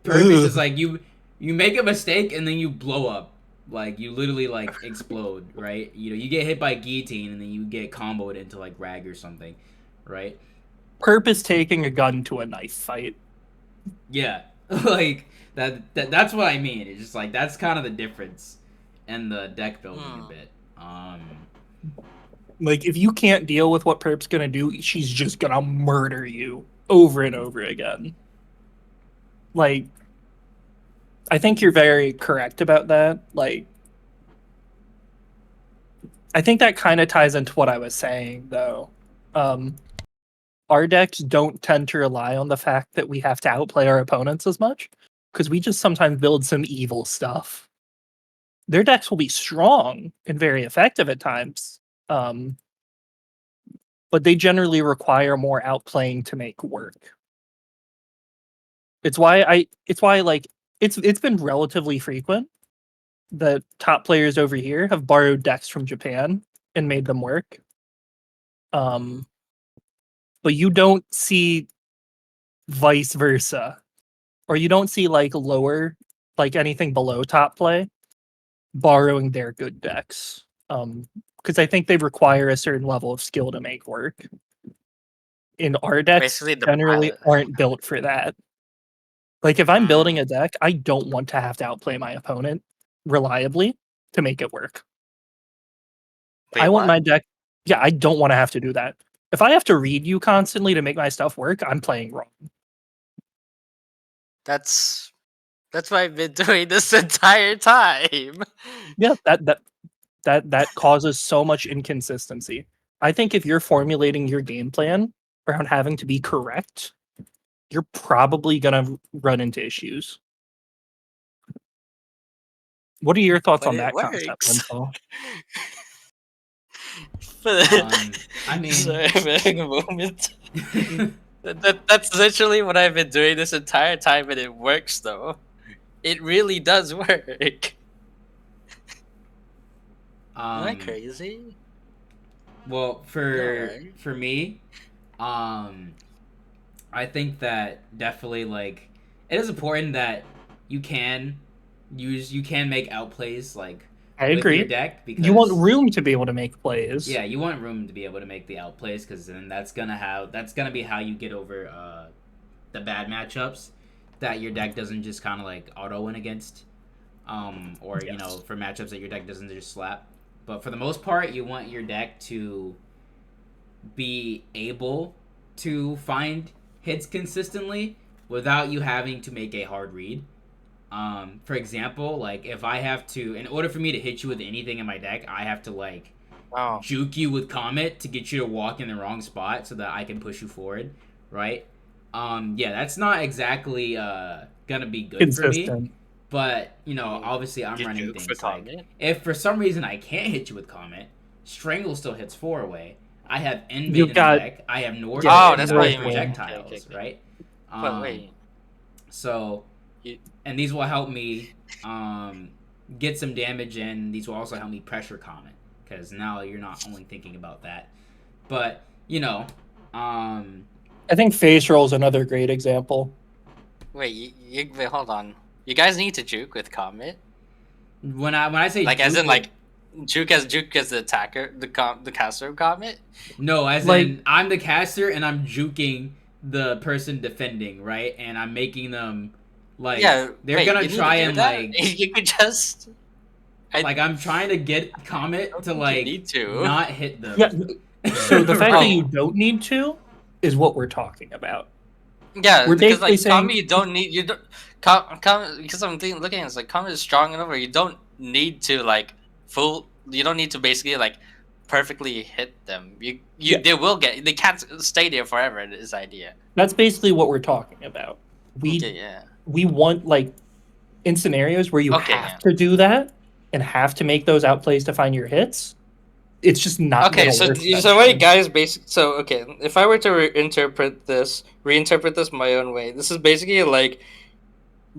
Purpose is like you make a mistake and then you blow up. Like you literally like explode, right? You know, you get hit by Guillotine and then you get comboed into like Rag or something, right? Purpose taking a gun to a knife fight. Yeah, like that's what I mean. It's just like that's kind of the difference in the deck building a bit. Like if you can't deal with what Perp's gonna do, she's just gonna murder you over and over again. Like, I think you're very correct about that. Like, I think that kind of ties into what I was saying, though. Our decks don't tend to rely on the fact that we have to outplay our opponents as much, because we just sometimes build some evil stuff. Their decks will be strong and very effective at times, but they generally require more outplaying to make work. It's why it's been relatively frequent that top players over here have borrowed decks from Japan and made them work. But you don't see vice versa, or you don't see like lower, like anything below top play borrowing their good decks, because I think they require a certain level of skill to make work. And our decks Basically the generally pilot. aren't built for that. Like if I'm building a deck, I don't want to have to outplay my opponent reliably to make it work. Wait, I want what? my deck. Yeah, I don't want to have to do that. If I have to read you constantly to make my stuff work, I'm playing wrong. That's what I've been doing this entire time. Yeah, that causes so much inconsistency. I think if you're formulating your game plan around having to be correct, you're probably gonna run into issues. What are your thoughts But on it that concept, works. Windfall? I mean, Sorry, I'm having a moment. That's literally what I've been doing this entire time, and it works though. It really does work. Am I crazy? Well, Alright. for me, I think that definitely like it is important that you can make outplays like I with agree. your deck, because You want room to be able to make plays. Yeah, you want room to be able to make the outplays, because then that's gonna be how you get over the bad matchups that your deck doesn't just kind of like auto win against, or you know, for matchups that your deck doesn't just slap. But for the most part, you want your deck to be able to find hits consistently without you having to make a hard read. For example, like if I have to, in order for me to hit you with anything in my deck, I have to like juke you with Comet to get you to walk in the wrong spot so that I can push you forward, right? Yeah, that's not exactly gonna be good Consistent. for me. But you know, obviously, I'm Get running juked for things like Comet? if for some reason I can't hit you with Comet, Strangle still hits 4 away. I have Invade You've in got- the deck. I have North. Yeah, Oh, that's what what you mean. projectiles, Okay. right? But wait. So and these will help me get some damage in. These will also help me pressure comment, because now you're not only thinking about that. But, I think face roll is another great example. Wait, wait, hold on. You guys need to juke with Comet? when I say Like, as juke in, like, juke as the attacker, the caster of Comet? no, as like- in I'm the caster and I'm juking the person defending, right? And I'm making them like they're gonna try and like you could just I'm trying to get Comet to like need to. not hit them. Yeah. So the fact Right. that you don't need to is what we're talking about. Yeah, We're because basically like saying- Comet, you don't need because I'm looking at it's like Comet is strong enough where you don't need to like you don't need to basically like perfectly hit them. They can't stay there forever. Is the idea. That's basically what we're talking about. We want like in scenarios where you have to do that and have to make those outplays to find your hits. It's just not Okay, gonna so work so wait, guys, if I were to reinterpret this my own way, this is basically like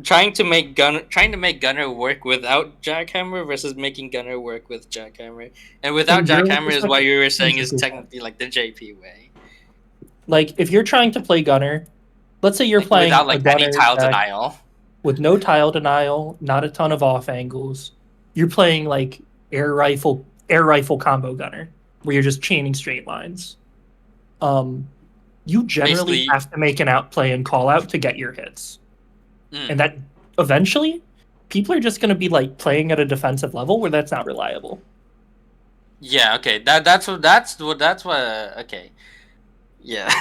trying to make Gunner work without Jackhammer versus making Gunner work with Jackhammer. And without From your Jackhammer is what you were saying is perspective, technically like the JP way. Like if you're trying to play Gunner, let's say you're Like, playing without a like Gunner any tile deck denial. with no tile denial, not a ton of off angles. You're playing like air rifle combo Gunner, where you're just chaining straight lines. You generally Basically- have to make an outplay and call out to get your hits. Mm. And that eventually people are just going to be like playing at a defensive level where that's not reliable. Yeah, okay. That's what okay. Yeah.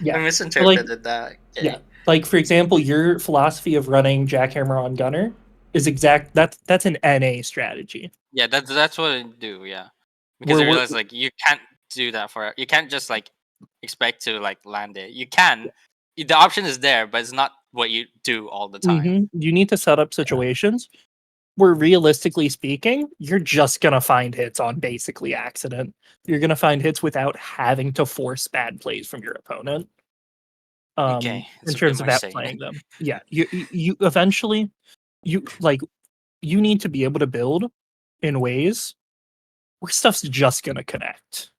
Yeah. I misinterpreted that. Okay. Yeah. Like for example, your philosophy of running Jackhammer on Gunner is that's an NA strategy. Yeah, that's what I do, yeah. Because I realize like you can't do that you can't just like expect to like land it. You can. The option is there, but it's not what you do all the time. You need to set up situations where realistically speaking, you're just gonna find hits on basically accident. You're gonna find hits without having to force bad plays from your opponent. Okay, In terms of outplaying them. Yeah. You eventually you need to be able to build in ways where stuff's just gonna connect.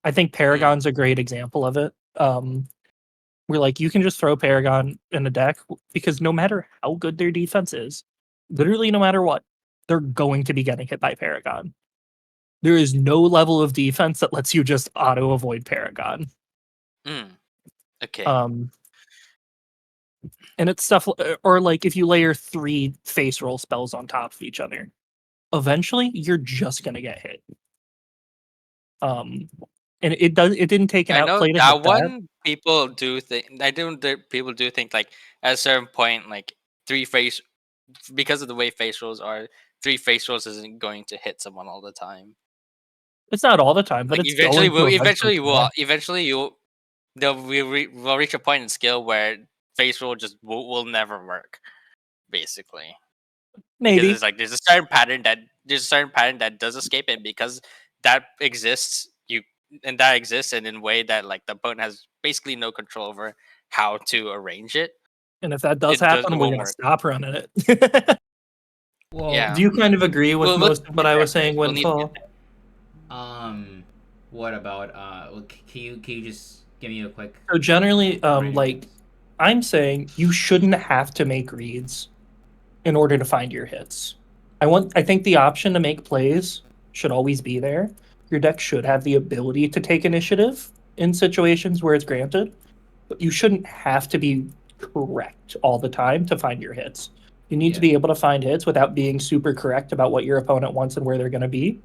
I think Paragon's a great example of it. Where like you can just throw Paragon in a deck because no matter how good their defense is, literally no matter what, they're going to be getting hit by Paragon. There is no level of defense that lets you just auto avoid Paragon. Okay. And it's stuff or like if you layer 3 face roll spells on top of each other, eventually you're just gonna get hit. And it didn't take an outplay to that hit one. People do think people do think like at a certain point like because of the way face rolls are, 3 face rolls isn't going to hit someone all the time. It's not all the time, but Like it's eventually we'll reach a point in skill where face roll just will never work. Basically, maybe because there's a certain pattern that does escape it because that exists. And in a way that like the opponent has basically no control over how to arrange it. And if that does happen, we're gonna stop running it. Well, Yeah. Do you kind of agree with most of what I was saying, Windfall? What about can you just give me a quick? So generally, range? like I'm saying, you shouldn't have to make reads in order to find your hits. I think the option to make plays should always be there. Your deck should have the ability to take initiative in situations where it's granted, but you shouldn't have to be correct all the time to find your hits. You need to be able to find hits without being super correct about what your opponent wants and where they're going to be.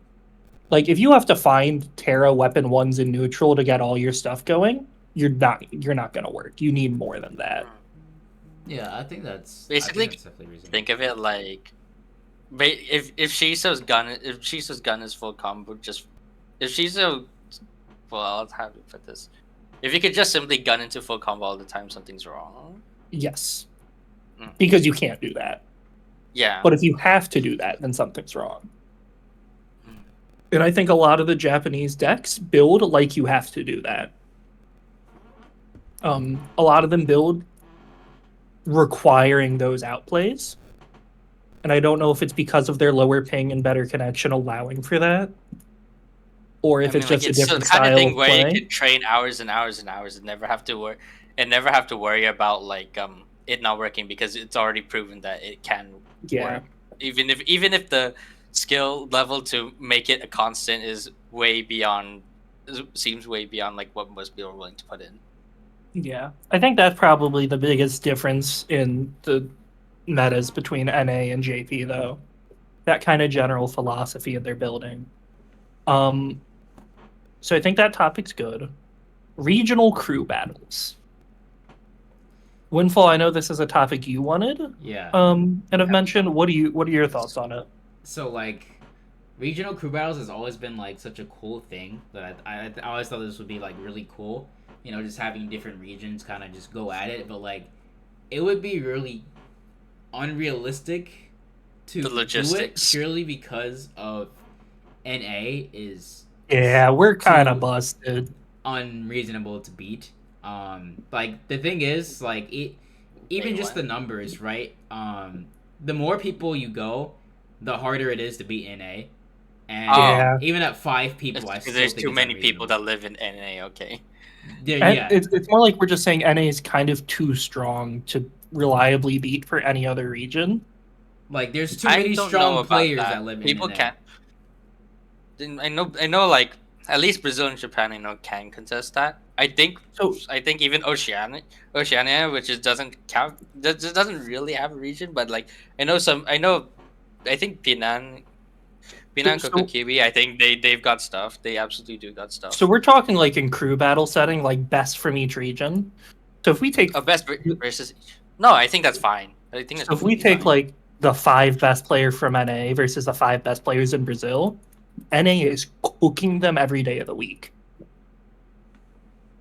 Like if you have to find Terra weapon 1s in neutral to get all your stuff going, you're not going to work. You need more than that. Yeah, I think that's basically definitely reasonable. think of it like if Shiso's gun is full combo, I'll have to put this. If you could just simply gun into full combo all the time, something's wrong. Yes. Because you can't do that. Yeah. But if you have to do that, then something's wrong. And I think a lot of the Japanese decks build like you have to do that. A lot of them build requiring those outplays. And I don't know if it's because of their lower ping and better connection allowing for that, or if I mean, it's like just a it's the different kind of style thing of where you play. can train hours and hours and hours and never have to worry about like it not working because it's already proven that it can Yeah. work. Even if the skill level to make it a constant seems way beyond like what most people are willing to put in. Yeah. I think that's probably the biggest difference in the metas between NA and JP, though. That kind of general philosophy of their building. So I think that topic's good. Regional crew battles. Windfall, I know this is a topic you wanted. Yeah. And have mentioned. What are your thoughts on it? So like, regional crew battles has always been like such a cool thing that I always thought this would be like really cool. You know, just having different regions kind of just go at it, but like, it would be really unrealistic to The do it logistics. purely because of NA is Yeah, we're kind of too busted. unreasonable to beat. Like the thing is, like even just the numbers, right? The more people you go, the harder it is to beat NA. And Yeah. even at 5 people, I Because still there's think too it's many people unreasonable. that live in NA. Okay. Yeah, It's more like we're just saying NA is kind of too strong to reliably beat for any other region. like there's too I many don't know strong about players that. that live in People NA. can't. I know. Like at least Brazil and Japan, I know can contest that. I think even Oceania, which doesn't count, just doesn't really have a region. But like I think So Kokukibi, I think they've got stuff. They absolutely do got so stuff. we're talking like in crew battle setting, like best from each region. So if we take Versus each. No, I think that's fine. I think that's So if we completely take fine. like the 5 best player from NA versus the 5 best players in Brazil, NA is cooking them every day of the week.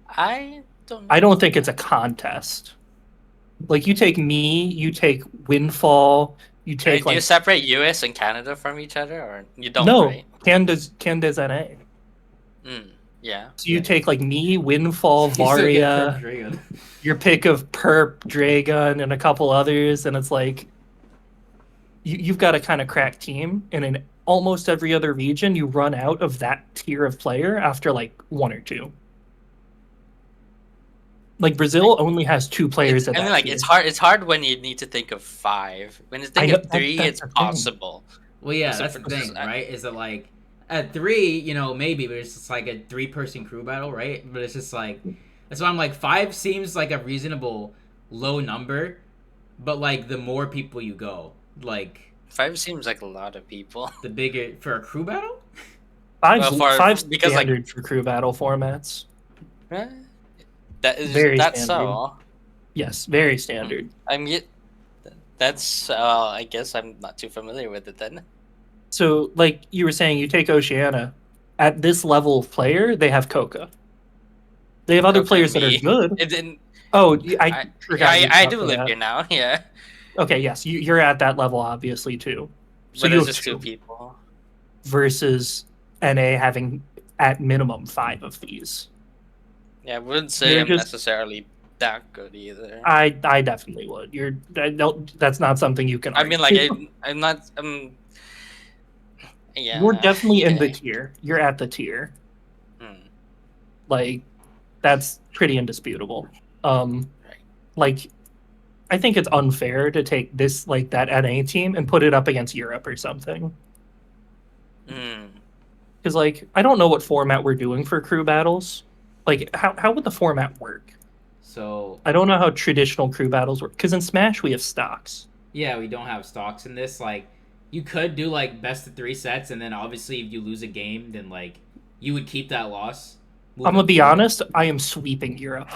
I don't. I don't think it's a contest. Like you take me, you take Windfall, you I mean, take do you like separate US and Canada from each other, or you don't? no, Right? Canda's NA. Yeah. So you take like me, Windfall, You still get Perp Varia, Dragon. your pick of Perp, Dragon, and a couple others, and it's like you've got a kind of crack team, and in almost every other region, you run out of that tier of player after like 1 or 2. Like Brazil only has 2 players at that tier. It's hard. It's hard when you need to think of 5. When you I think know of 3, that's it's the thing. possible. Well, yeah, So that's the versus- thing, right? Is that like at 3, you know, maybe, but it's just like a 3-person crew battle, right? But it's just like that's why I'm like 5 seems like a reasonable low number, but like the more people you go, like 5 seems like a lot of people. the bigger for a crew battle. Five's Because like standard for crew battle formats. Very that's standard. so. Yes, very standard. I mean, that's. I guess I'm not too familiar with it then. So, like you were saying, you take Oceania. At this level of player, they have Coca. They have other players that are good. It didn't. Oh, I forgot. I do live here now. Yeah. Okay, yes, you're at that level, obviously, too. So But you there's have just 2 people. versus NA having at minimum 5 of these. Yeah, I wouldn't say They're I'm just- necessarily that good either. I definitely would. That's not something you can. I mean, like argue. I'm not. Yeah. You're definitely in the okay. tier. You're at the tier. Hmm. Like that's pretty indisputable. Like I think it's unfair to take this like that NA team and put it up against Europe or something. Because like I don't know what format we're doing for crew battles. Like how would the format work? So I don't know how traditional crew battles work. Because in Smash we have stocks. yeah, we don't have stocks in this. Like you could do like best of 3 sets, and then obviously if you lose a game, then like you would keep that loss. I'm gonna be honest. I am sweeping Europe.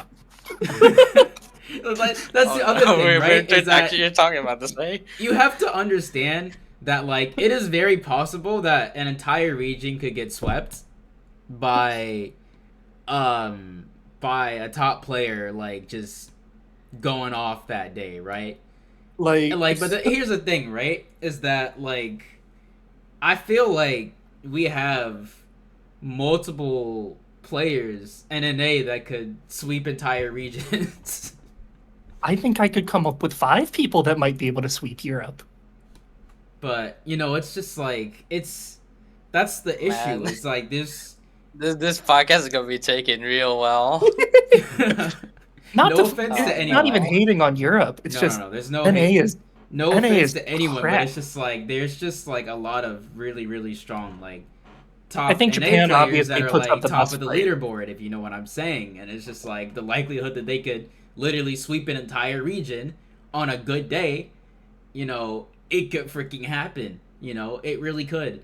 That's the other thing, right? Is that you're talking about this, right? you have to understand that like it is very possible that an entire region could get swept by a top player like just going off that day, right? But here's the thing, right? Is that like I feel like we have multiple players in NA that could sweep entire regions. I think I could come up with 5 people that might be able to sweep Europe. But it's just like that's the issue. Man. It's like this podcast is gonna be taken real well. Not no offense to anyone. Not even hating on Europe. It's just no. There's no NA hate. is No NA offense is to anyone, crap. but it's just like there's just like a lot of really, really strong like top I think NA Japan players obviously that are puts like up the top best of the fight. leaderboard, if you know what I'm saying. And it's just like the likelihood that they could literally sweep an entire region on a good day, it could freaking happen. It really could.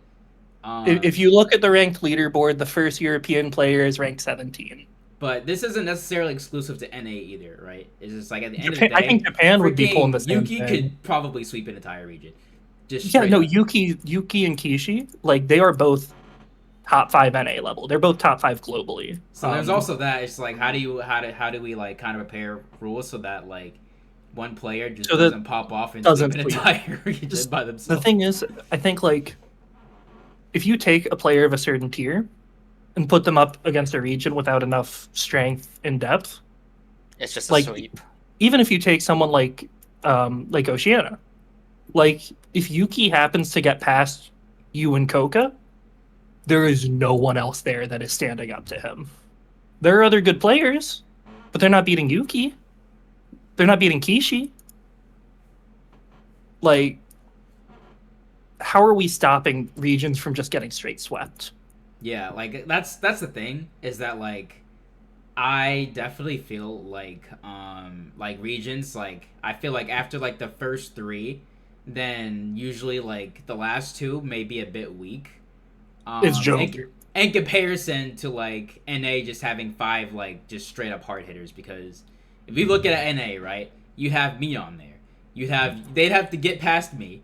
If you look at the ranked leaderboard, the first European player is ranked 17. But this isn't necessarily exclusive to NA either, right? It's just like at the end of the day, I think Japan would be pulling the same Yuki thing. could probably sweep an entire region. Just Yeah, no, up. Yuki and Kishi, like they are both top 5 NA level. They're both top 5 globally. So there's also that. It's like how do we like kind of prepare rules so that like one player just doesn't pop off and sweep an entire region by themselves. The thing is, I think like if you take a player of a certain tier and put them up against a region without enough strength and depth, it's just like, a sweep. Even if you take someone like Oceania, like if Yuki happens to get past you and Koka, there is no one else there that is standing up to him. There are other good players, but they're not beating Yuki. They're not beating Kishi. Like, how are we stopping regions from just getting straight swept? Yeah, like that's the thing, is that like I definitely feel like regions, like I feel like after like the first 3, then usually like the last 2 may be a bit weak. It's joking. In comparison to like NA just having 5 like just straight up hard hitters, because if we look at NA, right, you have me on there. They'd have to get past me,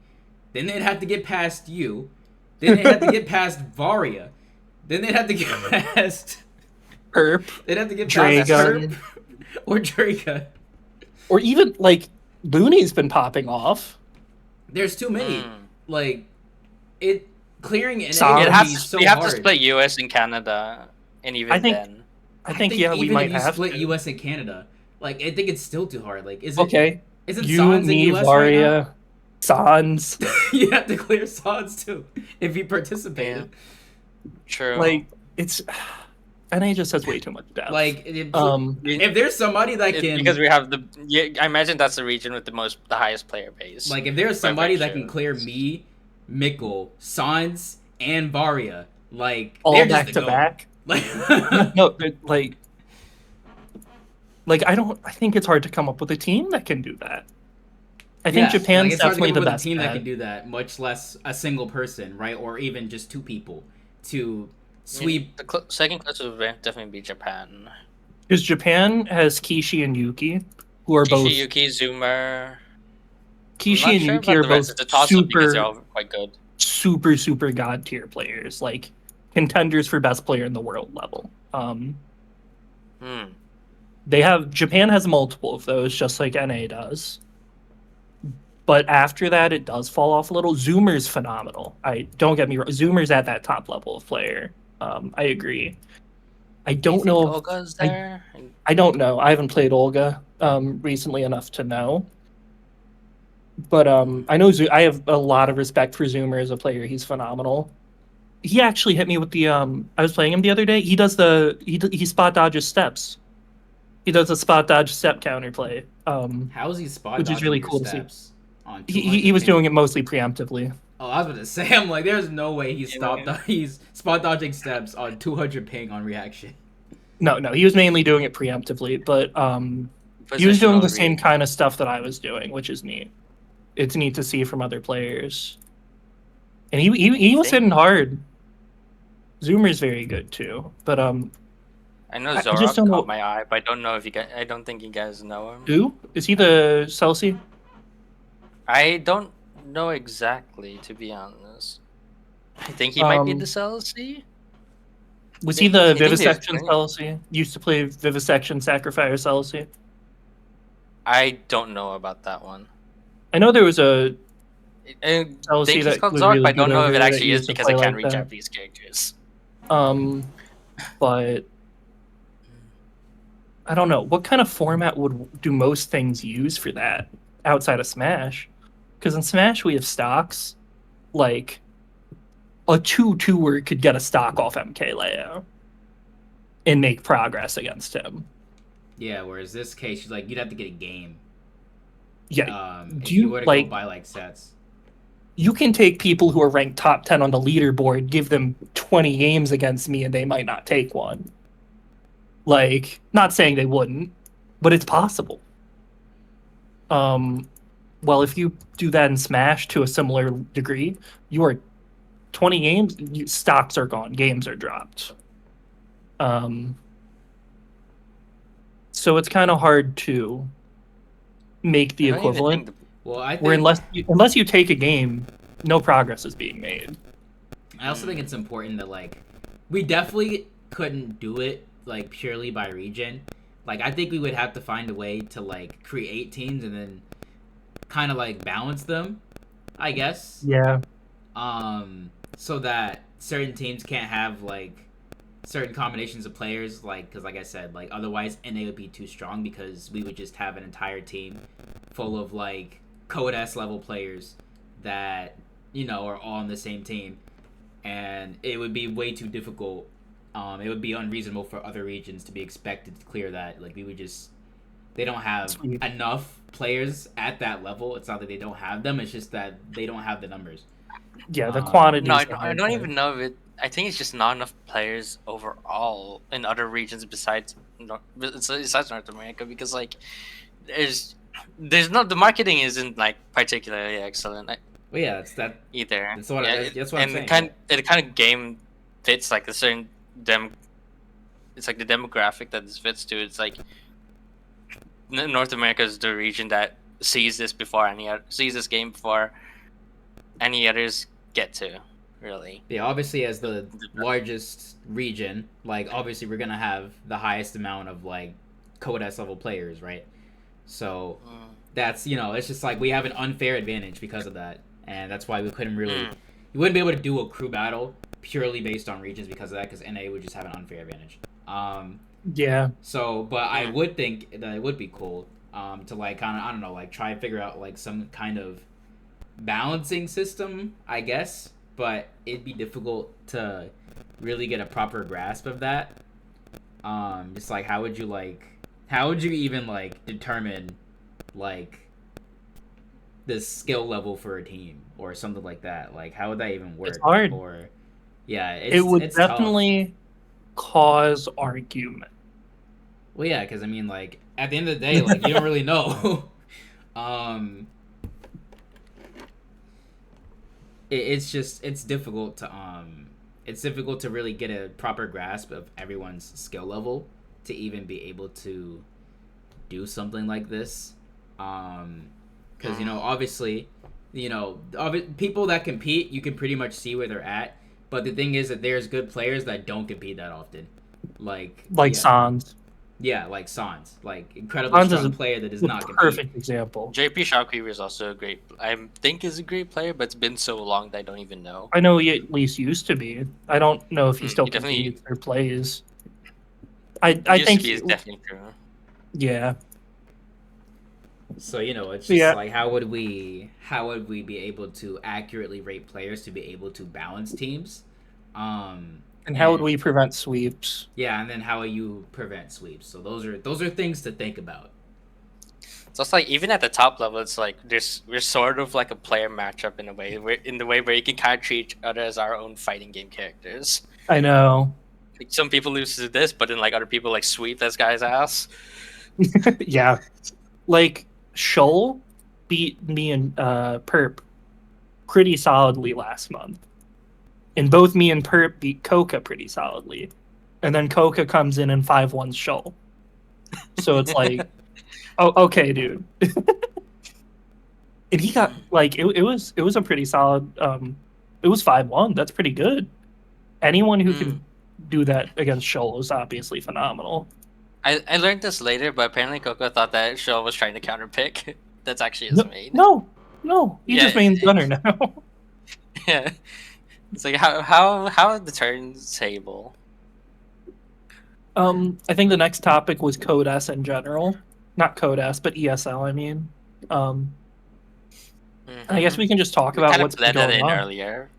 then they'd have to get past you, then they'd have to get past Varia, then they'd have to get past Herp. They'd have to get past Herp or Draga. Or even like Looney's been popping off. There's too many. Like it clearing NA It has to be so we have hard. to split US and Canada, and even then. I think we even might if you have split to. US and Canada. Like I think it's still too hard. Like is it Okay? Isn't You, Sans in me, US Varia, right now? Sans. You have to clear Sans too if you participated. Yeah. True. Like it's NA just has way too much depth. Like if there's somebody that can, because we have I imagine that's the region with the highest player base. like if there's somebody that can clear me, Mickle, Sans, and Varia, like all they're back just to the back. GOAT. No, like I think it's hard to come up with a team that can do that. I think Japan's it's hard to definitely come the up with best a team that bet. can do that, much less a single person, right? Or even just 2 people to sweep. The second closest would definitely be Japan. Because Japan has Kishi and Yuki, who are both Yuki, Zoomer. Kishi and Yuki are both because they're all quite good. super god tier players, like contenders for best player in the world level. Japan has multiple of those, just like NA does. But after that, it does fall off a little. Zoomer's phenomenal. Don't get me wrong. Zoomer's at that top level of player. I agree. I don't know. Olga's there? I don't know. I haven't played Olga recently enough to know. But I know I have a lot of respect for Zoomer as a player. He's phenomenal. He actually hit me with the I was playing him the other day. He does he spot dodges steps. He does a spot dodge step counterplay. How is he spot which dodging is really your cool to see. steps on He was doing it mostly preemptively. Oh, I was about to say, I'm like, there's no way he's spot dodging steps on 200 ping on reaction. No, he was mainly doing it preemptively, but he was doing the same kind of stuff that I was doing, which is neat. It's neat to see from other players. And he was hitting hard. Zoomer's very good too, but I know Zora caught my eye, but I don't know if I don't think you guys know him. Who? Is he the Celsi? I don't know exactly, to be honest. I think he might be the Celsi. Was he the Vivisection Celsi? Used to play Vivisection Sacrifice Celsi? I don't know about that one. I know there was a I think he's called Zork, but I don't know if it actually is because I can't read Japanese characters. But I don't know, what kind of format do most things use for that outside of Smash? Because in Smash we have stocks, like a 2-2er could get a stock off MKLeo and make progress against him. Yeah, whereas this case, you'd have to get a game. Yeah. If you were to go buy like sets. You can take people who are ranked top 10 on the leaderboard, give them 20 games against me, and they might not take one. Like, not saying they wouldn't, but it's possible. Well, if you do that in Smash to a similar degree, you are 20 games, stocks are gone, games are dropped. So it's kind of hard to make the equivalent. Well, I think where unless you take a game, no progress is being made. I also think it's important that like we definitely couldn't do it like purely by region. Like I think we would have to find a way to like create teams and then kind of like balance them, I guess. Yeah. So that certain teams can't have like certain combinations of players, like because like I said, like otherwise NA would be too strong because we would just have an entire team full of like code S level players that are all on the same team, and it would be way too difficult. It would be unreasonable for other regions to be expected to clear that. Like they don't have enough players at that level. It's not that they don't have them; it's just that they don't have the numbers. Yeah, the quantity. No, I don't even know if it. I think it's just not enough players overall in other regions besides North America, because like there's not, the marketing isn't like particularly excellent. Well, yeah, that's that either. That's what I'm saying. And the kind of game fits like a certain It's like the demographic that this fits to. It's like North America is the region that sees this game before any others get to. Really. Yeah, obviously as the largest region, like obviously we're gonna have the highest amount of like code S level players, right? So that's it's just like we have an unfair advantage because of that, and that's why we couldn't really you wouldn't be able to do a crew battle purely based on regions because of that, because NA would just have an unfair advantage. Yeah. So, but I would think that it would be cool to like kind of, I don't know, like try and figure out like some kind of balancing system, I guess. But it'd be difficult to really get a proper grasp of that. Just like how would you even like determine like the skill level for a team or something like that? Like how would that even work? It's hard. Or yeah, it would definitely cause argument. Well, yeah, because I mean, like at the end of the day, like you don't really know. It's difficult to really get a proper grasp of everyone's skill level to even be able to do something like this. Because obviously, people that compete, you can pretty much see where they're at. But the thing is that there's good players that don't compete that often, like Sans. Yeah, like Sans, like incredibly strong player that does not compete. Perfect example. JP Shopkeeper is also a great. I think is a great player, but it's been so long that I don't even know. I know he at least used to be. I don't know if he still competes or plays. I think he's definitely true. Yeah. So it's just like how would we be able to accurately rate players to be able to balance teams? And how would we prevent sweeps? Yeah, and then how will you prevent sweeps? So those are things to think about. So it's like even at the top level, it's like we're sort of like a player matchup in a way. Where you can kind of treat each other as our own fighting game characters. I know. Like some people lose to this, but then like other people like sweep this guy's ass. Yeah, like Shoal beat me and Perp pretty solidly last month. And both me and Perp beat Coca pretty solidly. And then Coca comes in and 5-1 Shoal. So it's like, oh, okay, dude. And he got, like, it was a pretty solid, it was 5-1. That's pretty good. Anyone who can do that against Shoal is obviously phenomenal. I learned this later, but apparently Coca thought that Shoal was trying to counterpick. That's actually his main. No. He just mains gunner now. Yeah. It's like how the turntable. I think the next topic was Code S in general. Not Code S, but ESL, I mean. I guess we can just talk We about kind of what's been blended going in on. earlier.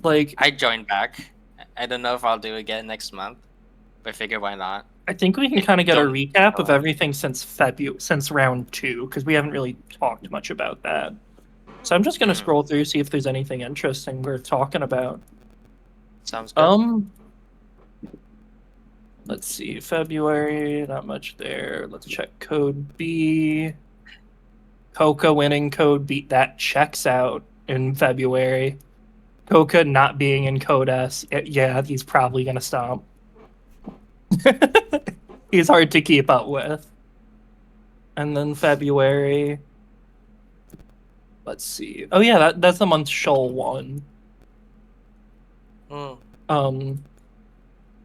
Like, I joined back. I don't know if I'll do it again next month, but I figure why not. I think we can I kind of get a don't recap of know. everything since round 2, because we haven't really talked much about that. So I'm just gonna Hmm. scroll through, see if there's anything interesting worth talking about. Sounds good. Let's see, February, not much there. Let's check Code B. Coca winning Code B, that checks out in February. Coca not being in Code S, yeah, he's probably gonna stomp. He's hard to keep up with. And then February, let's see. Oh yeah, that's the month Shoal won. Mm.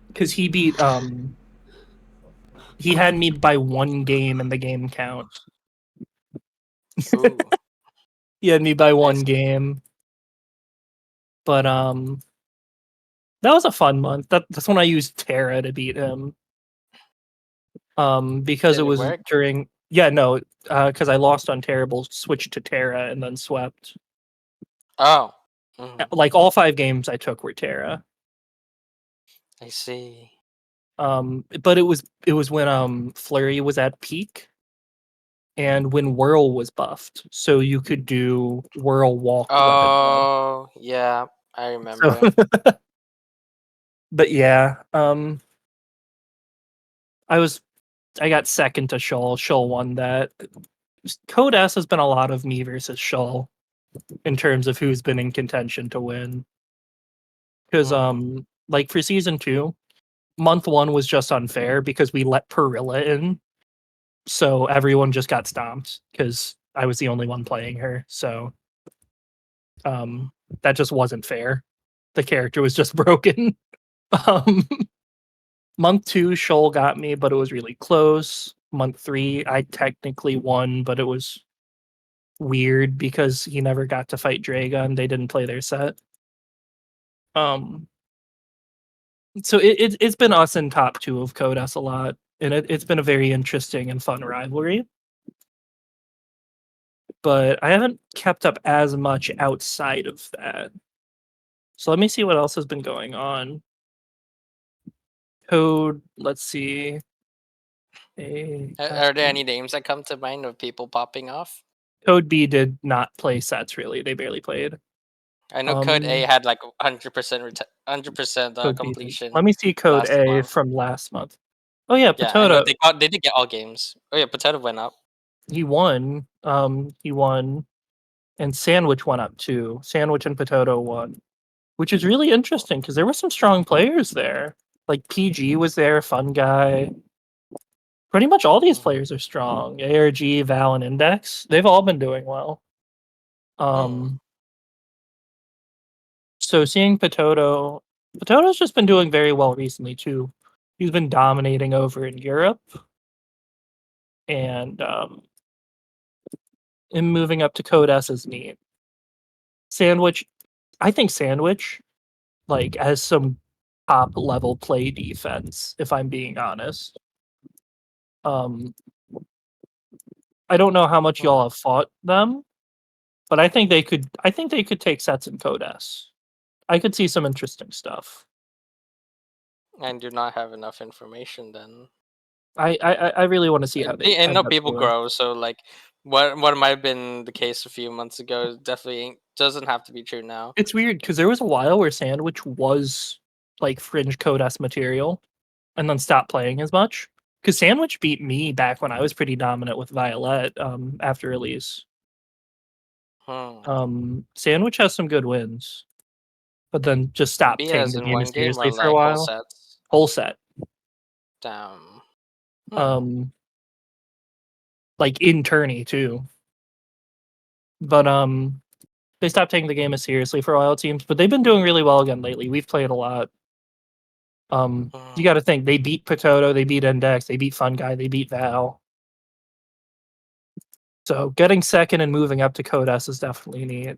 Because he beat he had me by 1 game in the game count. Ooh. He had me by I 1 see. game. But that was a fun month. That's when I used Terra to beat him. Because Did it it was work? during, yeah, no, because I lost on Terrible, switched to Terra, and then swept. Oh. Mhm. Like all 5 games I took were Terra. I see. But it was when Flurry was at peak and when Whirl was buffed, so you could do Whirl Walk weapon mode. Oh, yeah, I So, remember. but yeah, I was I got second to Shoal. Shoal won that. Code S has been a lot of me versus Shoal in terms of who's been in contention to win. Because Mm. like for season 2, month 1 was just unfair because we let Perilla in, so everyone just got stomped because I was the only one playing her. So um, that just wasn't fair. The character was just broken. um, month 2, Shoal got me, but it was really close. Month 3, I technically won, but it was weird because he never got to fight Dragon. They didn't play their set. Um, so it's been us in top 2 of Code S a lot, and it's been a very interesting and fun rivalry. But I haven't kept up as much outside of that. So let me see what else has been going on. Code, let's see. Are there any names that come to mind of people popping off? Code B did not play sets really. They barely played. I know Code A Um, had like 100% Code B did. completion Let me see Code last A month. from last month. Oh yeah, Yeah, I know Potato. they did get all games. Oh yeah, Potato went up. He won. He won, and Sandwich went up too. Sandwich and Potato won, which is really interesting because there were some strong players there. Like PG was there, fun guy. Pretty much all these Mm. players are strong. ARG, Val, and Index. They've all been doing well. Mm. Um, so seeing Potato's just been doing very well recently too. He's been dominating over in Europe, and him moving up to Code S is neat. Sandwich, I think Sandwich like has some top level play defense. If I'm being honest, um, I don't know how much Mm. y'all have fought them, but I think they could. I think they could take sets in Code S. I could see some interesting stuff. I do not have enough information then. I really want to see how they I end know up people doing. grow, so like what might have been the case a few months ago definitely doesn't have to be true now. It's weird because there was a while where Sandwich was like fringe Code S material, and then stopped playing as much. Because Sandwich beat me back when I was pretty dominant with Violet after release. Hmm. Sandwich has some good wins, but then just stopped Be taking as the in game one as game seriously or for a like whole while. sets. Whole set. Damn. Hmm. Um, like in tourney too. But they stopped taking the game as seriously for a while, it seems. But they've been doing really well again lately. We've played a lot. You got to think they beat Potato, they beat Index, they beat Fun Guy, they beat Val. So getting second and moving up to Code S is definitely neat.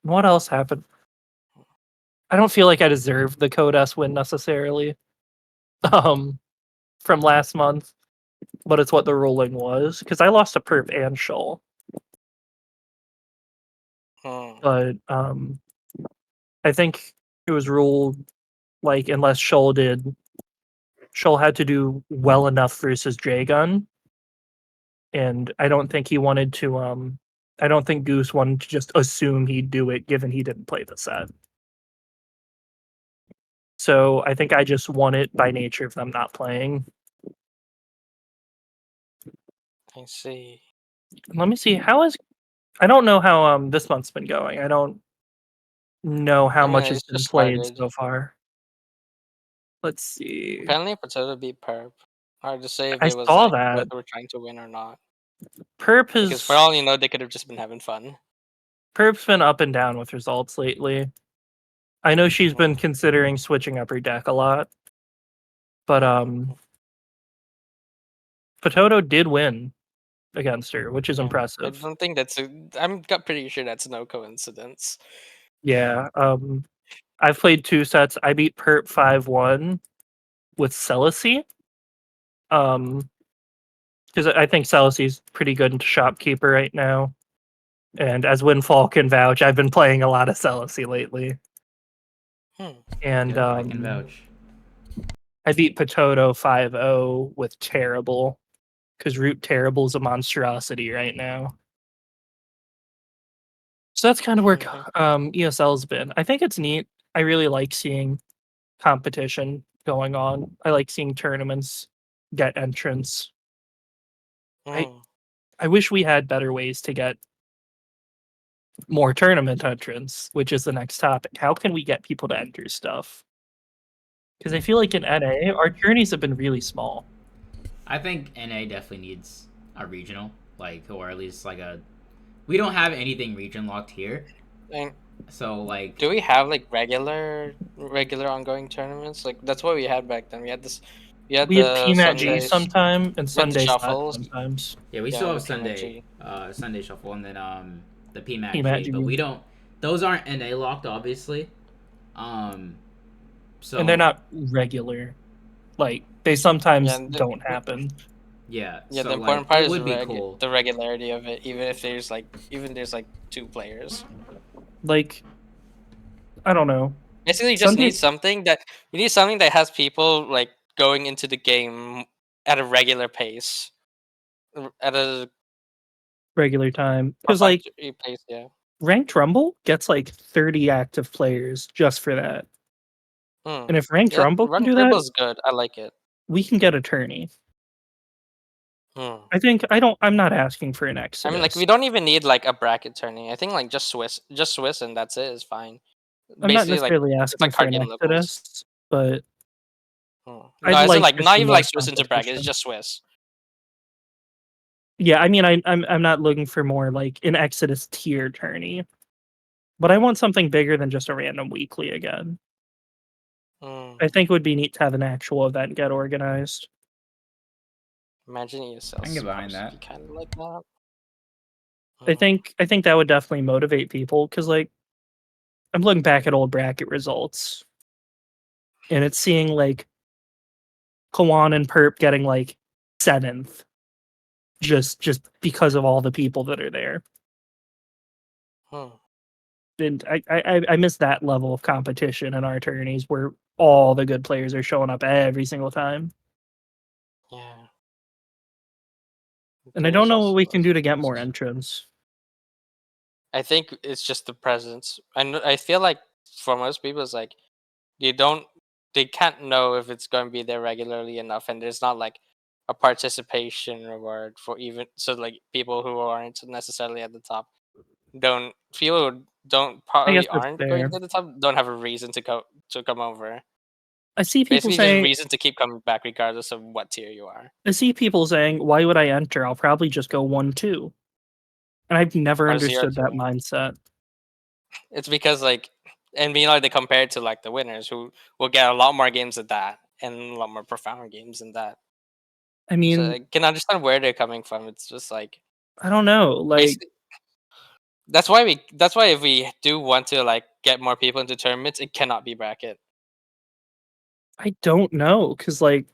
What else happened? I don't feel like I deserved the Code S win necessarily. from last month, but it's what the ruling was because I lost to Perp and Shoal. But I think it was ruled like unless Shoal had to do well enough versus J-Gun, and I don't think he wanted to. I don't think Goose wanted to just assume he'd do it, given he didn't play the set. So I think I just won it by nature of them not playing. I see. Let me see how is. I don't know how this month's been going. I don't know how I mean, much has it's been just played started. so far. Let's see. Apparently, Potato beat Perp. Hard to say if I it was saw like that both were trying to win or not. Perp Because for has all you know, they could have just been having fun. Perp's been up and down with results lately. I know she's been Mm. considering switching up her deck a lot, but Potato did win against her, which is Yeah. I impressive. don't think that's I'm got pretty sure that's no coincidence. Yeah. I've played 2 sets. I beat Perp 5-1 with Celicy. Because I think Celicy's pretty good into Shopkeeper right now. And as Windfall can vouch, I've been playing a lot of Celicy lately. And Yep, I can vouch. I beat Potato 5-0 with Terrible. Because Root Terrible's a monstrosity right now. So that's kind of where ESL's been. I think it's neat. I really like seeing competition going on. I like seeing tournaments get entrants. I I wish we had better ways to get more tournament entrants, which is the next topic. How can we get people to enter stuff? Because I feel like in NA, our journeys have been really small. I think NA definitely needs a regional, like, or at least like a. We don't have anything region locked here, And so like. do we have like regular ongoing tournaments? Like that's what we had back then. We had this. We had We have the Team at G Sundays. sometime and We had the Sunday Slash shuffles. sometimes. Yeah, we Yeah, still the have PMG. Sunday Shuffle, and then the PMAC Team at G, G. but we don't. Those aren't NA locked, obviously. So And they're not regular. Like, they sometimes Yeah, don't happen. yeah, yeah. so The important like part it is would be cool. the regularity of it. Even if there's like 2 players. Like, I don't know. Basically, you just Sunday need something that has people like going into the game at a regular pace, at a regular time. Because, like, reflectory pace. Yeah. Ranked Rumble gets like 30 active players just for that. And if Ranked Yeah, Rumble can Run do that, Turbo's good. I like it. we can get a tourney. Hmm. I'm not asking for an I Exodus. mean, like we don't even need like a bracket tourney. I think like just Swiss, and that's it is fine. I'm not Basically, like necessarily it's like asking for card an game levels. Exodus, but No, I'd as in like like to not see even more like Swiss into bracket. It's competition. just Swiss. Yeah, I mean, I'm not looking for more like an Exodus tier tourney, but I want something bigger than just a random weekly again. I think it would be neat to have an actual event get organized. Imagine I ESL can get behind supposed to that. be kind of like that. I think that would definitely motivate people because like I'm looking back at old bracket results, and it's seeing like Kawan and Perp getting like 7th, just because of all the people that are there. And I miss that level of competition in our tourneys where all the good players are showing up every single time. Yeah. And I don't know what we can do to get more entrants. I think it's just the presence. I feel like for most people, it's like you don't, they can't know if it's going to be there regularly enough, and there's not like a participation reward for even so like people who aren't necessarily at the top don't feel don't I guess probably that's aren't going fair. to the top don't have a reason to come over. I see people Basically, just a saying reason to keep coming back regardless of what tier you are. why would I enter? I'll probably just go 1-2. And I've never Or 0 understood that 2. mindset. It's because like, and meanwhile they compare it to like the winners who will get a lot more games than that and a lot more profound games than that. I So mean, I can understand where they're coming from. It's just like I don't know. Like, basically that's why if we do want to like get more people into tournaments, it cannot be bracket. I don't know, because like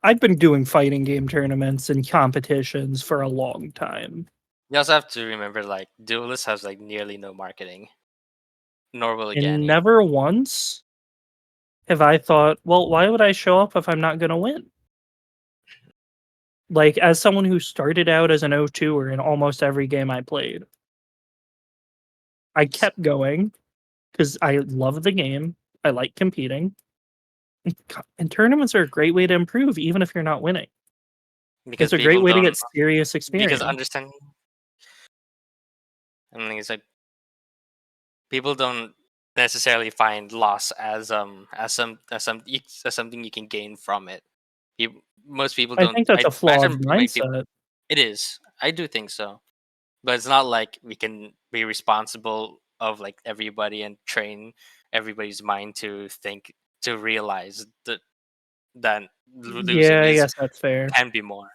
I've been doing fighting game tournaments and competitions for a long time. You also have to remember, like, Duelist has like nearly no marketing, nor will it get And any. never once have I thought, well, why would I show up if I'm not going to win? Like, as someone who started out as an O2er in almost every game I played, I kept going because I love the game. I like competing. And tournaments are a great way to improve, even if you're not winning. Because It's a great people way to don't get serious because experience. understand. I mean, it's like people don't necessarily find loss as something you can gain from it. Most people I don't. think that's I a flawed imagine many people. mindset. It is. I do think so, but it's not like we can be responsible of like everybody and train everybody's mind to think to realize that Yeah, losing I is guess that's fair. can be more.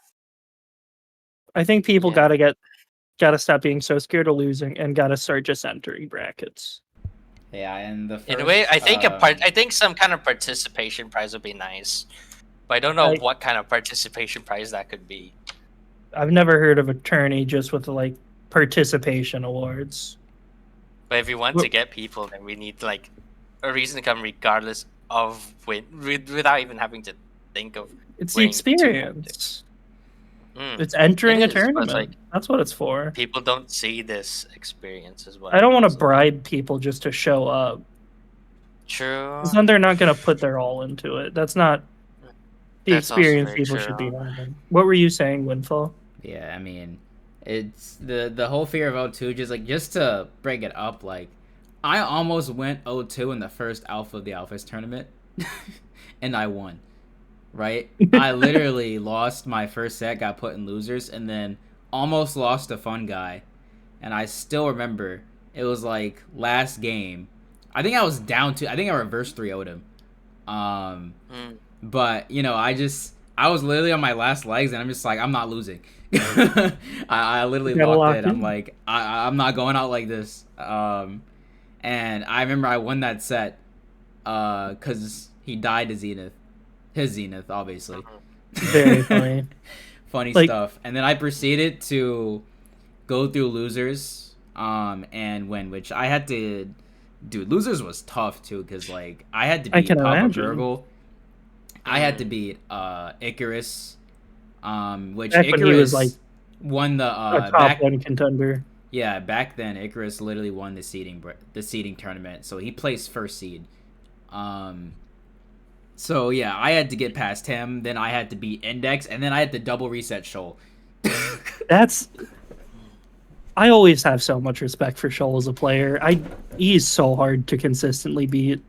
I think people Yeah. gotta stop being so scared of losing and gotta start just entering brackets. Yeah, and the In a way, first I think some kind of participation prize would be nice, but I don't know I what kind of participation prize that could be. I've never heard of a tourney just with like participation awards. But if we want Well, to get people, then we need like a reason to come, regardless of without even having to think of it's the winning too much. experience. It's It entering a is, but it's like tournament. That's what it's for. people don't see this experience as I well. don't want to So, bribe people just to show up. true. 'Cause then they're not going to put their all into it. That's not the That's also experience very people true. should be having. What were you saying, Windfall? Yeah, I mean, it's the whole fear of O2, just to break it up, like I almost went O2 in the first Alpha of the Alphas tournament and I won. Right? I literally lost my first set, got put in losers, and then almost lost a fun guy. And I still remember it was like last game. I think I was down to I think I reverse 3-0'd him. But I was literally on my last legs, and I'm just like, I'm not losing. I literally You gotta locked lock in. I'm in. like, I'm not going out like this. And I remember I won that set because he died to Zenith. His Zenith, obviously. Very funny. Funny Like- stuff. And then I proceeded to go through losers and win, which I had to. Dude, losers was tough too, because like I had to I beat can Papa imagine. Gurgle. I had to beat Icarus, which Back when he was, Icarus like, won the A top back. one contender. Yeah, back then Icarus literally won the seeding tournament, so he placed first seed. So yeah, I had to get past him, then I had to beat Index, and then I had to double reset Shoal. I always have so much respect for Shoal as a player. He's so hard to consistently beat.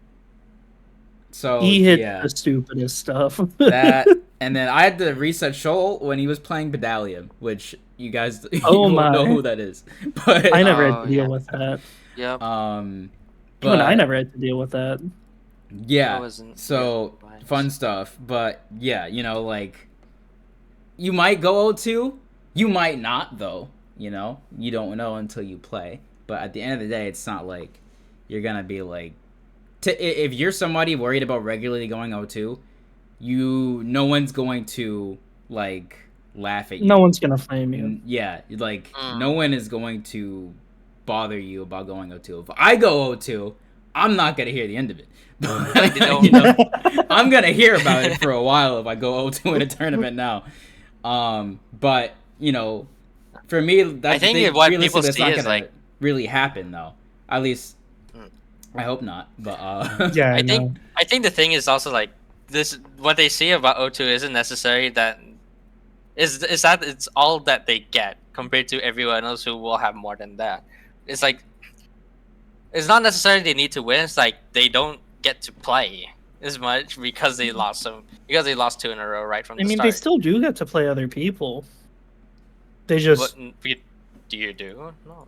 So He hit yeah, the stupidest stuff. that, and then I had to reset Shoal when he was playing Bedallium, which you guys Oh you won't know my. who that is. But I never had Oh, to deal yeah. with that. Yep. Even but I never had to deal with that. yeah, I wasn't so really biased. fun stuff. But yeah, like you might go O2, you might not though. You don't know until you play. But at the end of the day, it's not like you're gonna be like, if you're somebody worried about regularly going O2, no one's going to like laugh at you. No one's gonna flame you. Yeah, like no one is going to bother you about going O2. If I go O2, I'm not gonna hear the end of it. I'm gonna hear about it for a while if I go O2 in a tournament now. But for me, that's I think the thing, what realistically, people that's see not is gonna like really happen though. At least I hope not. But Yeah, I know. think the thing is also like this. What they see about O2 isn't necessarily that is that it's all that they get compared to everyone else who will have more than that. It's like it's not necessarily they need to win. It's like they don't get to play as much because they lost two in a row right from the I mean, start. they still do get to play other people. They just Do you do? No.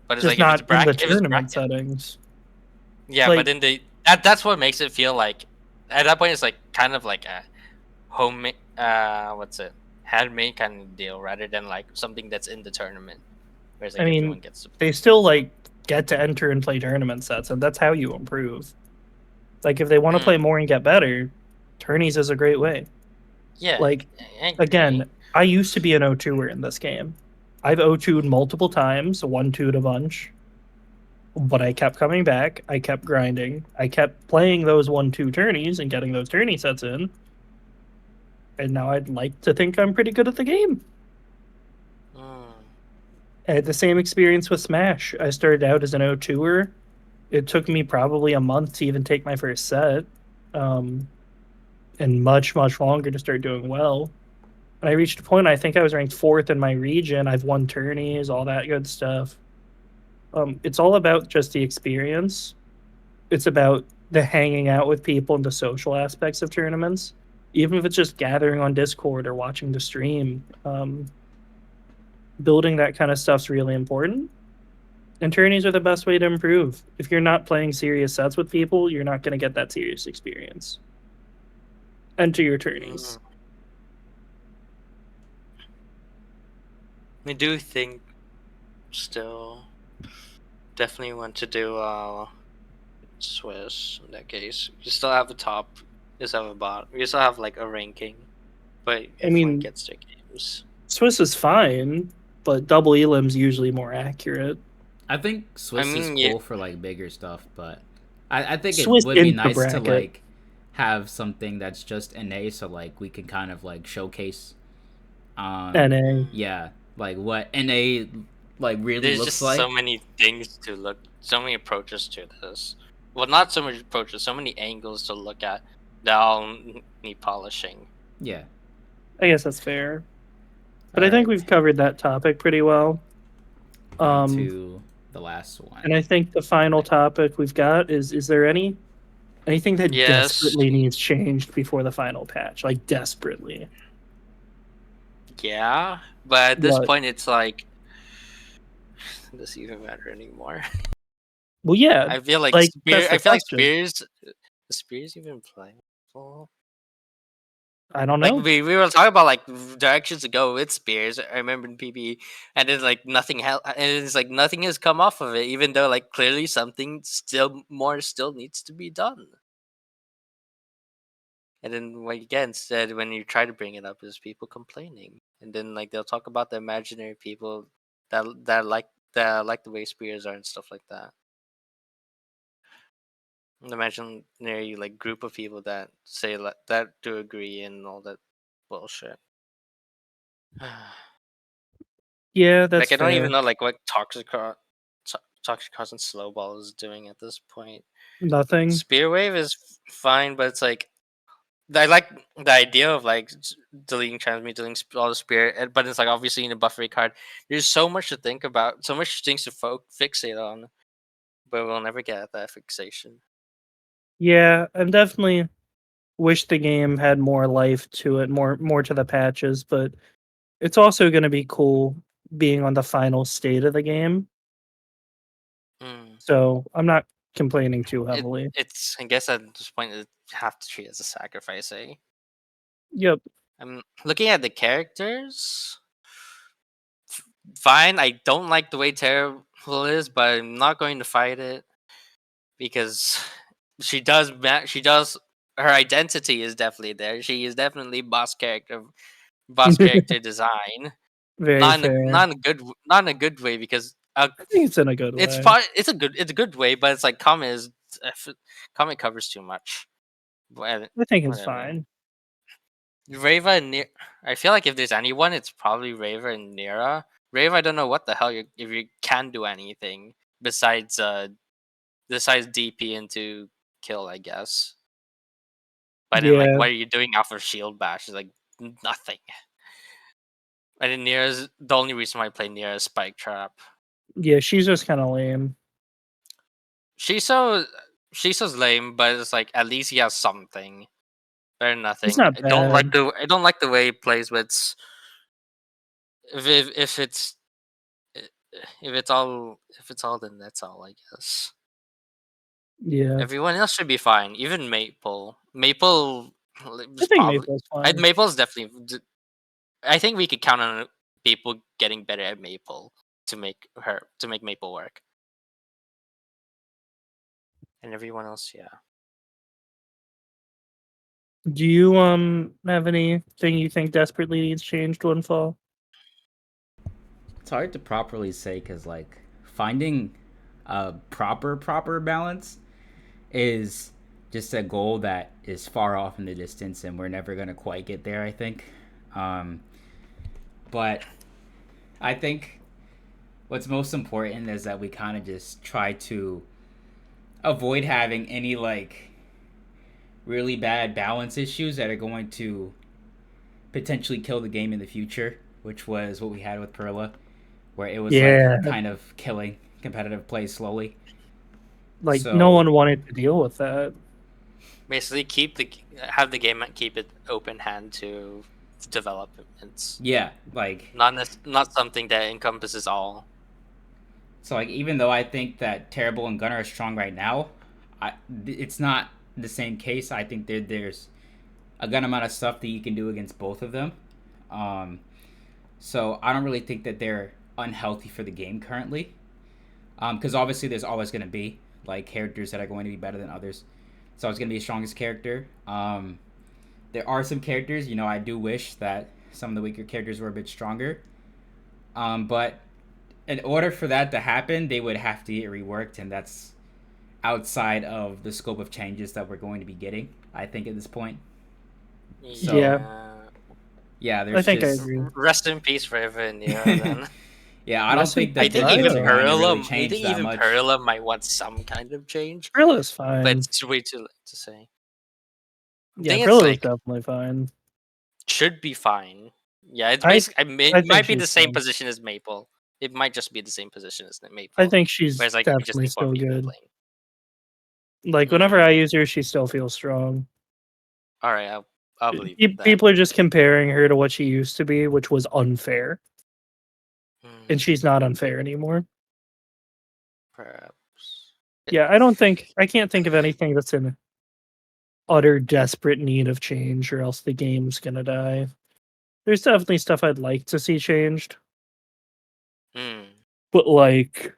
But it's just like not if it's in the tournament settings. Yeah, Like- but then that's what makes it feel like at that point it's like kind of like a homemade handmade kind of deal rather than like something that's in the tournament. Whereas like I mean, everyone gets to They still like get to enter and play tournament sets, and that's how you improve. Like, if they want to play more and get better, tourneys is a great way. Yeah. Like, I agree. again, I used to be an O2er in this game. I've O2'd multiple times, 1-2'd a bunch, but I kept coming back. I kept grinding. I kept playing those 1-2 tourneys and getting those tourney sets in. And now I'd like to think I'm pretty good at the game. I had the same experience with Smash. I started out as an O2er. It took me probably a month to even take my first set, and much, much longer to start doing well. And I reached a point, I think I was ranked 4th in my region. I've won tourneys, all that good stuff. It's all about just the experience. It's about the hanging out with people and the social aspects of tournaments. Even if it's just gathering on Discord or watching the stream, building that kind of stuff's really important. And tourneys are the best way to improve. If you're not playing serious sets with people, you're not going to get that serious experience. Enter your tourneys. I do think still definitely want to do Swiss in that case. You still have a top, you still have a bottom, you still have like a ranking, but everyone gets their games. Swiss is fine, but double elim's usually more accurate. I think Swiss is cool for like bigger stuff, but I think Swiss it would be nice to like have something that's just NA, so like we can kind of like showcase NA. Yeah, like what NA like really There's looks just like. so many things to look, so many approaches to this. Well, not so many approaches, so many angles to look at that all need polishing. Yeah, I guess that's fair. But I think we've covered that topic pretty well. To the last one. And I think the final topic we've got is there anything that desperately needs changed before the final patch? Like, desperately. Yeah, but at this point, it's like, does it even matter anymore? Well, yeah. I feel like, Spears. Is Spears even playable? I don't know. Like we were talking about like directions to go with Spears. I remember in PB, and then like nothing and it's like nothing has come off of it, even though like clearly something still needs to be done. And then when you try to bring it up, is people complaining, and then like they'll talk about the imaginary people that like the way Spears are and stuff like that. An imaginary like group of people that say that do agree and all that bullshit. Yeah, that's like I don't fair. even know like what Toxic Cause and Slowball is doing at this point. Nothing. Spear Wave is fine, but it's like I like the idea of like deleting transmute, deleting all the spear, but it's like obviously in a buffer card. There's so much to think about, so much things to fixate on, but we'll never get at that fixation. Yeah, I definitely wish the game had more life to it, more to the patches, but it's also going to be cool being on the final state of the game. So I'm not complaining too heavily. I guess at this point you have to treat it as a sacrifice, eh? Yep. I'm looking at the characters. Fine, I don't like the way Terrible is, but I'm not going to fight it because she does. Her identity is definitely there. She is definitely boss character design. Very fair. Not in a good way because I think it's in a good way. It's a good way, but it's like comment covers too much. But I think it's fine. Reva and I feel like if there's anyone, it's probably Reva and Nira. Reva, I don't know what the hell if you can do anything besides DP into kill, I guess. But then like, what are you doing off of shield bash? It's like nothing. And then Nira's the only reason why I play Nira is Spike Trap. Yeah, she's just kind of lame. She's so lame, but it's like at least he has something. Better than nothing. It's not bad. I don't like the way he plays with. If it's all, then that's all, I guess. Yeah. Everyone else should be fine. Even Maple. Maple. I think Maple's fine. Maple's definitely. I think we could count on people getting better at Maple to make Maple work. And everyone else, yeah. Do you have anything you think desperately needs changed, Windfall? It's hard to properly say because like finding a proper balance is just a goal that is far off in the distance, and we're never gonna quite get there. I think, um, but I think what's most important is that we kind of just try to avoid having any like really bad balance issues that are going to potentially kill the game in the future, which was what we had with Perla, where it was like Yeah, kind of killing competitive play slowly. like no So one wanted to deal with that. Basically, have the game keep it open hand to developments, yeah, like not something that encompasses all. so like even though I think that Terrible and Gunner are strong right now, it's not the same case. I think there's a good amount of stuff that you can do against both of them. Um, so I don't really think that they're unhealthy for the game currently. Because obviously there's always going to be like characters that are going to be better than others. So it's going to be the strongest character. There are some characters, I do wish that some of the weaker characters were a bit stronger. But in order for that to happen, they would have to get reworked, and that's outside of the scope of changes that we're going to be getting, I think, at this point. Yeah. Yeah, I think I agree. Rest in peace forever and then. Yeah, I don't think that I think the games even are going to really I change think that even much. Perla might want some kind of change, Perilla's fine. but it's way too late to say. I Yeah, think it's Perilla's like definitely fine. should be fine. Yeah, it's I basically. It think might be the she's same fine. position as Maple. It might just be the same position as Maple. I think she's Whereas like you just definitely need more still people good. playing. Like whenever I use her, she still feels strong. All right, I'll believe that. People are just comparing her to what she used to be, which was unfair, and she's not unfair anymore. Perhaps. Yeah, I can't think of anything that's in utter desperate need of change, or else the game's gonna die. There's definitely stuff I'd like to see changed, but like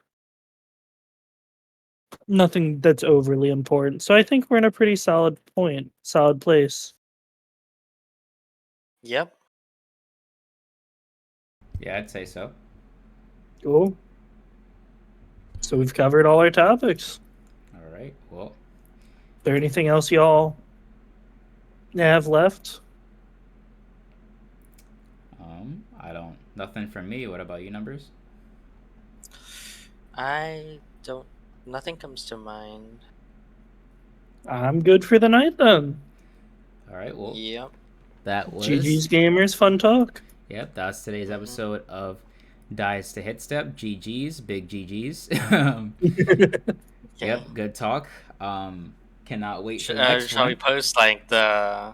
nothing that's overly important. So I think we're in a pretty solid place. Yep. Yeah, I'd say so. Cool. So we've covered all our topics. All right. Well, Is there anything else y'all have left? I don't. Nothing from me. What about you, Numbers? I don't. Nothing comes to mind. I'm good for the night then. All right. Well, Yep. that was GG's Gamers Fun Talk. Yep, that's today's episode of Dice to Hitstep. GG's, big GG's. Yep, good talk. Cannot wait for the next Shall one. we post like the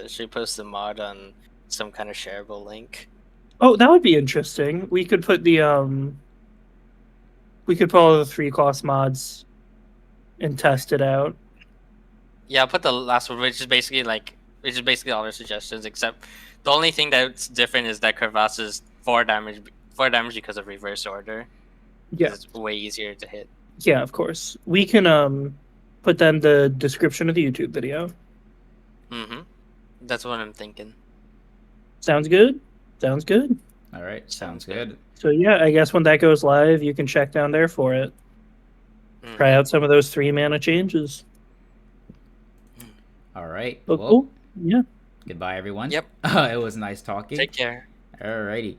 Should we post the mod on some kind of shareable link? Oh, that would be interesting. We could put all the 3 cost mods and test it out. Yeah, I'll put the last one, which is basically all our suggestions, except the only thing that's different is that Crevasse is 4 damage because of reverse order. Yeah, it's way easier to hit. Yeah, of course. We can put that in the description of the YouTube video. That's what I'm thinking. Sounds good. All right, sounds good. So yeah, I guess when that goes live, you can check down there for it. Try out some of those 3-mana changes. All right. Well, cool. Yeah. Goodbye, everyone. Yep. It was nice talking. Take care. All righty.